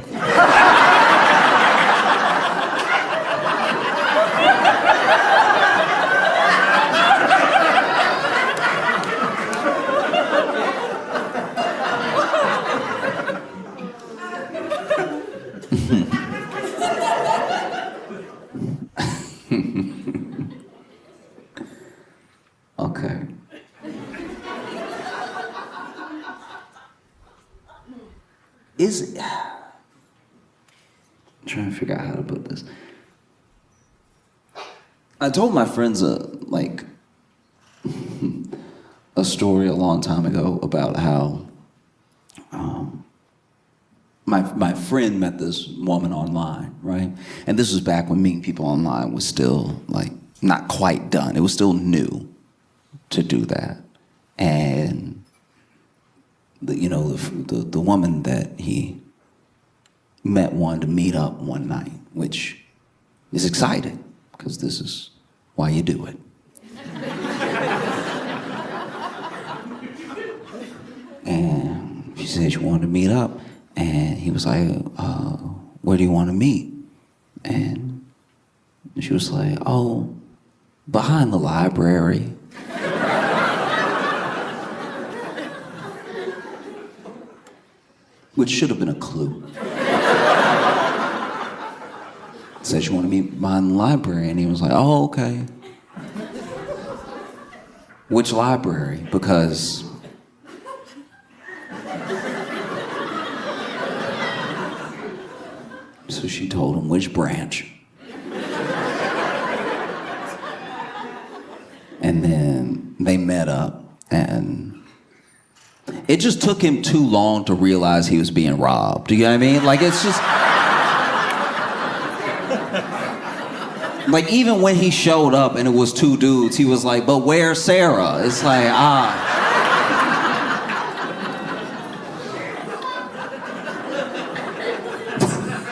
Okay. I'm trying to figure out how to put this. I told my friends a story a long time ago about how my friend met this woman online, right? And this was back when meeting people online was still like not quite done. It was still new to do that. And the woman that he met wanted to meet up one night, which is exciting because this is why you do it. And she said she wanted to meet up, and he was like, where do you want to meet? And she was like, oh, behind the library. Which should have been a clue. Said she wanted to meet behind the library, and he was like, oh, okay. Which library? Because so she told him which branch. And then they met up, and it just took him too long to realize he was being robbed. Do you know what I mean? Like, it's just... Like, even when he showed up and it was two dudes, he was like, but where's Sarah? It's like,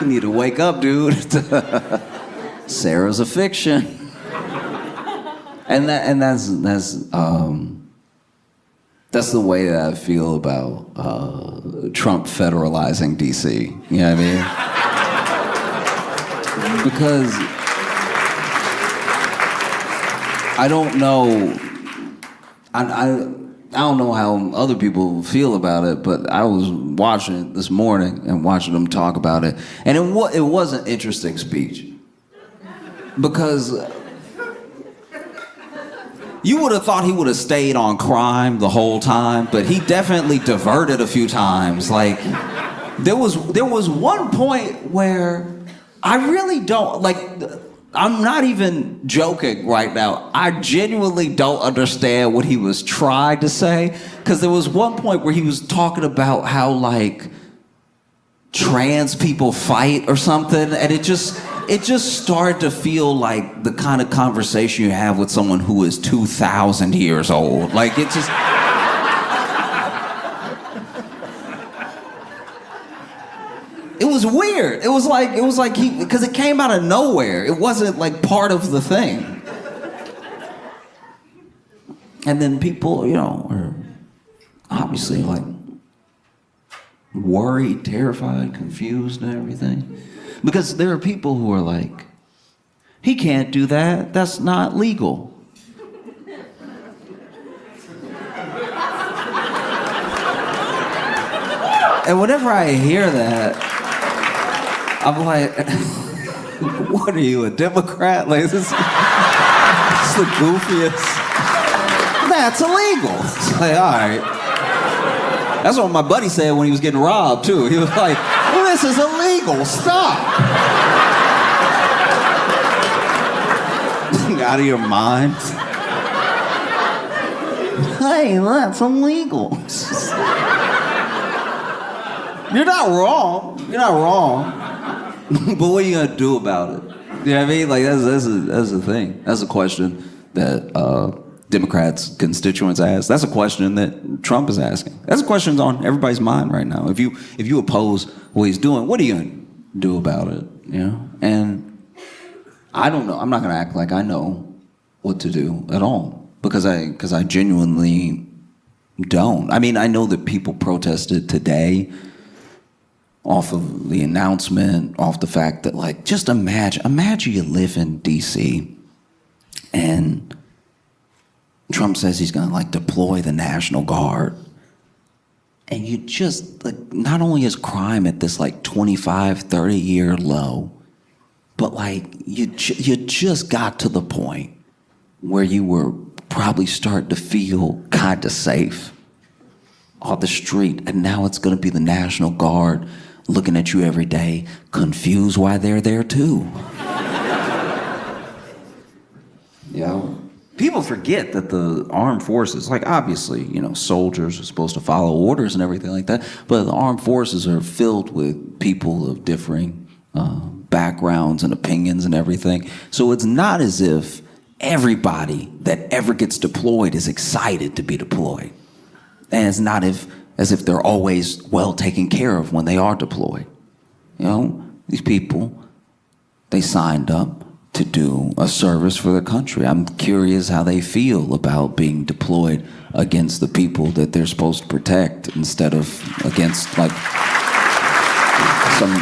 You need to wake up, dude. Sarah's a fiction. And that's the way that I feel about Trump federalizing DC. You know what I mean? Because I don't know. I don't know how other people feel about it, but I was watching it this morning and watching them talk about it, and it was an interesting speech because you would have thought he would have stayed on crime the whole time, but he definitely diverted a few times. Like there was one point where I really don't like. I'm not even joking right now. I genuinely don't understand what he was trying to say. Because there was one point where he was talking about how, like, trans people fight or something. And it just started to feel like the kind of conversation you have with someone who is 2,000 years old. Like, it just... It was weird. It was like because it came out of nowhere. It wasn't like part of the thing. And then people, are obviously like worried, terrified, confused and everything. Because there are people who are like, he can't do that. That's not legal. And whenever I hear that, I'm like, what are you, a Democrat? Like, this is the goofiest. That's illegal. It's like, all right. That's what my buddy said when he was getting robbed, too. He was like, well, this is illegal. Stop. Out of your mind. Hey, that's illegal. You're not wrong. You're not wrong. But what are you gonna do about it? You know what I mean? Like that's the thing. That's a question that Democrats constituents ask. That's a question that Trump is asking. That's a question on everybody's mind right now. If you oppose what he's doing, what are you gonna do about it? You know? And I don't know. I'm not gonna act like I know what to do at all because I genuinely don't. I mean, I know that people protested today off of the announcement, off the fact that, like, just imagine you live in DC and Trump says he's gonna, like, deploy the National Guard. And you just, like, not only is crime at this, like, 25, 30-year low, but, like, you just got to the point where you were probably starting to feel kind of safe on the street, and now it's gonna be the National Guard looking at you every day, confused why they're there too. People forget that the armed forces, like obviously, soldiers are supposed to follow orders and everything like that, but the armed forces are filled with people of differing backgrounds and opinions and everything. So it's not as if everybody that ever gets deployed is excited to be deployed. And it's not as if they're always well taken care of when they are deployed. These people, they signed up to do a service for the country. I'm curious how they feel about being deployed against the people that they're supposed to protect instead of against, like, some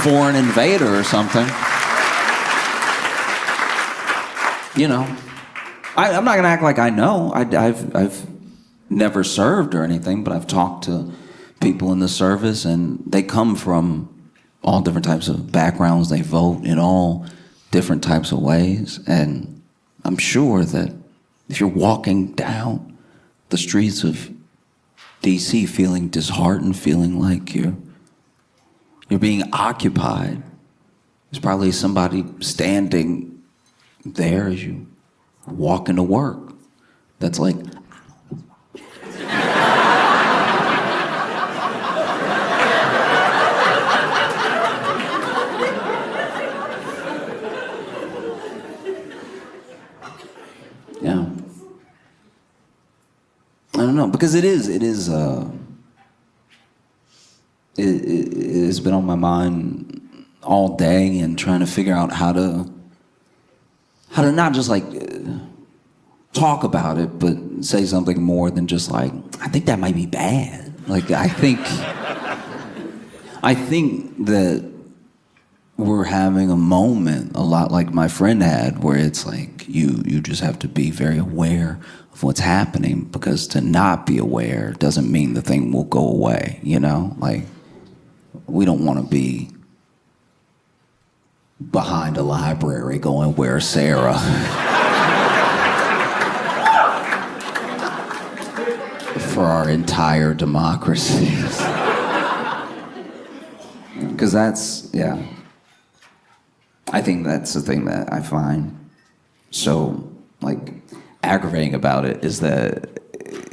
foreign invader or something. I'm not gonna act like I know. I've never served or anything, but I've talked to people in the service and they come from all different types of backgrounds. They vote in all different types of ways. And I'm sure that if you're walking down the streets of DC feeling disheartened, feeling like you're being occupied, there's probably somebody standing there as you walk into work that's like, don't know, because it's been on my mind all day and trying to figure out how to not just like talk about it, but say something more than just like, I think that might be bad. Like, I think that we're having a moment a lot like my friend had, where it's like you just have to be very aware of what's happening, because to not be aware doesn't mean the thing will go away, you know? Like, we don't want to be behind a library going, "Where's Sarah?" for our entire democracies. Because that's, yeah. I think that's the thing that I find so, like, aggravating about it, is that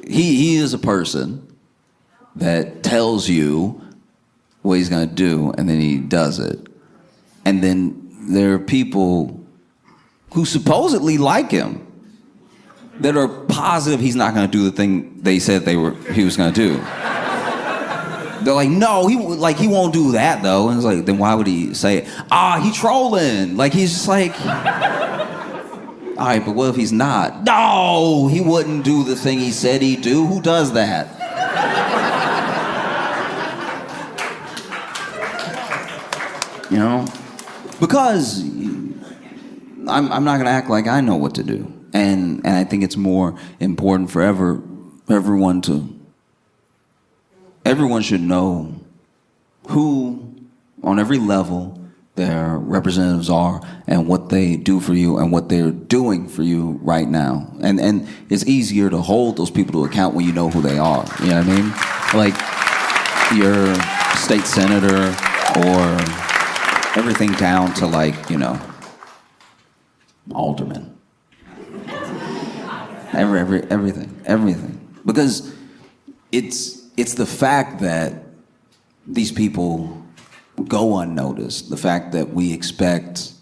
he is a person that tells you what he's gonna do, and then he does it. And then there are people who supposedly like him that are positive he's not gonna do the thing they said he was gonna do. They're like, no, he won't do that though. And it's like, then why would he say it? He trolling. Like, he's just like, all right, but what if he's not? No, he wouldn't do the thing he said he'd do. Who does that? You know? Because I'm not gonna act like I know what to do. And I think it's more important for everyone should know who, on every level, their representatives are, and what they do for you, and what they're doing for you right now. And it's easier to hold those people to account when you know who they are. You know what I mean? Like your state senator, or everything down to, like, you know, alderman. Everything. Because it's the fact that these people go unnoticed, the fact that we expect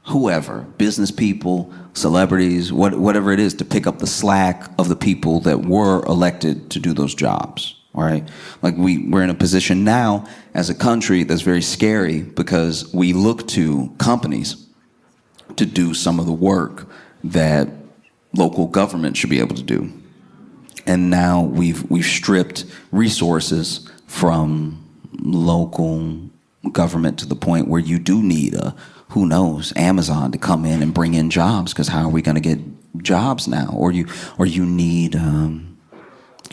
whoever, business people, celebrities, whatever it is, to pick up the slack of the people that were elected to do those jobs, all right? Like, we're in a position now as a country that's very scary, because we look to companies to do some of the work that local government should be able to do. And now we've stripped resources from local government to the point where you do need who knows, Amazon to come in and bring in jobs, because how are we going to get jobs now? Or you need on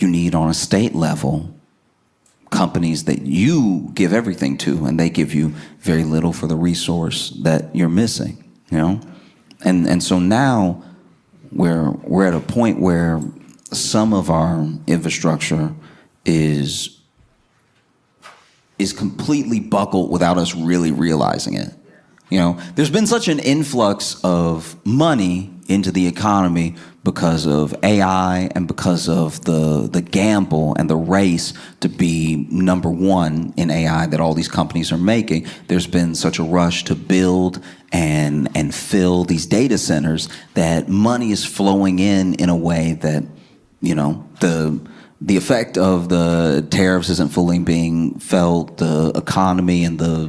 a state level companies that you give everything to, and they give you very little for the resource that you're missing, you know? And so now we're at a point where some of our infrastructure is completely buckled without us really realizing it. You know, there's been such an influx of money into the economy because of AI and because of the gamble and the race to be number one in AI that all these companies are making. There's been such a rush to build and fill these data centers that money is flowing in a way that, you know, the effect of the tariffs isn't fully being felt. The economy and the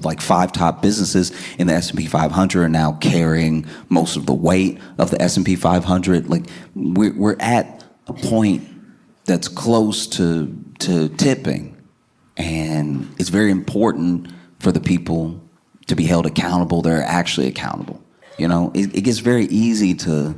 like 5 top businesses in the S&P 500 are now carrying most of the weight of the S&P 500. Like, we're at a point that's close to tipping, and it's very important for the people to be held accountable. They're actually accountable. You know, it gets very easy to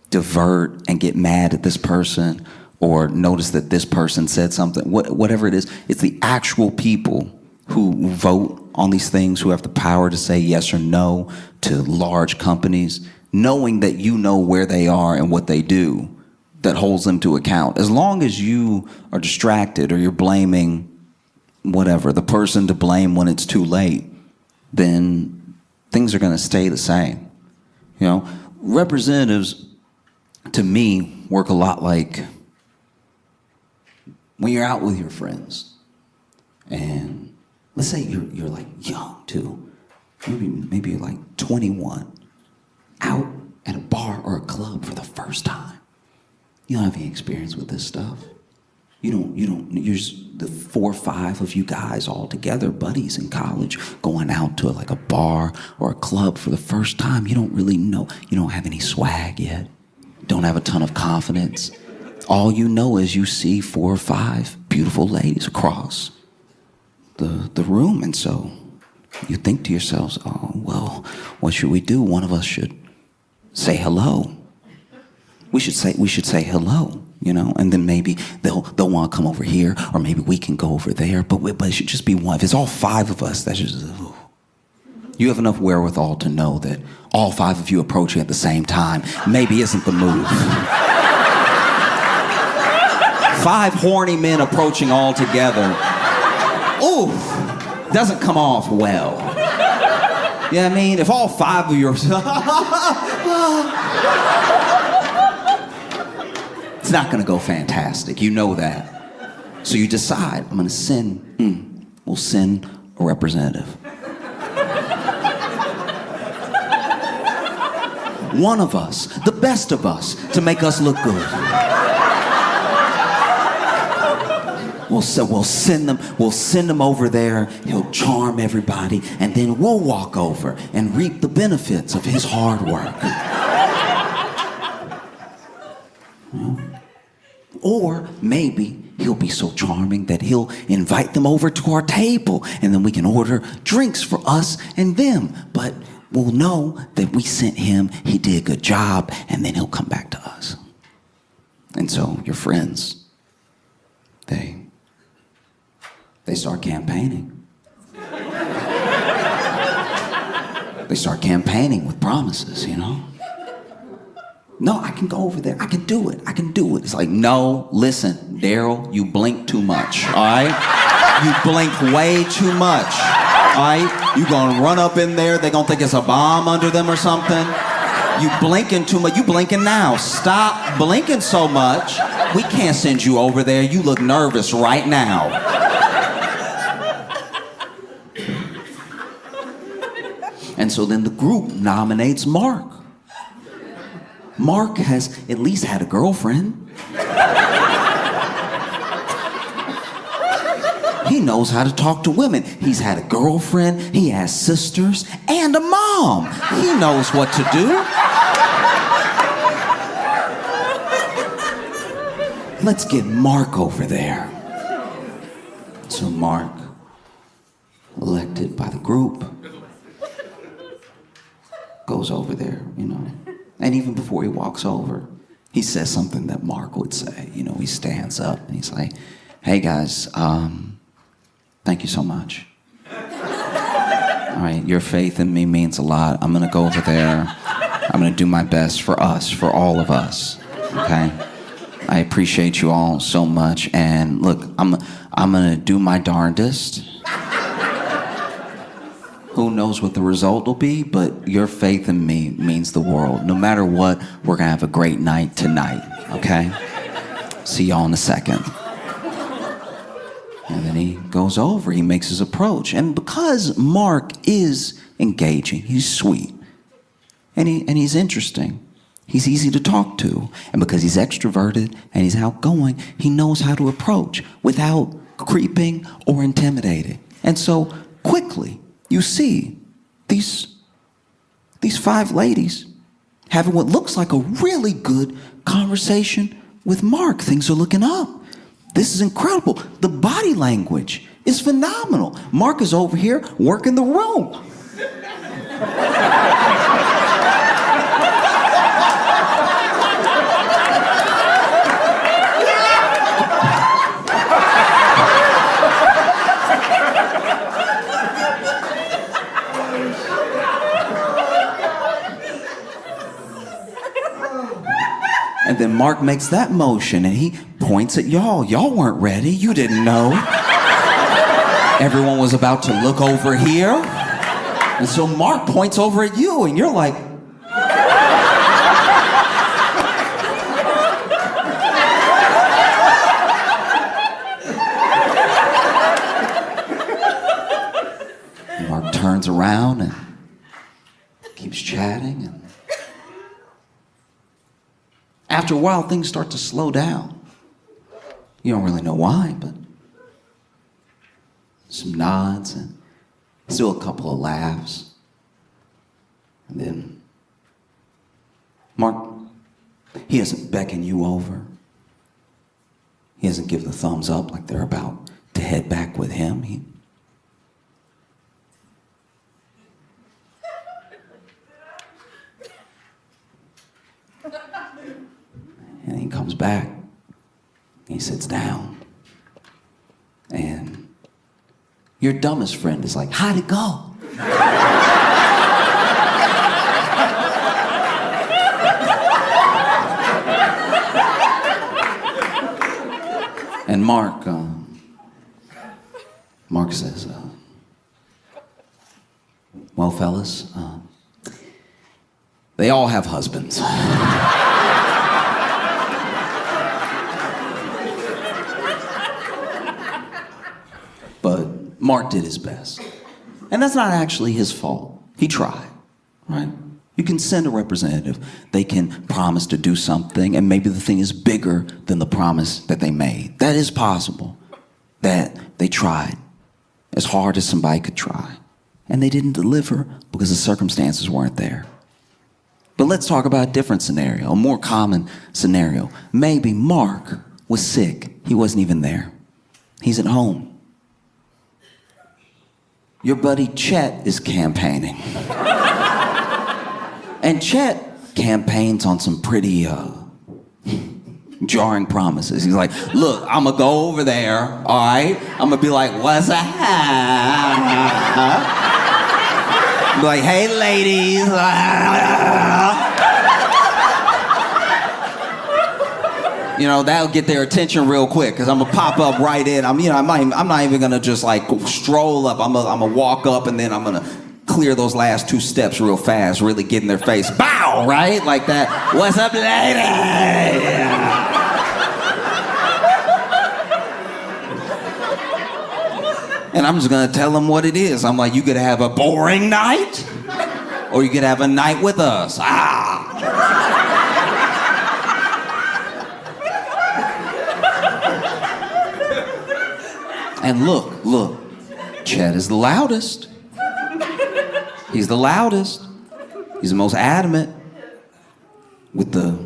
divert and get mad at this person, or notice that this person said something, whatever it is. It's the actual people who vote on these things, who have the power to say yes or no to large companies, knowing that you know where they are and what they do, that holds them to account. As long as you are distracted, or you're blaming whatever, the person to blame when it's too late, then things are gonna stay the same. You know, representatives, to me, work a lot like when you're out with your friends, and let's say you're like young too, maybe you're like 21, out at a bar or a club for the first time, You don't have any experience with this stuff. You're just the 4 or 5 of you guys all together, buddies in college, going out to like a bar or a club for the first time. You don't really know. You don't have any swag yet. Don't have a ton of confidence. All you know is you see 4 or 5 beautiful ladies across the room. And so you think to yourselves, oh, well, what should we do? One of us should say hello. We should say hello, you know, and then maybe they'll want to come over here, or maybe we can go over there, but it should just be one. If it's all 5 of us, that's just, ooh. You have enough wherewithal to know that all 5 of you approaching at the same time maybe isn't the move. 5 horny men approaching all together, ooh, doesn't come off well. You know what I mean? If all 5 of you are, it's not gonna go fantastic, you know that. So you decide, I'm gonna we'll send a representative. One of us, the best of us, to make us look good. We'll send them over there, he'll charm everybody, and then we'll walk over and reap the benefits of his hard work. Or maybe he'll be so charming that he'll invite them over to our table, and then we can order drinks for us and them. But we'll know that we sent him, he did a good job, and then he'll come back to us. And so your friends, they start campaigning. They start campaigning with promises, you know? No, I can go over there. I can do it. It's like, no, listen, Daryl, you blink too much, all right? You blink way too much, all right? You gonna run up in there, they gonna think it's a bomb under them or something. You blinking too much. You blinking now. Stop blinking so much. We can't send you over there. You look nervous right now. And so then the group nominates Mark. Mark has at least had a girlfriend. He knows how to talk to women. He's had a girlfriend, he has sisters, and a mom. He knows what to do. Let's get Mark over there. So Mark, elected by the group, goes over there, you know. And even before he walks over, he says something that Mark would say. You know, he stands up and he's like, hey guys, thank you so much. All right, your faith in me means a lot. I'm gonna go over there. I'm gonna do my best for us, for all of us, okay? I appreciate you all so much. And look, I'm gonna do my darndest. Who knows what the result will be, but your faith in me means the world. No matter what, we're gonna have a great night tonight, okay? See y'all in a second. And then he goes over, he makes his approach. And because Mark is engaging, he's sweet, and he's interesting, he's easy to talk to, and because he's extroverted and he's outgoing, he knows how to approach without creeping or intimidating. And so quickly, you see these 5 ladies having what looks like a really good conversation with Mark. Things are looking up. This is incredible. The body language is phenomenal. Mark is over here working the room. And then Mark makes that motion and he points at y'all. Y'all weren't ready. You didn't know. Everyone was about to look over here. And so Mark points over at you and you're like, Mark turns around and keeps chatting. And after a while, things start to slow down. You don't really know why, but some nods and still a couple of laughs. And then Mark, he doesn't beckon you over. He doesn't give the thumbs up like they're about to head back with him. And he comes back. He sits down. And your dumbest friend is like, how'd it go? And Mark says, well, fellas, they all have husbands. But Mark did his best. And that's not actually his fault. He tried, right? You can send a representative. They can promise to do something, and maybe the thing is bigger than the promise that they made. That is possible, that they tried as hard as somebody could try, and they didn't deliver because the circumstances weren't there. But let's talk about a different scenario, a more common scenario. Maybe Mark was sick. He wasn't even there. He's at home. Your buddy Chet is campaigning. And Chet campaigns on some pretty jarring promises. He's like, look, I'm gonna go over there, all right? I'm gonna be like, what's up? Be like, hey, ladies. You know, that'll get their attention real quick, because I'm gonna pop up right in. I'm not even gonna just like stroll up. I'm gonna walk up, and then I'm gonna clear those last two steps real fast, really get in their face. Bow, right? Like that. What's up, lady? And I'm just gonna tell them what it is. I'm like, you could have a boring night, or you could have a night with us. And look, Chet is the loudest. He's the loudest. He's the most adamant with the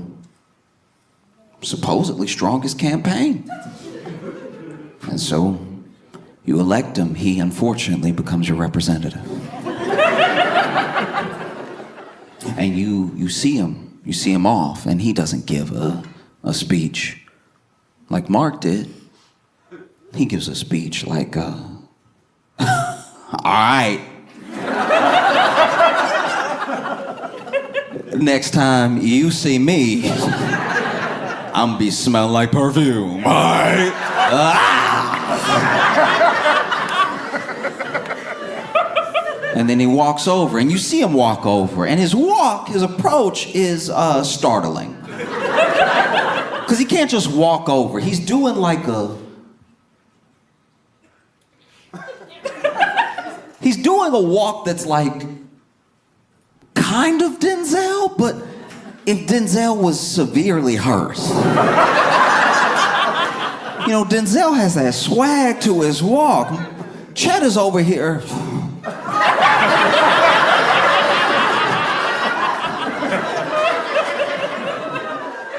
supposedly strongest campaign. And so you elect him. He unfortunately becomes your representative. And you see him off, and he doesn't give a speech like Mark did. He gives a speech like, all right. Next time you see me, I'm gonna be smelling like perfume, all right? And then he walks over, and you see him walk over, and his approach is startling. Because he can't just walk over. He's doing like He's doing a walk that's like kind of Denzel, but if Denzel was severely hurt. You know, Denzel has that swag to his walk. Chet is over here.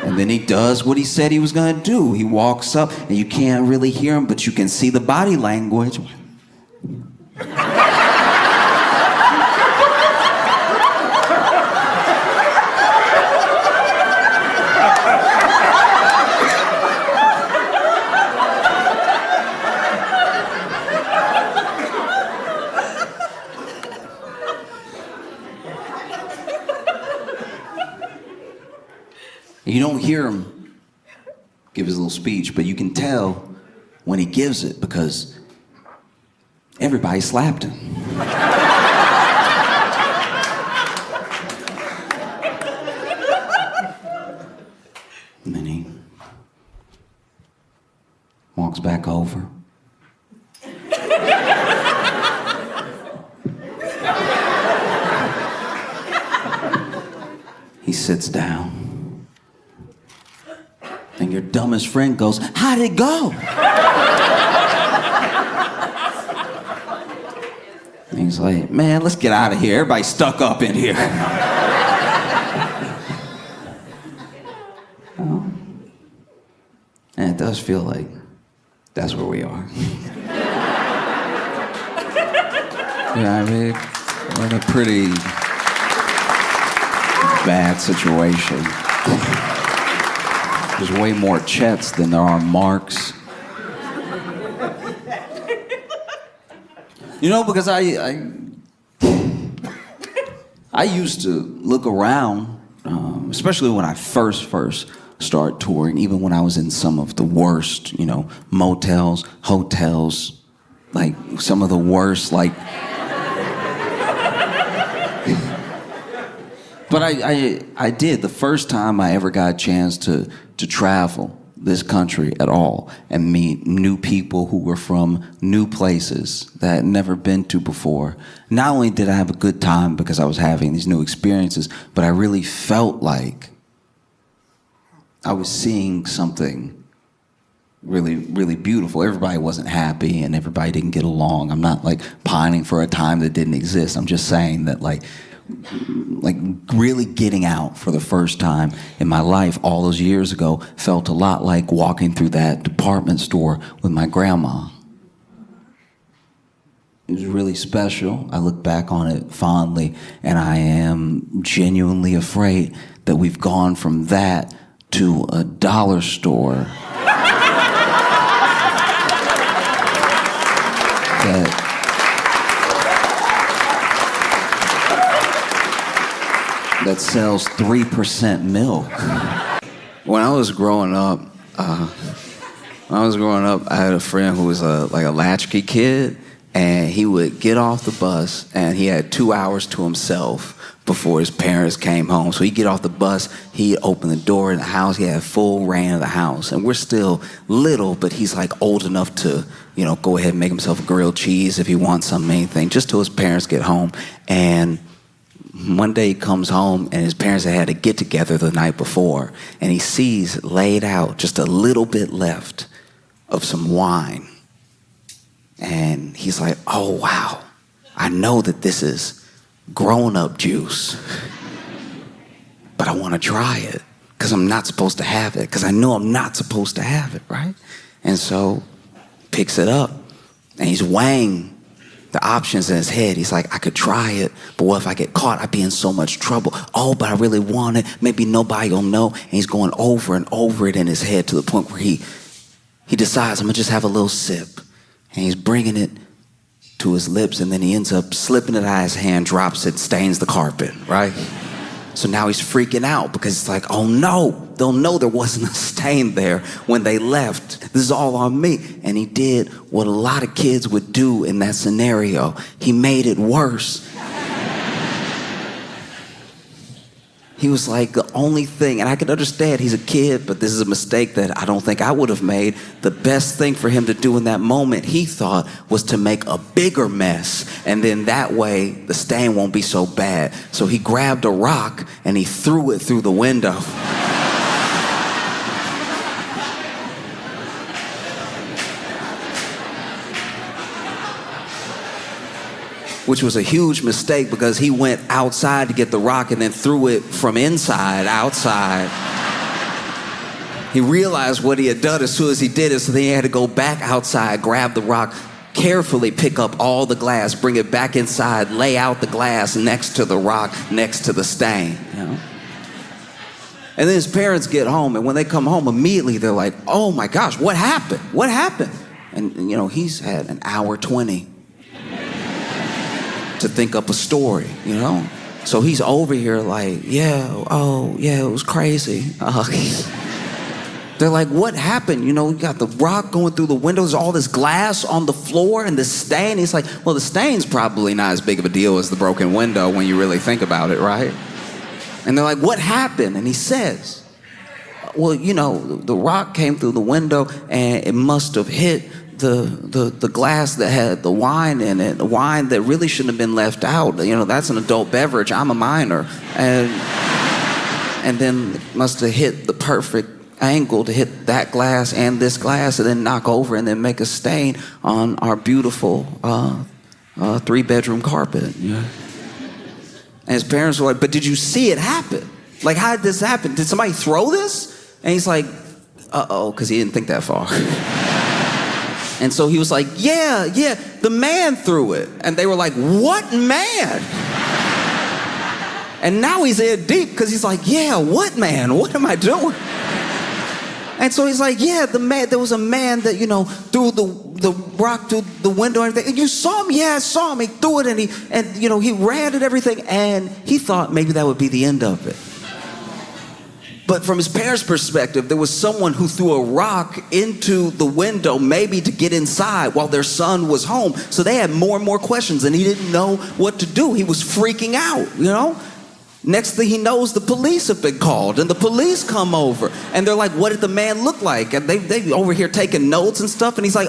And then he does what he said he was gonna do. He walks up, and you can't really hear him, but you can see the body language. You don't hear him give his little speech, but you can tell when he gives it because everybody slapped him. And then he walks back over. He sits down. and your dumbest friend goes, how'd it go? And he's like, man, let's get out of here. Everybody's stuck up in here. And it does feel like that's where we are. You know what I mean? We're in a pretty bad situation. There's way more Chets than there are Marks. You know, because I used to look around, especially when I first started touring, even when I was in some of the worst, you know, motels, hotels, like some of the worst, like. But I did. The first time I ever got a chance to travel this country at all and meet new people who were from new places that I had never been to before. Not only did I have a good time because I was having these new experiences, but I really felt like I was seeing something really, really beautiful. Everybody wasn't happy and everybody didn't get along. I'm not like pining for a time that didn't exist. I'm just saying that like really getting out for the first time in my life all those years ago felt a lot like walking through that department store with my grandma. It was really special. I look back on it fondly, and I am genuinely afraid that we've gone from that to a dollar store that sells 3% milk. When I was growing up, I had a friend who was like a latchkey kid, and he would get off the bus, and he had 2 hours to himself before his parents came home. So he'd get off the bus, he'd open the door in the house, he had full reign of the house. And we're still little, but he's like old enough to, you know, go ahead and make himself a grilled cheese if he wants something, anything, just till his parents get home. And one day he comes home and his parents had a get together the night before, and he sees laid out just a little bit left of some wine. And he's like, oh wow, I know that this is grown-up juice, but I want to try it because I'm not supposed to have it, because I know I'm not supposed to have it, right? And so picks it up and he's weighing the options in his head. He's like, I could try it, but what if I get caught? I'd be in so much trouble. Oh, but I really want it. Maybe nobody will know. And he's going over and over it in his head to the point where he decides, I'm gonna just have a little sip. And he's bringing it to his lips, and then he ends up slipping it out of his hand, drops it, stains the carpet, right? So now he's freaking out because it's like, oh no, they'll know there wasn't a stain there when they left. This is all on me. And he did what a lot of kids would do in that scenario. He made it worse. He was like, the only thing, and I can understand he's a kid, but this is a mistake that I don't think I would have made. The best thing for him to do in that moment, he thought, was to make a bigger mess. And then that way, the stain won't be so bad. So he grabbed a rock and he threw it through the window. Which was a huge mistake because he went outside to get the rock and then threw it from inside outside. He realized what he had done as soon as he did it, so then he had to go back outside, grab the rock, carefully pick up all the glass, bring it back inside, lay out the glass next to the rock, next to the stain. You know? And then his parents get home, and when they come home, immediately they're like, oh my gosh, what happened? What happened? And you know, he's had an hour 20 to think up a story, you know? So he's over here like, yeah, oh, yeah, it was crazy. They're like, what happened? You know, we got the rock going through the windows, all this glass on the floor and the stain. He's like, well, the stain's probably not as big of a deal as the broken window when you really think about it, right? And they're like, what happened? And he says, well, you know, the rock came through the window and it must have hit the glass that had the wine in it, the wine that really shouldn't have been left out. You know, that's an adult beverage. I'm a minor. And then it must have hit the perfect angle to hit that glass and this glass and then knock over and then make a stain on our beautiful 3-bedroom carpet. Yeah. And his parents were like, but did you see it happen? Like, how did this happen? Did somebody throw this? And he's like, uh-oh, because he didn't think that far. And so he was like, yeah, the man threw it. And they were like, what man? And now he's in deep because he's like, yeah, what man? What am I doing? And so he's like, yeah, there was a man that, threw the rock through the window and everything. And you saw him? Yeah, I saw him. He threw it and he ran and everything. And he thought maybe that would be the end of it. But from his parents' perspective, there was someone who threw a rock into the window, maybe to get inside while their son was home. So they had more and more questions, and he didn't know what to do. He was freaking out, Next thing he knows, the police have been called, and the police come over, and they're like, what did the man look like? And they over here taking notes and stuff, and he's like,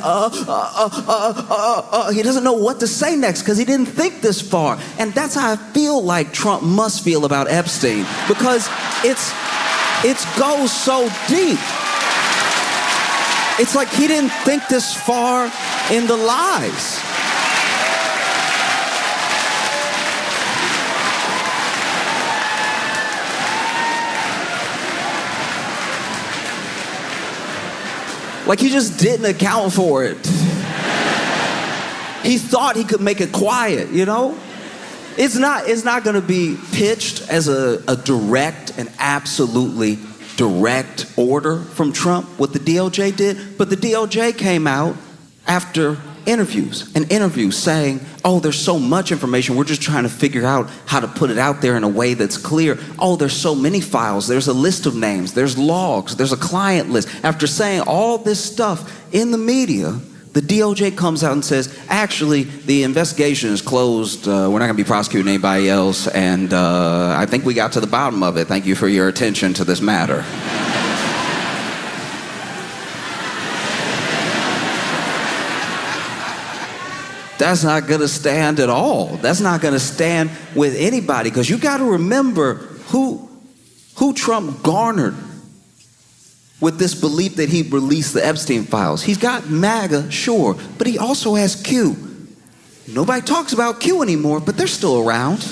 he doesn't know what to say next because he didn't think this far. And that's how I feel like Trump must feel about Epstein, because it goes so deep. It's like he didn't think this far in the lies. Like he just didn't account for it. He thought he could make it quiet, It's not going to be pitched as a direct and absolutely direct order from Trump, what the DOJ did. But the DOJ came out after interviews saying, oh, there's so much information. We're just trying to figure out how to put it out there in a way that's clear. Oh, there's so many files. There's a list of names. There's logs. There's a client list. After saying all this stuff in the media, the DOJ comes out and says, actually, the investigation is closed. We're not going to be prosecuting anybody else. And I think we got to the bottom of it. Thank you for your attention to this matter. That's not going to stand at all. That's not going to stand with anybody, because you got to remember who Trump garnered with this belief that he released the Epstein files. He's got MAGA, sure, but he also has Q. Nobody talks about Q anymore, but they're still around.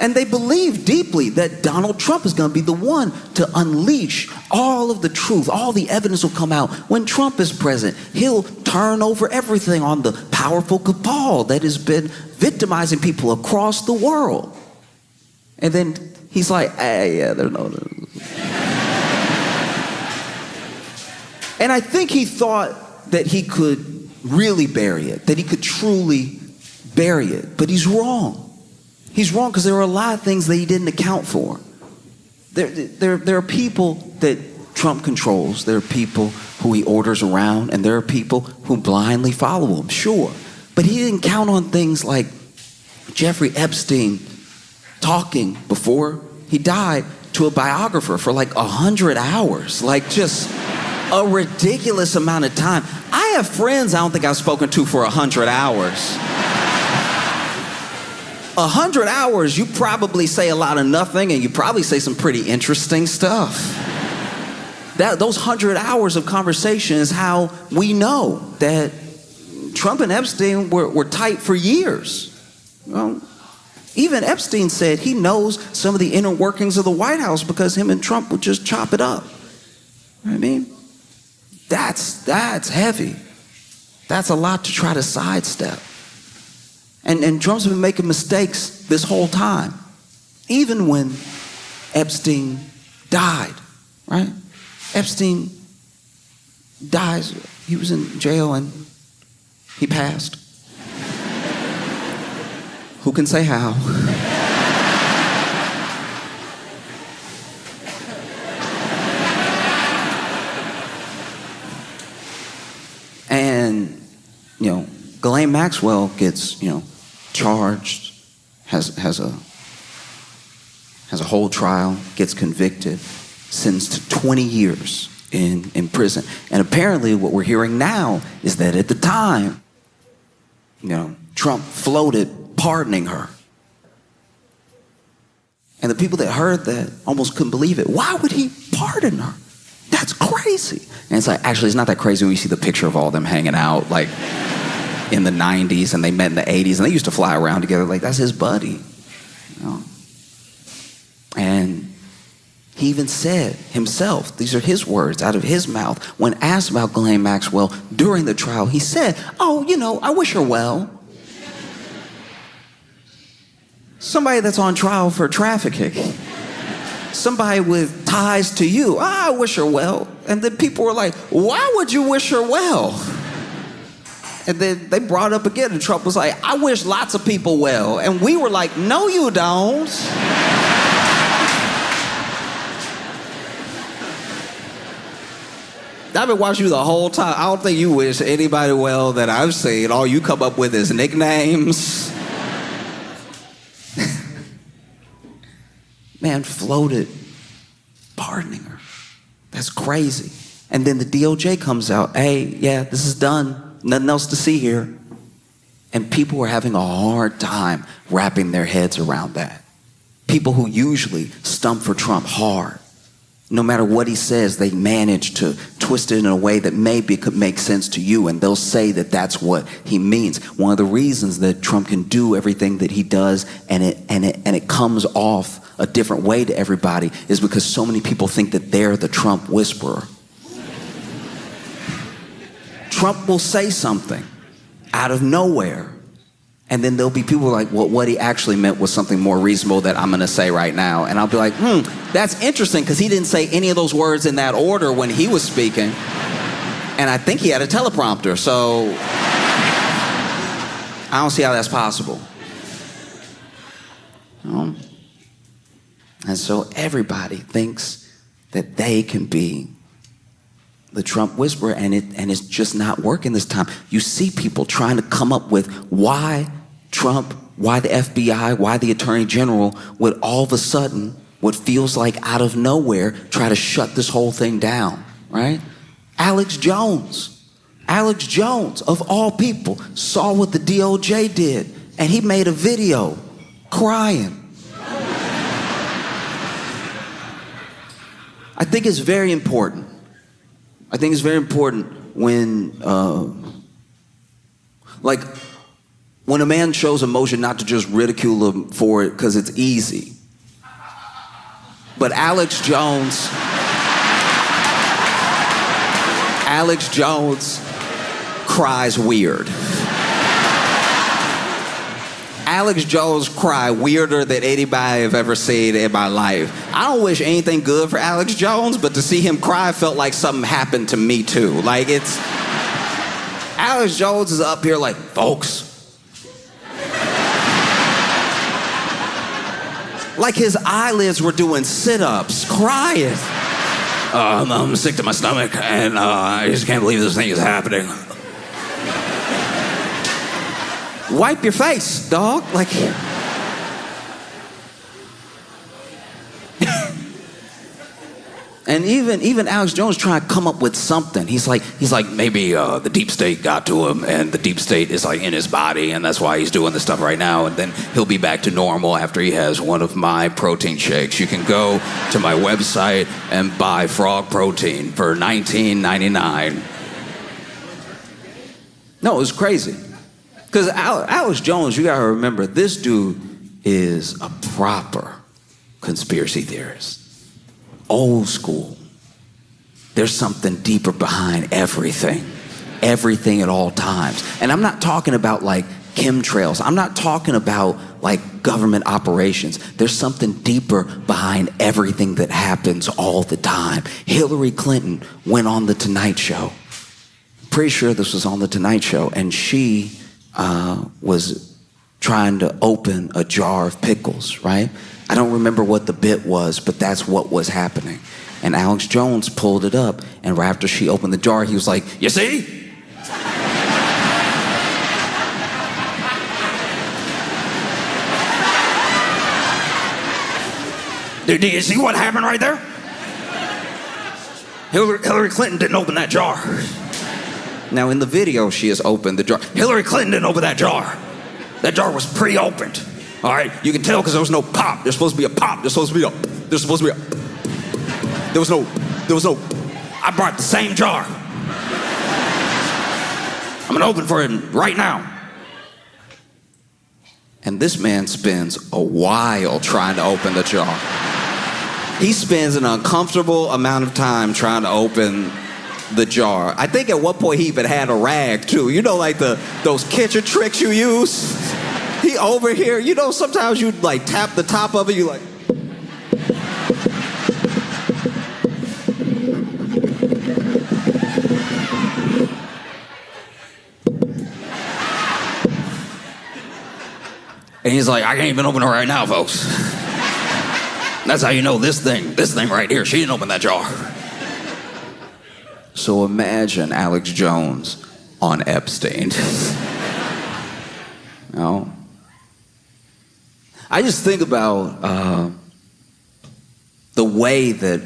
And they believe deeply that Donald Trump is going to be the one to unleash all of the truth. All the evidence will come out. When Trump is president, he'll turn over everything on the powerful cabal that has been victimizing people across the world. And then he's like, hey, yeah, there's no... And I think he thought that he could really bury it, that he could truly bury it. But he's wrong. He's wrong because there are a lot of things that he didn't account for. There are people that Trump controls. There are people who he orders around, and there are people who blindly follow him, sure. But he didn't count on things like Jeffrey Epstein talking before he died to a biographer for like 100 hours. Like just a ridiculous amount of time. I have friends I don't think I've spoken to for 100 hours. 100 hours, you probably say a lot of nothing, and you probably say some pretty interesting stuff. Those 100 hours of conversation is how we know that Trump and Epstein were tight for years. Well, even Epstein said he knows some of the inner workings of the White House because him and Trump would just chop it up. You know what I mean? That's heavy. That's a lot to try to sidestep. And Trump's been making mistakes this whole time. Even when Epstein died, right? Epstein dies. He was in jail and he passed. Who can say how? And, Ghislaine Maxwell gets, charged, has a whole trial, gets convicted, sentenced to 20 years in prison. And apparently what we're hearing now is that at the time, Trump floated pardoning her. And the people that heard that almost couldn't believe it. Why would he pardon her. That's crazy. And it's like, actually, it's not that crazy when you see the picture of all of them hanging out, like, in the 90s, and they met in the 80s, and they used to fly around together. Like, that's his buddy. You know? And he even said himself, these are his words out of his mouth, when asked about Ghislaine Maxwell during the trial, he said, oh, you know, I wish her well. Somebody that's on trial for trafficking. Somebody with ties to you. I wish her well. And then people were like, why would you wish her well? And then they brought it up again, and Trump was like, I wish lots of people well. And we were like, no, you don't. I've been watching you the whole time. I don't think you wish anybody well that I've seen. All you come up with is nicknames. Man floated pardoning her. That's crazy. And then the DOJ comes out, hey, yeah, this is done. Nothing else to see here. And people were having a hard time wrapping their heads around that. People who usually stump for Trump hard. No matter what he says, they manage to twist it in a way that maybe could make sense to you, and they'll say that that's what he means. One of the reasons that Trump can do everything that he does and it comes off a different way to everybody is because so many people think that they're the Trump whisperer. Trump will say something out of nowhere, and then there'll be people like, well, what he actually meant was something more reasonable that I'm going to say right now. And I'll be like, that's interesting, because he didn't say any of those words in that order when he was speaking. And I think he had a teleprompter, so I don't see how that's possible. And so everybody thinks that they can be the Trump whisperer, and it's just not working this time. You see people trying to come up with why Trump, why the FBI, why the Attorney General would all of a sudden, what feels like out of nowhere, try to shut this whole thing down, right? Alex Jones, of all people, saw what the DOJ did, and he made a video crying. I think it's very important. When, when a man shows emotion, not to just ridicule him for it because it's easy. But Alex Jones cries weird. Alex Jones cry weirder than anybody I've ever seen in my life. I don't wish anything good for Alex Jones, but to see him cry felt like something happened to me too. Like, it's... Alex Jones is up here like, folks. Like his eyelids were doing sit-ups, crying. I'm sick to my stomach, and I just can't believe this thing is happening. Wipe your face, dog. Like, and even Alex Jones trying to come up with something. He's like maybe the deep state got to him, and the deep state is like in his body, and that's why he's doing this stuff right now. And then he'll be back to normal after he has one of my protein shakes. You can go to my website and buy frog protein for $19.99. No, it was crazy. Because Alex Jones, you gotta remember, this dude is a proper conspiracy theorist. Old school. There's something deeper behind everything at all times. And I'm not talking about like chemtrails. I'm not talking about like government operations. There's something deeper behind everything that happens all the time. Hillary Clinton went on The Tonight Show. Pretty sure this was on The Tonight Show, and she was trying to open a jar of pickles, right? I don't remember what the bit was, but that's what was happening. And Alex Jones pulled it up, and right after she opened the jar, he was like, you see? Do you see what happened right there? Hillary Clinton didn't open that jar. Now, in the video, she has opened the jar. Hillary Clinton didn't open that jar. That jar was pre-opened. All right? You can tell because there was no pop. There's supposed to be a pop. There's supposed to be a... There was no, I brought the same jar. I'm gonna open for it right now. And this man spends a while trying to open the jar. He spends an uncomfortable amount of time trying to open the jar. I think at one point he even had a rag too. You know, like those kitchen tricks you use? He over here, you know, sometimes you like tap the top of it, you like. And he's like, I can't even open it right now, folks. That's how you know this thing right here, she didn't open that jar. So imagine Alex Jones on Epstein. You know? I just think about the way that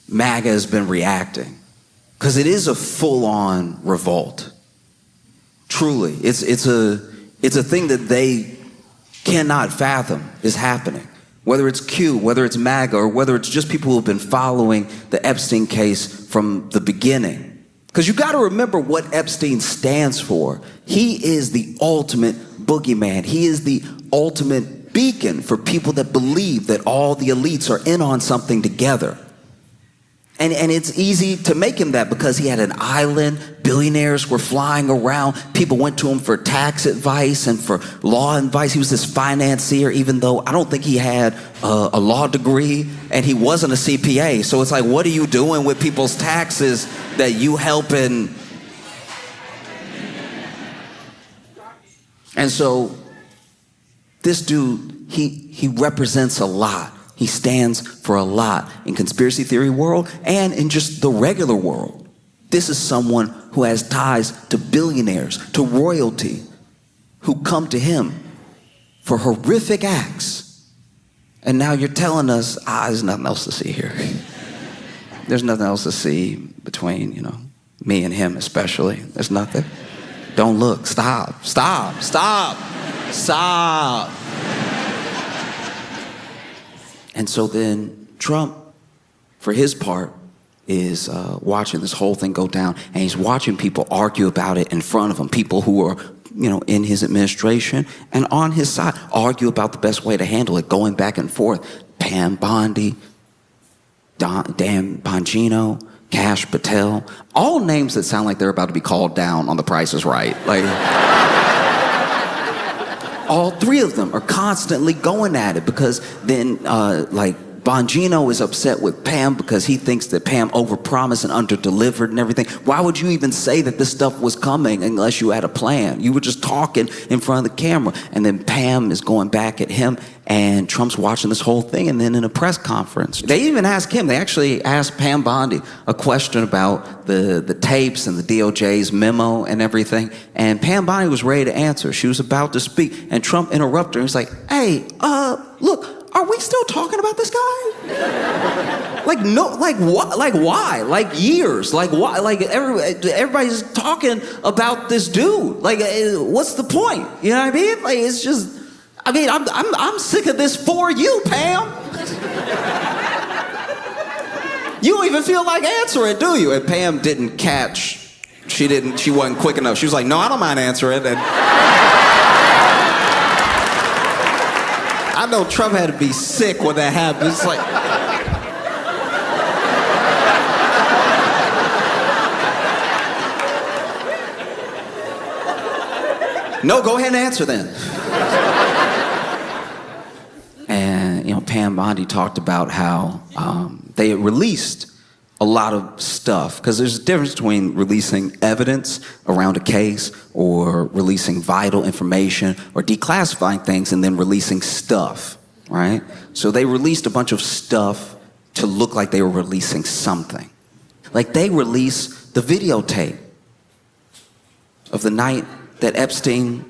MAGA has been reacting, because it is a full-on revolt. Truly, it's a thing that they cannot fathom is happening. Whether it's Q, whether it's MAGA, or whether it's just people who have been following the Epstein case from the beginning. Because you got to remember what Epstein stands for. He is the ultimate boogeyman. He is the ultimate beacon for people that believe that all the elites are in on something together. And it's easy to make him that because he had an island, billionaires were flying around, people went to him for tax advice and for law advice. He was this financier, even though I don't think he had a law degree and he wasn't a CPA. So it's like, what are you doing with people's taxes that you helping? And so this dude, he represents a lot. He stands for a lot in conspiracy theory world and in just the regular world. This is someone who has ties to billionaires, to royalty, who come to him for horrific acts. And now you're telling us, there's nothing else to see here. There's nothing else to see between, you know, me and him especially. There's nothing. Don't look. Stop. Stop. Stop. Stop. And so then Trump, for his part, is watching this whole thing go down, and he's watching people argue about it in front of him, people who are, you know, in his administration and on his side, argue about the best way to handle it, going back and forth. Pam Bondi, Dan Bongino, Cash Patel, all names that sound like they're about to be called down on The Price is Right. Like, all three of them are constantly going at it because then, like, Bongino is upset with Pam because he thinks that Pam overpromised and underdelivered and everything. Why would you even say that this stuff was coming unless you had a plan? You were just talking in front of the camera. And then Pam is going back at him, and Trump's watching this whole thing. And then in a press conference, they even asked him, they actually asked Pam Bondi a question about the tapes and the DOJ's memo and everything. And Pam Bondi was ready to answer. She was about to speak, and Trump interrupted her. He's like, hey, look, are we still talking about this guy? Like, no, like what? Like why? Like years? Like why? Like everybody's talking about this dude. Like, what's the point? You know what I mean? Like, it's just, I mean, I'm sick of this for you, Pam. You don't even feel like answering, do you? And Pam didn't catch. She wasn't quick enough. She was like, no, I don't mind answering. And I know Trump had to be sick when that happened. It's like, no, go ahead and answer then. And, you know, Pam Bondi talked about how they had released a lot of stuff, because there's a difference between releasing evidence around a case or releasing vital information or declassifying things and then releasing stuff, right? So they released a bunch of stuff to look like they were releasing something. Like they released the videotape of the night that Epstein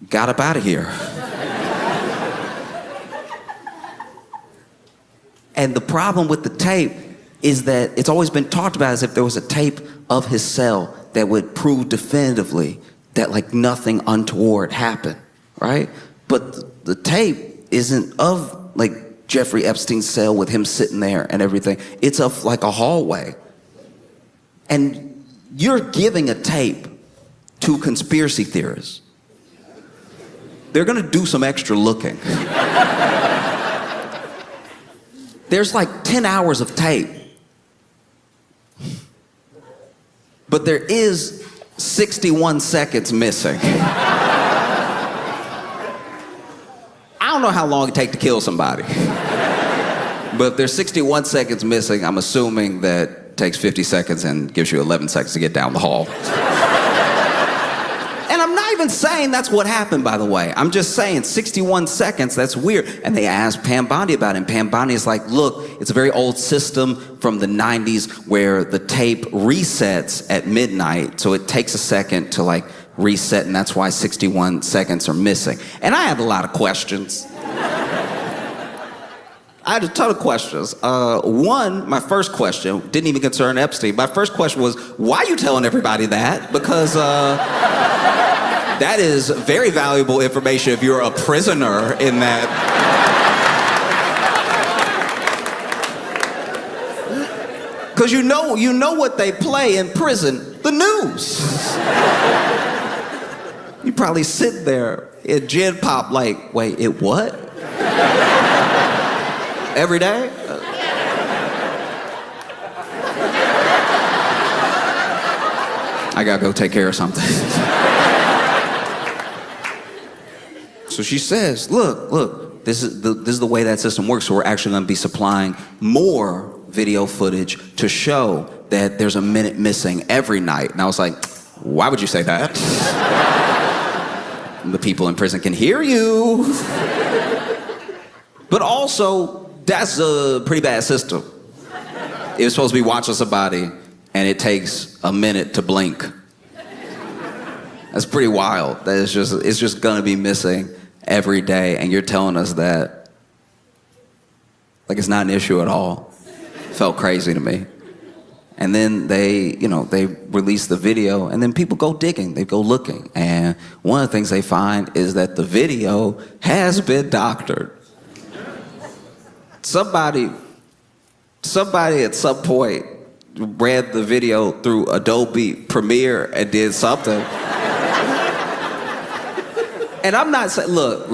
got up out of here. And the problem with the tape is that it's always been talked about as if there was a tape of his cell that would prove definitively that like nothing untoward happened, right? But the tape isn't of like Jeffrey Epstein's cell with him sitting there and everything. It's like a hallway. And you're giving a tape to conspiracy theorists. They're gonna do some extra looking. There's like 10 hours of tape. But there is 61 seconds missing. I don't know how long it takes to kill somebody. But if there's 61 seconds missing, I'm assuming that it takes 50 seconds and gives you 11 seconds to get down the hall. And I'm not even saying that's what happened, by the way. I'm just saying 61 seconds, that's weird. And they asked Pam Bondi about it, and Pam Bondi is like, look, it's a very old system from the 90s where the tape resets at midnight, so it takes a second to like reset, and that's why 61 seconds are missing. And I had a lot of questions. I had a ton of questions. One, my first question, didn't even concern Epstein. My first question was, why are you telling everybody that? Because that is very valuable information if you're a prisoner in that. Because you know what they play in prison, the news. You probably sit there in Gen Pop like, wait, it what? Every day? I gotta go take care of something. So she says, look, this is the way that system works, so we're actually gonna be supplying more video footage to show that there's a minute missing every night. And I was like, why would you say that? The people in prison can hear you. But also, that's a pretty bad system. It was supposed to be watching somebody, and it takes a minute to blink. That's pretty wild. That it's just gonna be missing every day, and you're telling us that like it's not an issue at all. Felt crazy to me. And then they release the video, and then people go digging, they go looking, and one of the things they find is that the video has been doctored. Somebody at some point read the video through Adobe Premiere and did something. And I'm not saying, look.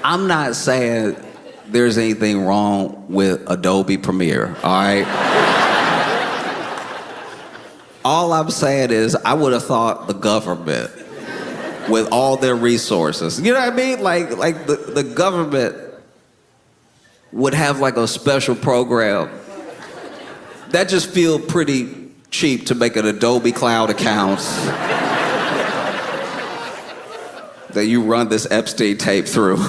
I'm not saying there's anything wrong with Adobe Premiere, all right? All I'm saying is I would have thought the government, with all their resources, you know what I mean? Like the government would have like a special program. That just feel pretty cheap to make an Adobe Cloud account that you run this Epstein tape through.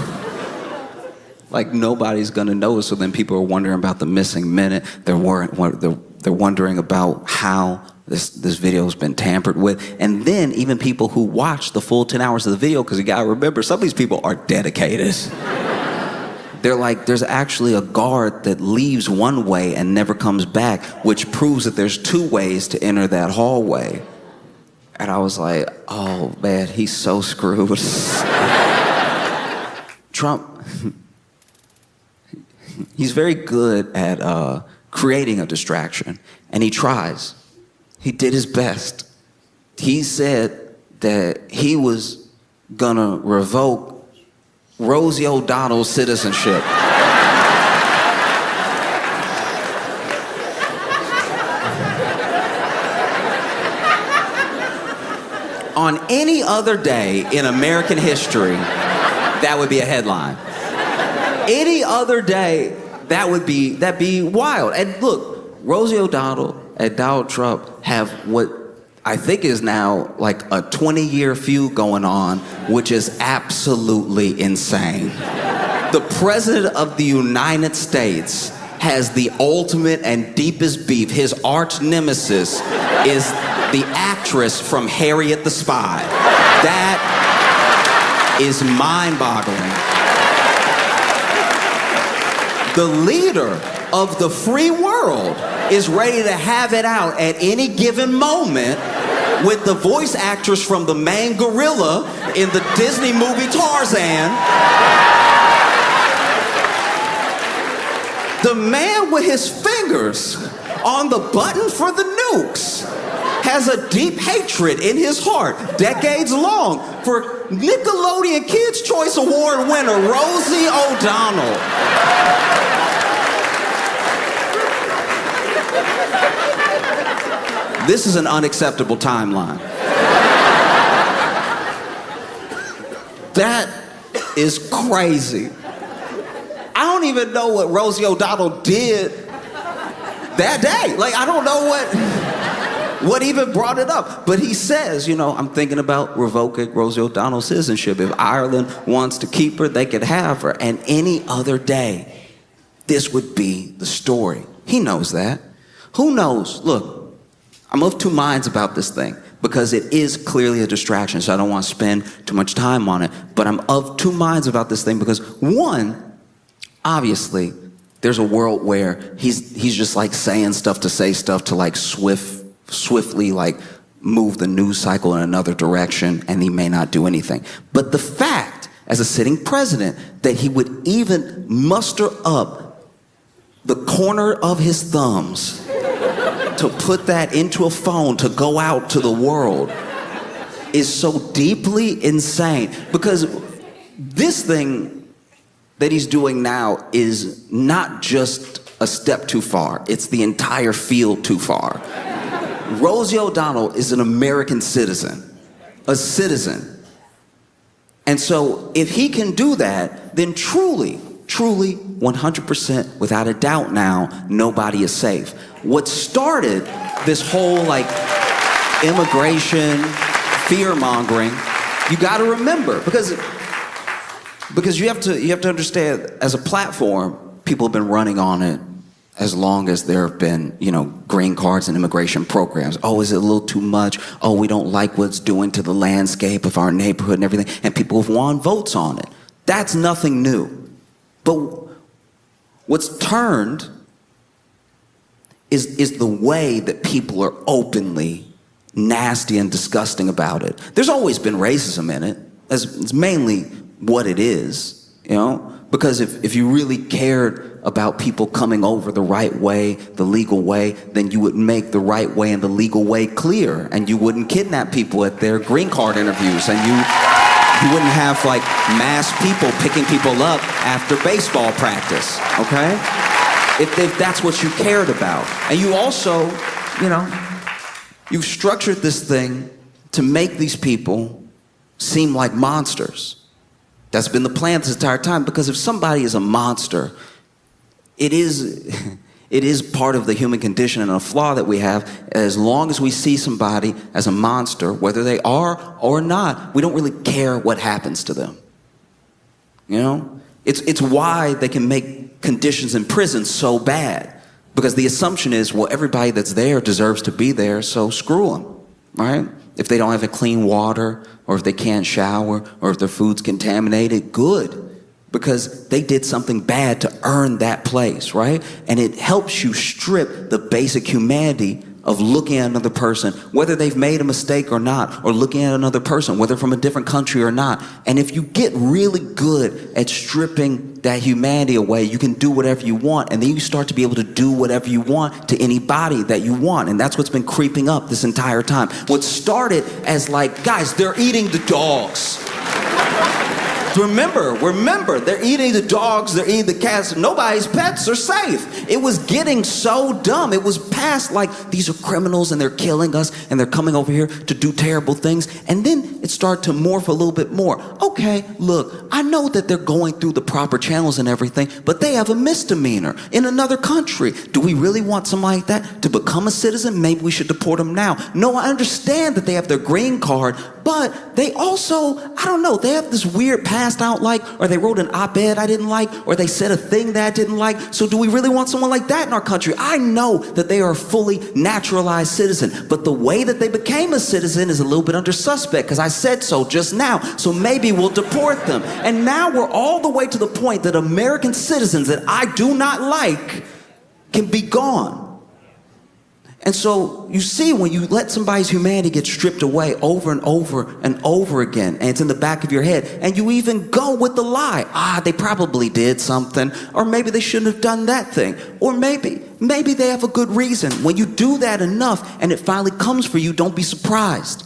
Like nobody's gonna know, so then people are wondering about the missing minute. They're wondering about how this video's been tampered with. And then even people who watch the full 10 hours of the video, because you gotta remember, some of these people are dedicated. They're like, there's actually a guard that leaves one way and never comes back, which proves that there's two ways to enter that hallway. And I was like, oh man, he's so screwed. Trump, he's very good at creating a distraction, and he tries. He did his best. He said that he was gonna revoke Rosie O'Donnell's citizenship. On any other day in American history, that would be a headline. Any other day, that'd be wild. And look, Rosie O'Donnell and Donald Trump have what I think is now like a 20-year feud going on, which is absolutely insane. The President of the United States has the ultimate and deepest beef. His arch nemesis is the actress from Harriet the Spy. That is mind-boggling. The leader of the free world is ready to have it out at any given moment with the voice actress from the main gorilla in the Disney movie Tarzan. The man with his fingers on the button for the nukes has a deep hatred in his heart, decades long, for Nickelodeon Kids' Choice Award winner Rosie O'Donnell. This is an unacceptable timeline. That is crazy. I don't even know what Rosie O'Donnell did that day. Like, I don't know what even brought it up. But he says, I'm thinking about revoking Rosie O'Donnell's citizenship. If Ireland wants to keep her, they could have her. And any other day, this would be the story. He knows that. Who knows? Look, I'm of two minds about this thing because it is clearly a distraction, so I don't want to spend too much time on it. But I'm of two minds about this thing because, one, obviously, there's a world where he's just like saying stuff to say stuff to like swiftly like move the news cycle in another direction, and he may not do anything. But the fact, as a sitting president, that he would even muster up the corner of his thumbs to put that into a phone to go out to the world is so deeply insane. Because this thing that he's doing now is not just a step too far, it's the entire field too far. Rosie O'Donnell is an American citizen, a citizen. And so if he can do that, then truly, 100%, without a doubt now, nobody is safe. What started this whole like immigration, fear-mongering, you gotta remember, because you have to understand, as a platform, people have been running on it as long as there have been, green cards and immigration programs. Oh, is it a little too much? Oh, we don't like what it's doing to the landscape of our neighborhood and everything. And people have won votes on it. That's nothing new. But what's turned is the way that people are openly nasty and disgusting about it. There's always been racism in it. It's mainly what it is, because if you really cared about people coming over the right way, the legal way, then you would make the right way and the legal way clear, and you wouldn't kidnap people at their green card interviews, and you wouldn't have like mass people picking people up after baseball practice, okay? If that's what you cared about. And you also, you've structured this thing to make these people seem like monsters. That's been the plan this entire time, because if somebody is a monster, it is part of the human condition and a flaw that we have. As long as we see somebody as a monster, whether they are or not, we don't really care what happens to them. It's why they can make conditions in prison so bad, because the assumption is, well, everybody that's there deserves to be there, so screw them, right? If they don't have a clean water, or if they can't shower, or if their food's contaminated, good. Because they did something bad to earn that place, right? And it helps you strip the basic humanity of looking at another person, whether they've made a mistake or not, or looking at another person, whether from a different country or not. And if you get really good at stripping that humanity away, you can do whatever you want, and then you start to be able to do whatever you want to anybody that you want. And that's what's been creeping up this entire time. What started as like, guys, they're eating the dogs. Remember, they're eating the dogs, they're eating the cats. Nobody's pets are safe. It was getting so dumb. It was past like, these are criminals and they're killing us and they're coming over here to do terrible things. And then it started to morph a little bit more. Okay, look, I know that they're going through the proper channels and everything, but they have a misdemeanor in another country. Do we really want somebody like that to become a citizen? Maybe we should deport them now. No, I understand that they have their green card, but they also, I don't know, they have this weird past I don't like, or they wrote an op-ed I didn't like, or they said a thing that I didn't like. So do we really want someone like that in our country? I know that they are a fully naturalized citizen, but the way that they became a citizen is a little bit under suspect, because I said so just now. So maybe we'll deport them. And now we're all the way to the point that American citizens that I do not like can be gone. And so you see, when you let somebody's humanity get stripped away over and over and over again, and it's in the back of your head, and you even go with the lie. They probably did something, or maybe they shouldn't have done that thing, or maybe they have a good reason. When you do that enough and it finally comes for you, don't be surprised.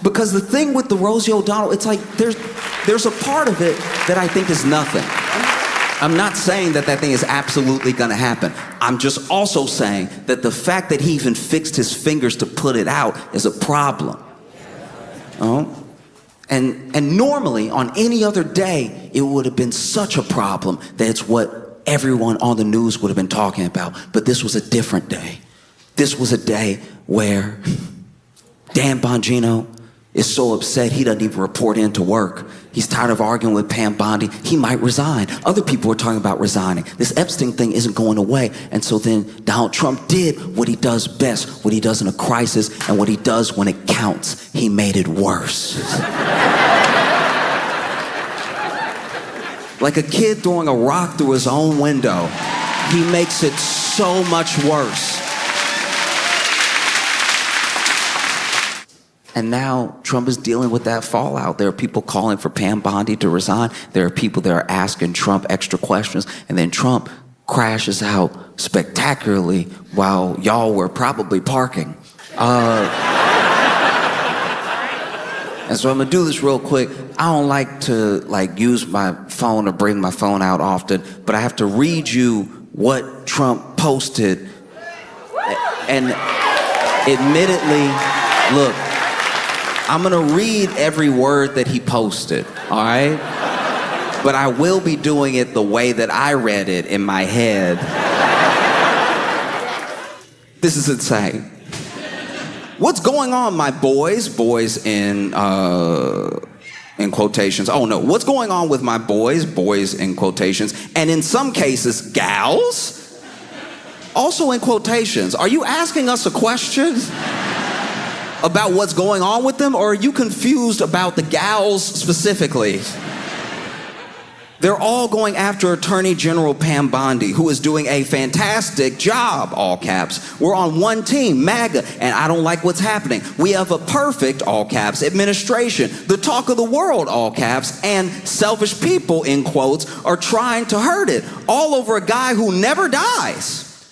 Because the thing with the Rosie O'Donnell, it's like there's a part of it that I think is nothing. I'm not saying that thing is absolutely gonna happen. I'm just also saying that the fact that he even fixed his fingers to put it out is a problem. And normally, on any other day, it would have been such a problem that it's what everyone on the news would have been talking about. But this was a different day. This was a day where Dan Bongino is so upset he doesn't even report in to work. He's tired of arguing with Pam Bondi. He might resign. Other people are talking about resigning. This Epstein thing isn't going away. And so then Donald Trump did what he does best, what he does in a crisis, and what he does when it counts. He made it worse. Like a kid throwing a rock through his own window. He makes it so much worse. And now Trump is dealing with that fallout. There are people calling for Pam Bondi to resign. There are people that are asking Trump extra questions. And then Trump crashes out spectacularly while y'all were probably parking. And so I'm gonna do this real quick. I don't like to use my phone or bring my phone out often, but I have to read you what Trump posted. And admittedly, look, I'm gonna read every word that he posted, all right? But I will be doing it the way that I read it in my head. This is insane. What's going on, my boys? Boys in quotations. Oh no, what's going on with my boys? Boys in quotations. And in some cases, gals? Also in quotations. Are you asking us a question about what's going on with them, or are you confused about the gals specifically? They're all going after Attorney General Pam Bondi, who is doing a fantastic job, all caps. We're on one team, MAGA, and I don't like what's happening. We have a perfect, all caps, administration, the talk of the world, all caps, and selfish people, in quotes, are trying to hurt it, all over a guy who never dies.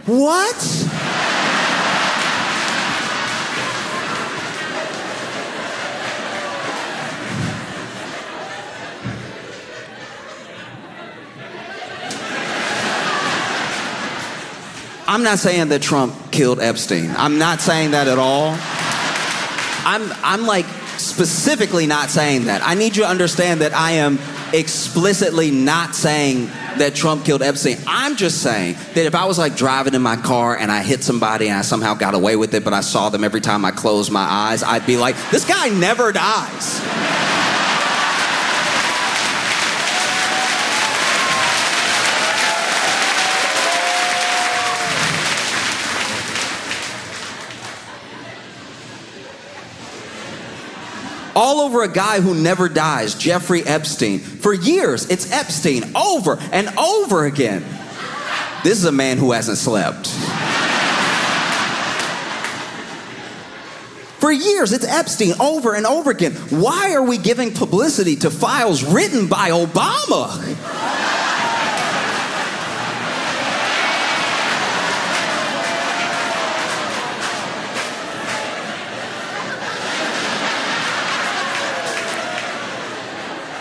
What? I'm not saying that Trump killed Epstein. I'm not saying that at all. I'm like specifically not saying that. I need you to understand that I am explicitly not saying that Trump killed Epstein. I'm just saying that if I was like driving in my car and I hit somebody and I somehow got away with it, but I saw them every time I closed my eyes, I'd be like, this guy never dies. All over a guy who never dies, Jeffrey Epstein. For years, it's Epstein over and over again. This is a man who hasn't slept. For years, it's Epstein over and over again. Why are we giving publicity to files written by Obama?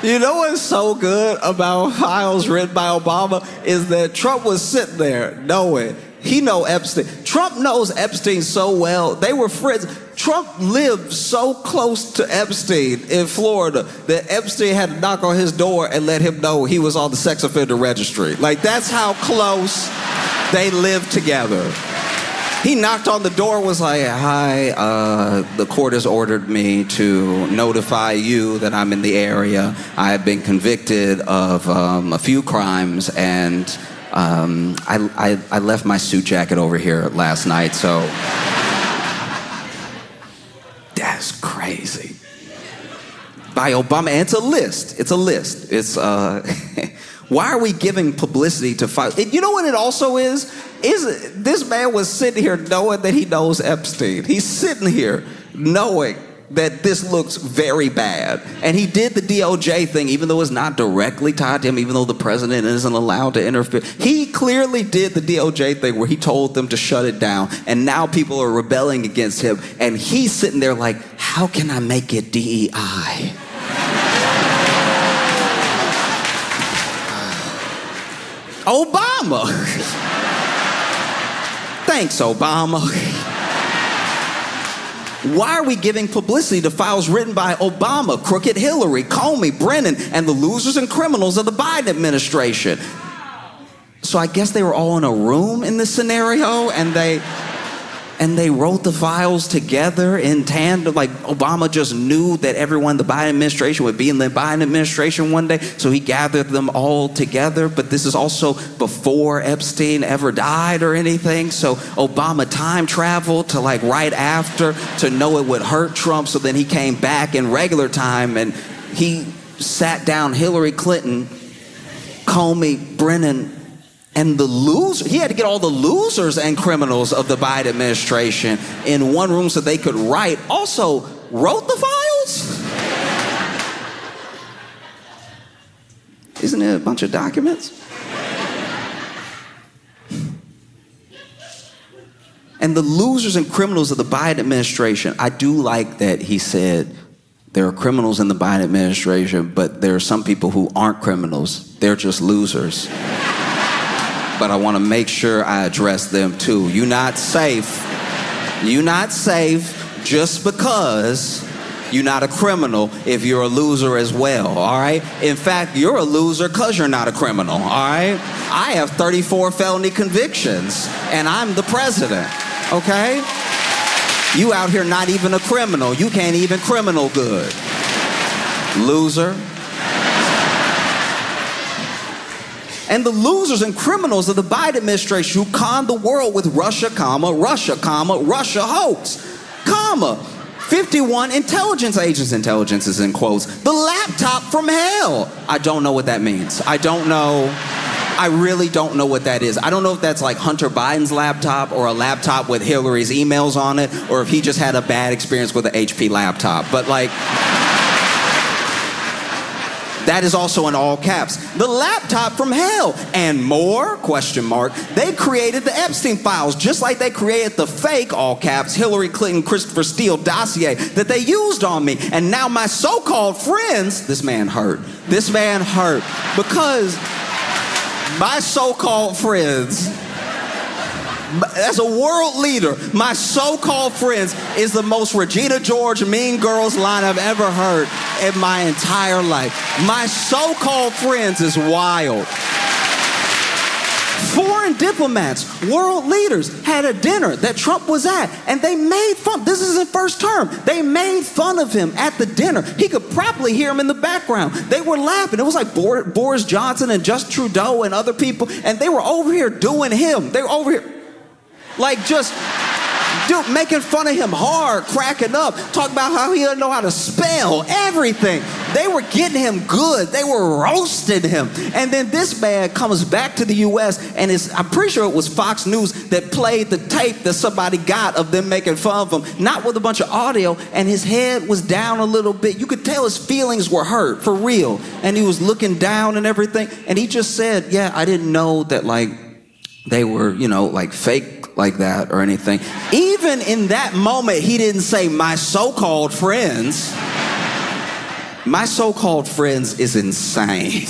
You know what's so good about files written by Obama is that Trump was sitting there knowing he know Epstein. Trump knows Epstein so well. They were friends. Trump lived so close to Epstein in Florida that Epstein had to knock on his door and let him know he was on the sex offender registry. Like, that's how close they lived together. He knocked on the door, was like, hi, the court has ordered me to notify you that I'm in the area. I have been convicted of a few crimes, and I left my suit jacket over here last night, so. That's crazy. By Obama, and it's a list. It's a list. It's, why are we giving publicity to files? You know what it also is? This man was sitting here knowing that he knows Epstein. He's sitting here knowing that this looks very bad. And he did the DOJ thing, even though it's not directly tied to him, even though the president isn't allowed to interfere. He clearly did the DOJ thing where he told them to shut it down. And now people are rebelling against him. And he's sitting there like, how can I make it DEI? Obama. Thanks, Obama. Why are we giving publicity to files written by Obama, crooked Hillary, Comey, Brennan, and the losers and criminals of the Biden administration? So I guess they were all in a room in this scenario, and they wrote the files together in tandem. Like Obama just knew that everyone in the Biden administration would be in the Biden administration one day, so he gathered them all together. But this is also before Epstein ever died or anything. So Obama time traveled to like right after to know it would hurt Trump. So then he came back in regular time and he sat down Hillary Clinton, Comey, Brennan, and the loser, he had to get all the losers and criminals of the Biden administration in one room so they could write. Also, wrote the files? Isn't it a bunch of documents? And the losers and criminals of the Biden administration, I do like that he said there are criminals in the Biden administration, but there are some people who aren't criminals. They're just losers. But I want to make sure I address them too. You're not safe. You're not safe just because you're not a criminal if you're a loser as well, all right? In fact, you're a loser because you're not a criminal, all right? I have 34 felony convictions, and I'm the president, okay? You out here not even a criminal. You can't even criminal good. Loser. And the losers and criminals of the Biden administration who conned the world with Russia, Russia hoax, 51 intelligence agents, intelligence is in quotes, the laptop from hell. I don't know what that means. I don't know. I really don't know what that is. I don't know if that's like Hunter Biden's laptop or a laptop with Hillary's emails on it, or if he just had a bad experience with an HP laptop. But like, that is also in all caps. The laptop from hell and more, question mark. They created the Epstein files just like they created the fake, all caps, Hillary Clinton, Christopher Steele dossier that they used on me. And now my so-called friends, this man hurt because my so-called friends, as a world leader, my so-called friends is the most Regina George Mean Girls line I've ever heard in my entire life. My so-called friends is wild. Foreign diplomats, world leaders had a dinner that Trump was at, and they made fun. This is his first term. They made fun of him at the dinner. He could probably hear him in the background. They were laughing. It was like Boris Johnson and Justin Trudeau and other people, and they were over here doing him. They were over here like just making fun of him hard, cracking up, talking about how he doesn't know how to spell, everything. They were getting him good. They were roasting him. And then this man comes back to the U.S. and I'm pretty sure it was Fox News that played the tape that somebody got of them making fun of him, not with a bunch of audio, and his head was down a little bit. You could tell his feelings were hurt, for real. And he was looking down and everything. And he just said, yeah, I didn't know that, like, they were, like fake like that or anything. Even in that moment, he didn't say my so-called friends. My so-called friends is insane.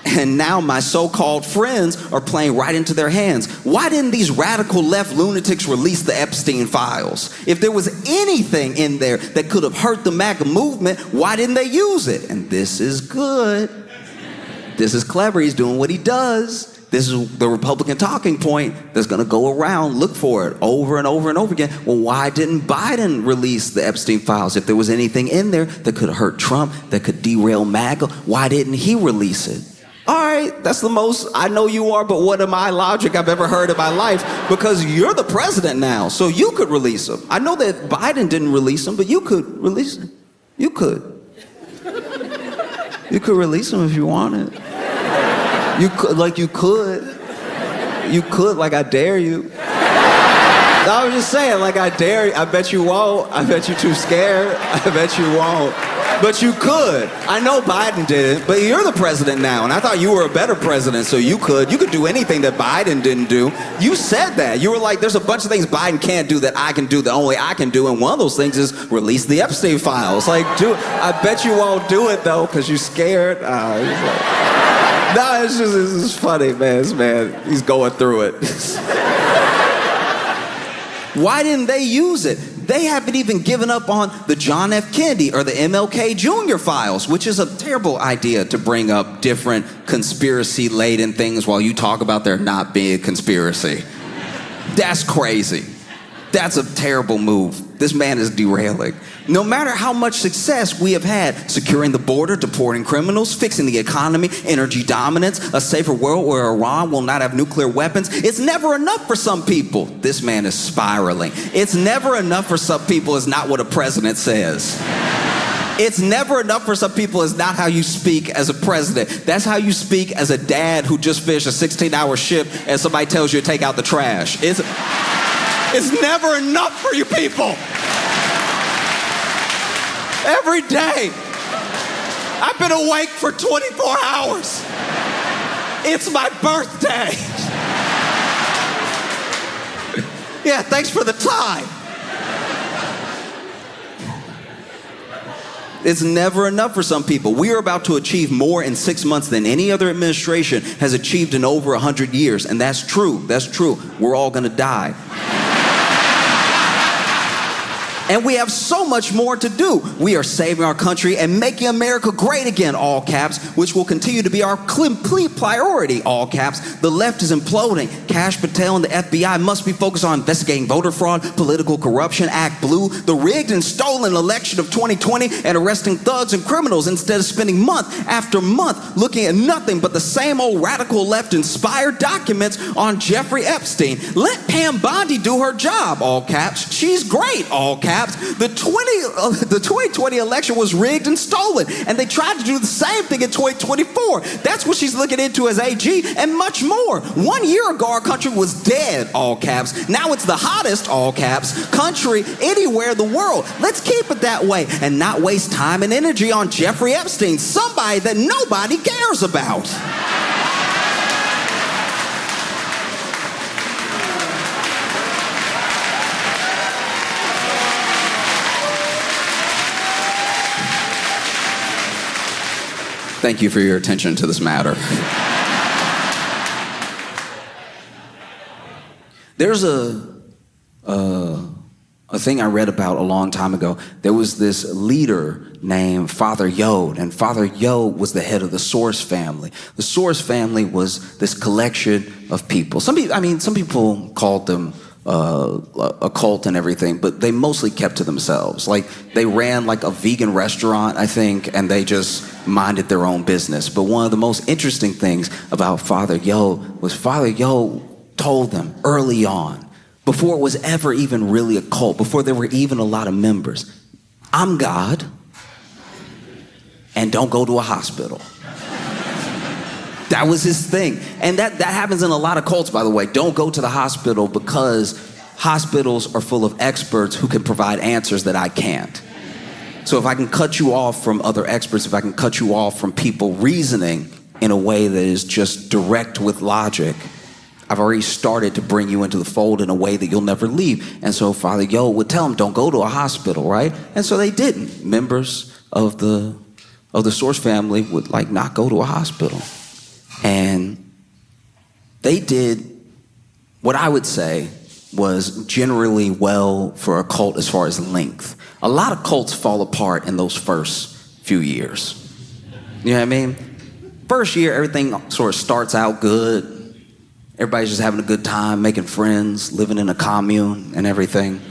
And now my so-called friends are playing right into their hands. Why didn't these radical left lunatics release the Epstein files? If there was anything in there that could have hurt the MAGA movement, why didn't they use it? And this is good. This is clever. He's doing what he does. This is the Republican talking point that's going to go around. Look for it over and over and over again. Well, why didn't Biden release the Epstein files? If there was anything in there that could hurt Trump, that could derail MAGA, why didn't he release it? All right, that's the most I know you are, but what am I logic I've ever heard in my life? Because you're the president now, so you could release them. I know that Biden didn't release them, but you could release them. You could. You could release them if you wanted. You could, You could, like, I dare you. I was just saying, like, I dare you. I bet you won't. I bet you're too scared. I bet you won't. But you could. I know Biden didn't, but you're the president now, and I thought you were a better president, so you could. You could do anything that Biden didn't do. You said that. You were like, there's a bunch of things Biden can't do that I can do, that only I can do, and one of those things is release the Epstein files. Like, I bet you won't do it, though, because you're scared. No, it's just funny, man. He's going through it. Why didn't they use it? They haven't even given up on the John F. Kennedy or the MLK Jr. files, which is a terrible idea to bring up different conspiracy-laden things while you talk about there not being a conspiracy. That's crazy. That's a terrible move. This man is derailing. No matter how much success we have had securing the border, deporting criminals, fixing the economy, energy dominance, a safer world where Iran will not have nuclear weapons, it's never enough for some people. This man is spiraling. It's never enough for some people is not what a president says. It's never enough for some people is not how you speak as a president. That's how you speak as a dad who just finished a 16-hour shift and somebody tells you to take out the trash. It's never enough for you people. Every day, I've been awake for 24 hours. It's my birthday. Yeah, thanks for the time. It's never enough for some people. We are about to achieve more in 6 months than any other administration has achieved in over 100 years. And that's true. That's true. We're all going to die. And we have so much more to do. We are saving our country and making America great again, all caps, which will continue to be our complete priority, all caps. The left is imploding. Kash Patel and the FBI must be focused on investigating voter fraud, political corruption, Act Blue, the rigged and stolen election of 2020, and arresting thugs and criminals instead of spending month after month looking at nothing but the same old radical left-inspired documents on Jeffrey Epstein. Let Pam Bondi do her job, all caps. She's great, all caps. The 2020 election was rigged and stolen, and they tried to do the same thing in 2024. That's what she's looking into as AG, and much more. 1 year ago, our country was dead, all caps. Now it's the hottest, all caps, country anywhere in the world. Let's keep it that way and not waste time and energy on Jeffrey Epstein, somebody that nobody cares about. Thank you for your attention to this matter. There's a thing I read about a long time ago. There was this leader named Father Yod, and Father Yod was the head of the Source family. The Source family was this collection of people. Some people called them a cult and everything, but they mostly kept to themselves. Like, they ran like a vegan restaurant, I think, and they just minded their own business. But one of the most interesting things about Father Yod was Father Yod told them early on, before it was ever even really a cult, before there were even a lot of members, I'm God, and don't go to a hospital. That was his thing. And that happens in a lot of cults, by the way. Don't go to the hospital because hospitals are full of experts who can provide answers that I can't. So if I can cut you off from other experts, if I can cut you off from people reasoning in a way that is just direct with logic, I've already started to bring you into the fold in a way that you'll never leave. And so Father Yod would tell them, don't go to a hospital, right? And so they didn't. Members of the Source family would not go to a hospital. And they did what I would say was generally well for a cult as far as length. A lot of cults fall apart in those first few years. You know what I mean? First year, everything sort of starts out good. Everybody's just having a good time, making friends, living in a commune and everything.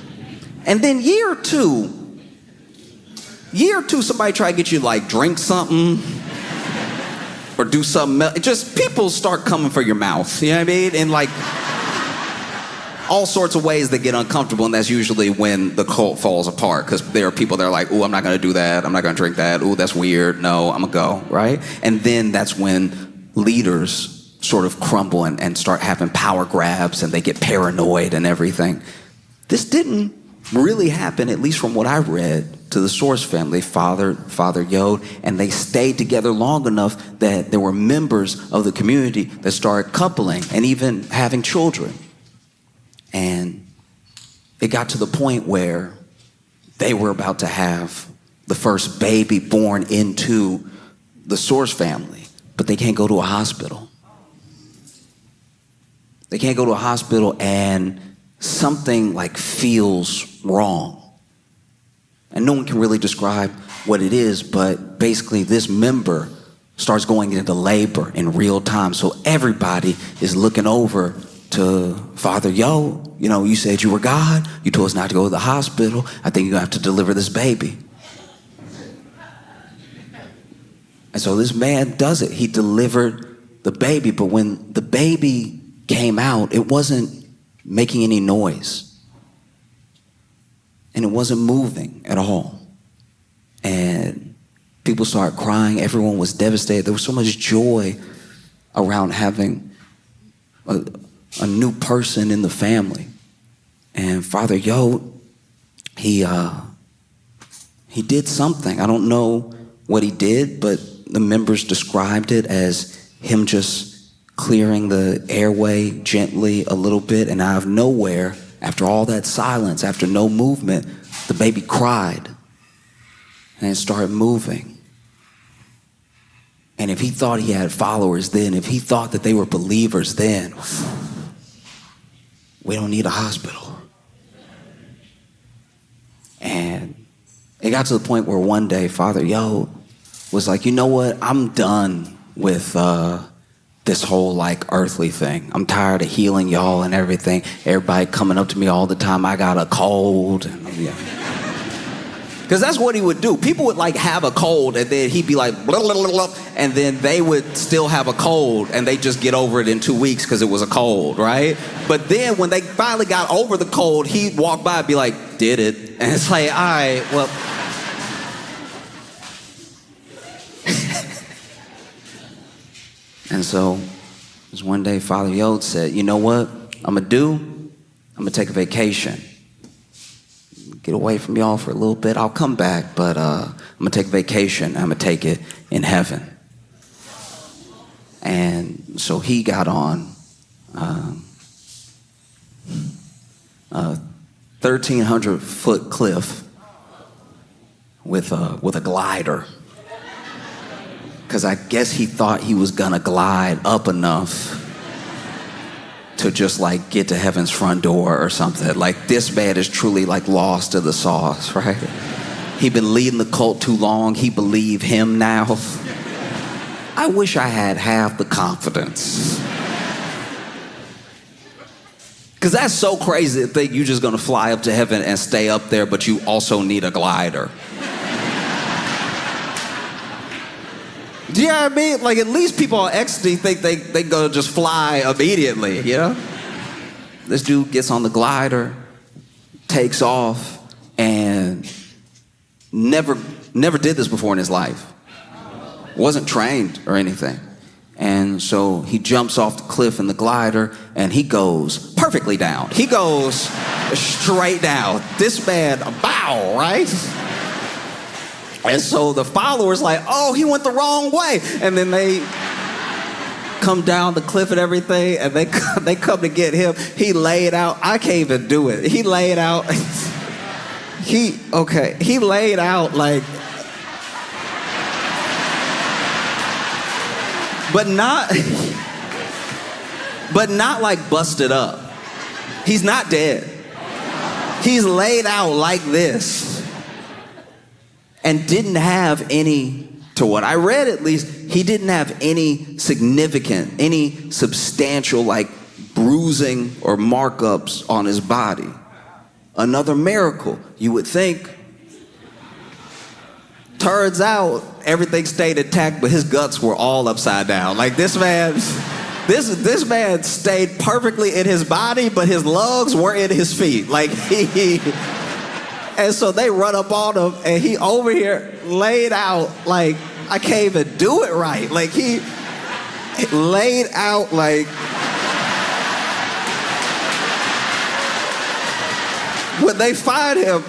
And then year two, somebody try to get you drink something or do something else. Just people start coming for your mouth, you know what I mean? And all sorts of ways that get uncomfortable, and that's usually when the cult falls apart, because there are people that are like, ooh, I'm not gonna do that, I'm not gonna drink that, ooh, that's weird, no, I'm gonna go, right? And then that's when leaders sort of crumble and start having power grabs, and they get paranoid and everything. This didn't really happen, at least from what I read, to the Source family, Father Yod, and they stayed together long enough that there were members of the community that started coupling and even having children. And it got to the point where they were about to have the first baby born into the Source family, but they can't go to a hospital. They can't go to a hospital, and something like feels wrong. And no one can really describe what it is, but basically this member starts going into labor in real time. So everybody is looking over to Father Yo. You know, you said you were God. You told us not to go to the hospital. I think you're gonna have to deliver this baby. And so this man does it. He delivered the baby, but when the baby came out, it wasn't making any noise. And it wasn't moving at all. And people started crying. Everyone was devastated. There was so much joy around having a new person in the family. And Father Yod, he did something. I don't know what he did, but the members described it as him just clearing the airway gently a little bit, and out of nowhere, after all that silence, after no movement, the baby cried and it started moving. And if he thought he had followers then, if he thought that they were believers then, we don't need a hospital. And it got to the point where one day Father Yo was like, you know what, I'm done with this whole like earthly thing. I'm tired of healing y'all and everything. Everybody coming up to me all the time, I got a cold. Because that's what he would do. People would like have a cold, and then he'd be like, blah, blah, blah, blah, and then they would still have a cold, and they just get over it in 2 weeks because it was a cold, right? But then when they finally got over the cold, he'd walk by and be like, did it? And it's like, all right, well. And so, this one day, Father Yod said, you know what I'm gonna take a vacation. Get away from y'all for a little bit. I'll come back, but I'm gonna take a vacation. I'm gonna take it in heaven. And so he got on a 1,300-foot cliff with a glider. Because I guess he thought he was gonna glide up enough to just like get to heaven's front door or something. Like this man is truly like lost to the sauce, right? He'd been leading the cult too long. He believed him now. I wish I had half the confidence. Because that's so crazy to think you're just gonna fly up to heaven and stay up there, but you also need a glider. Do you know what I mean? Like, at least people on ecstasy think they gonna just fly immediately, you know? This dude gets on the glider, takes off, and never did this before in his life. Wasn't trained or anything. And so he jumps off the cliff in the glider, and he goes perfectly down. He goes straight down. This man, bow, right? And so the followers like, oh, he went the wrong way. And then they come down the cliff and everything, and they come to get him. He laid out. I can't even do it. He laid out. He laid out like, but not like busted up. He's not dead. He's laid out like this. And didn't have any, to what I read at least, he didn't have any significant, any substantial like bruising or markups on his body. Another miracle, you would think. Turns out everything stayed intact, but his guts were all upside down. Like this man stayed perfectly in his body, but his lungs were in his feet. Like he and so they run up on him, and he over here laid out like, I can't even do it right. Like laid out like... When they find him,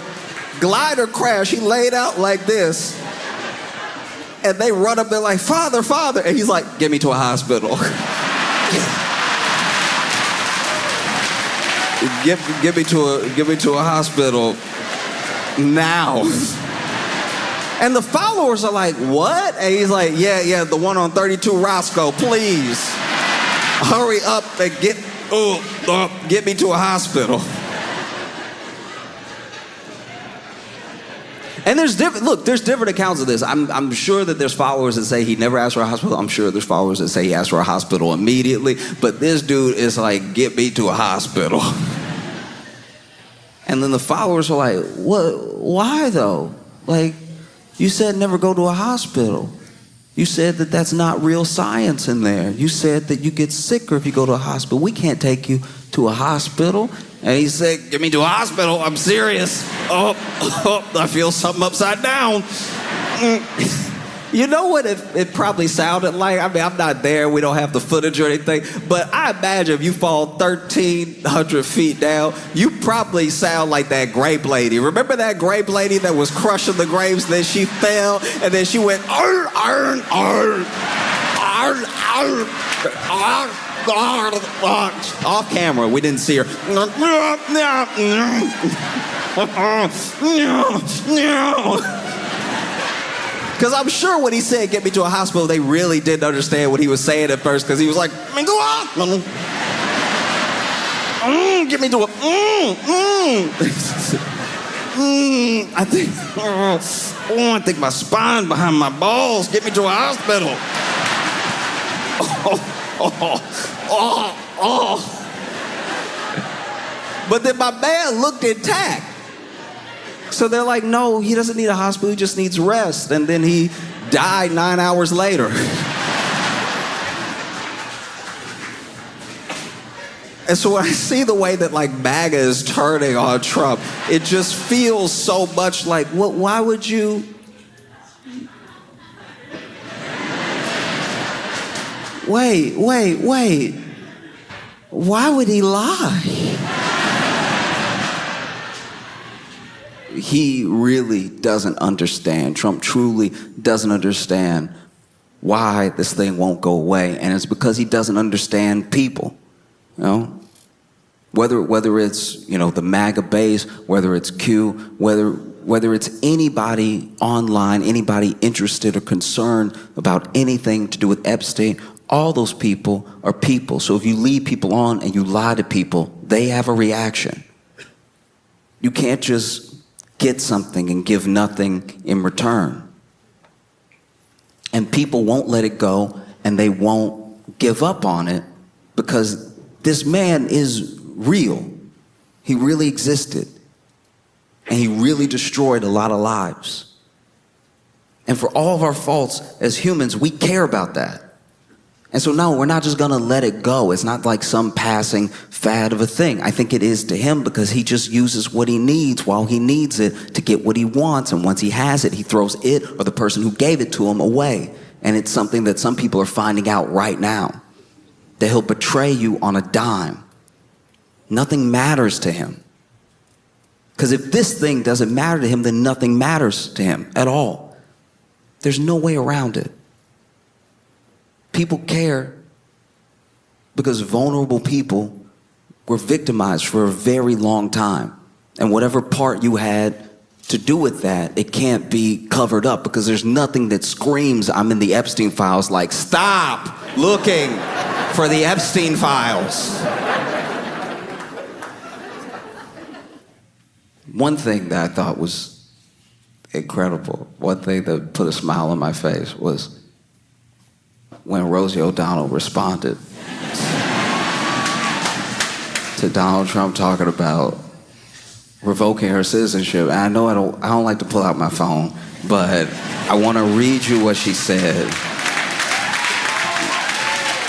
glider crash, he laid out like this. And they run up there like, "Father, father." And he's like, "Get me to a hospital." Get me to a hospital now. And the followers are like, "What?" And he's like, yeah, the one on 32 Roscoe, please. Hurry up and get me to a hospital. And there's different accounts of this. I'm sure that there's followers that say he never asked for a hospital. I'm sure there's followers that say he asked for a hospital immediately. But this dude is like, "Get me to a hospital." And then the followers are like, "What? Why though? Like, you said never go to a hospital. You said that that's not real science in there. You said that you get sicker if you go to a hospital. We can't take you to a hospital." And he said, "Get me to a hospital. I'm serious. Oh, I feel something upside down." You know what it probably sounded like? I mean, I'm not there. We don't have the footage or anything. But I imagine if you fall 1,300 feet down, you probably sound like that grape lady. Remember that grape lady that was crushing the grapes? Then she fell, and then she went, "Arr, arr, arr, arr, arr, arr." Off camera, we didn't see her. Because I'm sure when he said, "Get me to a hospital," they really didn't understand what he was saying at first, because he was like, "Get me to a... I think my spine behind my balls. Get me to a hospital." But then my man looked intact. So they're like, "No, he doesn't need a hospital, he just needs rest." And then he died 9 hours later. And so when I see the way that like MAGA is turning on Trump, it just feels so much like, why would you... Wait. Why would he lie? He really doesn't understand. Trump truly doesn't understand why this thing won't go away. And it's because he doesn't understand people. You know? Whether it's, the MAGA base, whether it's Q, whether it's anybody online, anybody interested or concerned about anything to do with Epstein, all those people are people. So if you lead people on and you lie to people, they have a reaction. You can't just get something and give nothing in return. And people won't let it go, and they won't give up on it, because this man is real. He really existed. And he really destroyed a lot of lives. And for all of our faults as humans, we care about that. And so no, we're not just gonna let it go. It's not like some passing fad of a thing. I think it is to him, because he just uses what he needs while he needs it to get what he wants. And once he has it, he throws it or the person who gave it to him away. And it's something that some people are finding out right now, that he'll betray you on a dime. Nothing matters to him. Because if this thing doesn't matter to him, then nothing matters to him at all. There's no way around it. People care because vulnerable people were victimized for a very long time. And whatever part you had to do with that, it can't be covered up, because there's nothing that screams, "I'm in the Epstein files," like, "Stop looking for the Epstein files." One thing that I thought was incredible, one thing that put a smile on my face, was when Rosie O'Donnell responded to Donald Trump talking about revoking her citizenship. And I know I don't like to pull out my phone, but I want to read you what she said.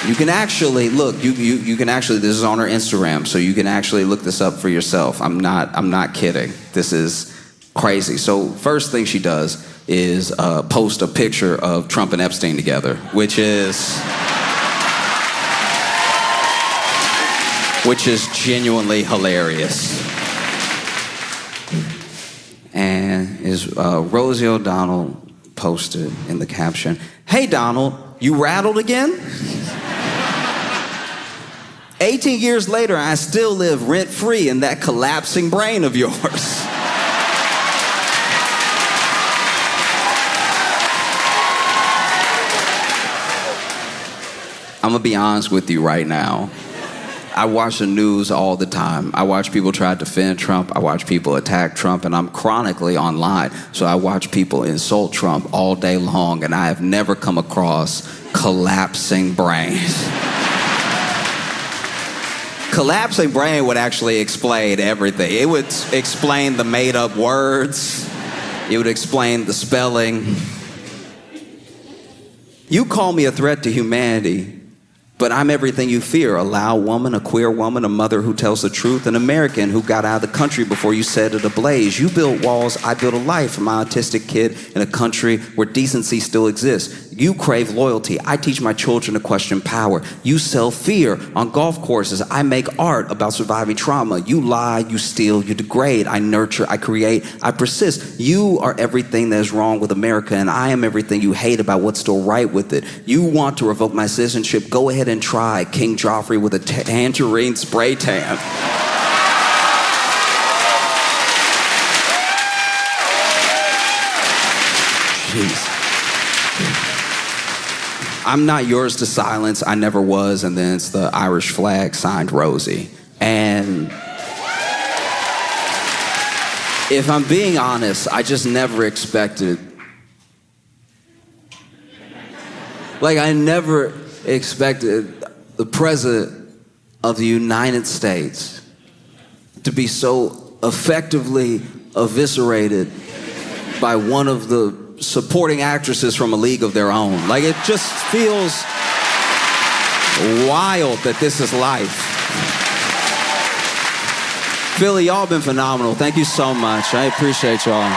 You can actually look. You can actually. This is on her Instagram, so you can actually look this up for yourself. I'm not kidding. This is crazy. So first thing she does is post a picture of Trump and Epstein together, which is which is genuinely hilarious. And Rosie O'Donnell posted in the caption, "Hey Donald, you rattled again?" 18 years later, I still live rent-free in that collapsing brain of yours. I'm gonna be honest with you right now. I watch the news all the time. I watch people try to defend Trump. I watch people attack Trump, and I'm chronically online. So I watch people insult Trump all day long, and I have never come across collapsing brains. Collapsing brain would actually explain everything. It would explain the made-up words. It would explain the spelling. You call me a threat to humanity, but I'm everything you fear. A loud woman, a queer woman, a mother who tells the truth, an American who got out of the country before you set it ablaze. You built walls, I built a life. I'm an autistic kid in a country where decency still exists. You crave loyalty. I teach my children to question power. You sell fear on golf courses. I make art about surviving trauma. You lie, you steal, you degrade. I nurture, I create, I persist. You are everything that is wrong with America, and I am everything you hate about what's still right with it. You want to revoke my citizenship? Go ahead and try King Joffrey with a tangerine spray tan. Jeez. I'm not yours to silence, I never was, and then it's the Irish flag signed Rosie. And if I'm being honest, I just never expected, I never expected the President of the United States to be so effectively eviscerated by one of the supporting actresses from A League of Their Own. It just feels wild that this is life. Philly, y'all been phenomenal. Thank you so much. I appreciate y'all.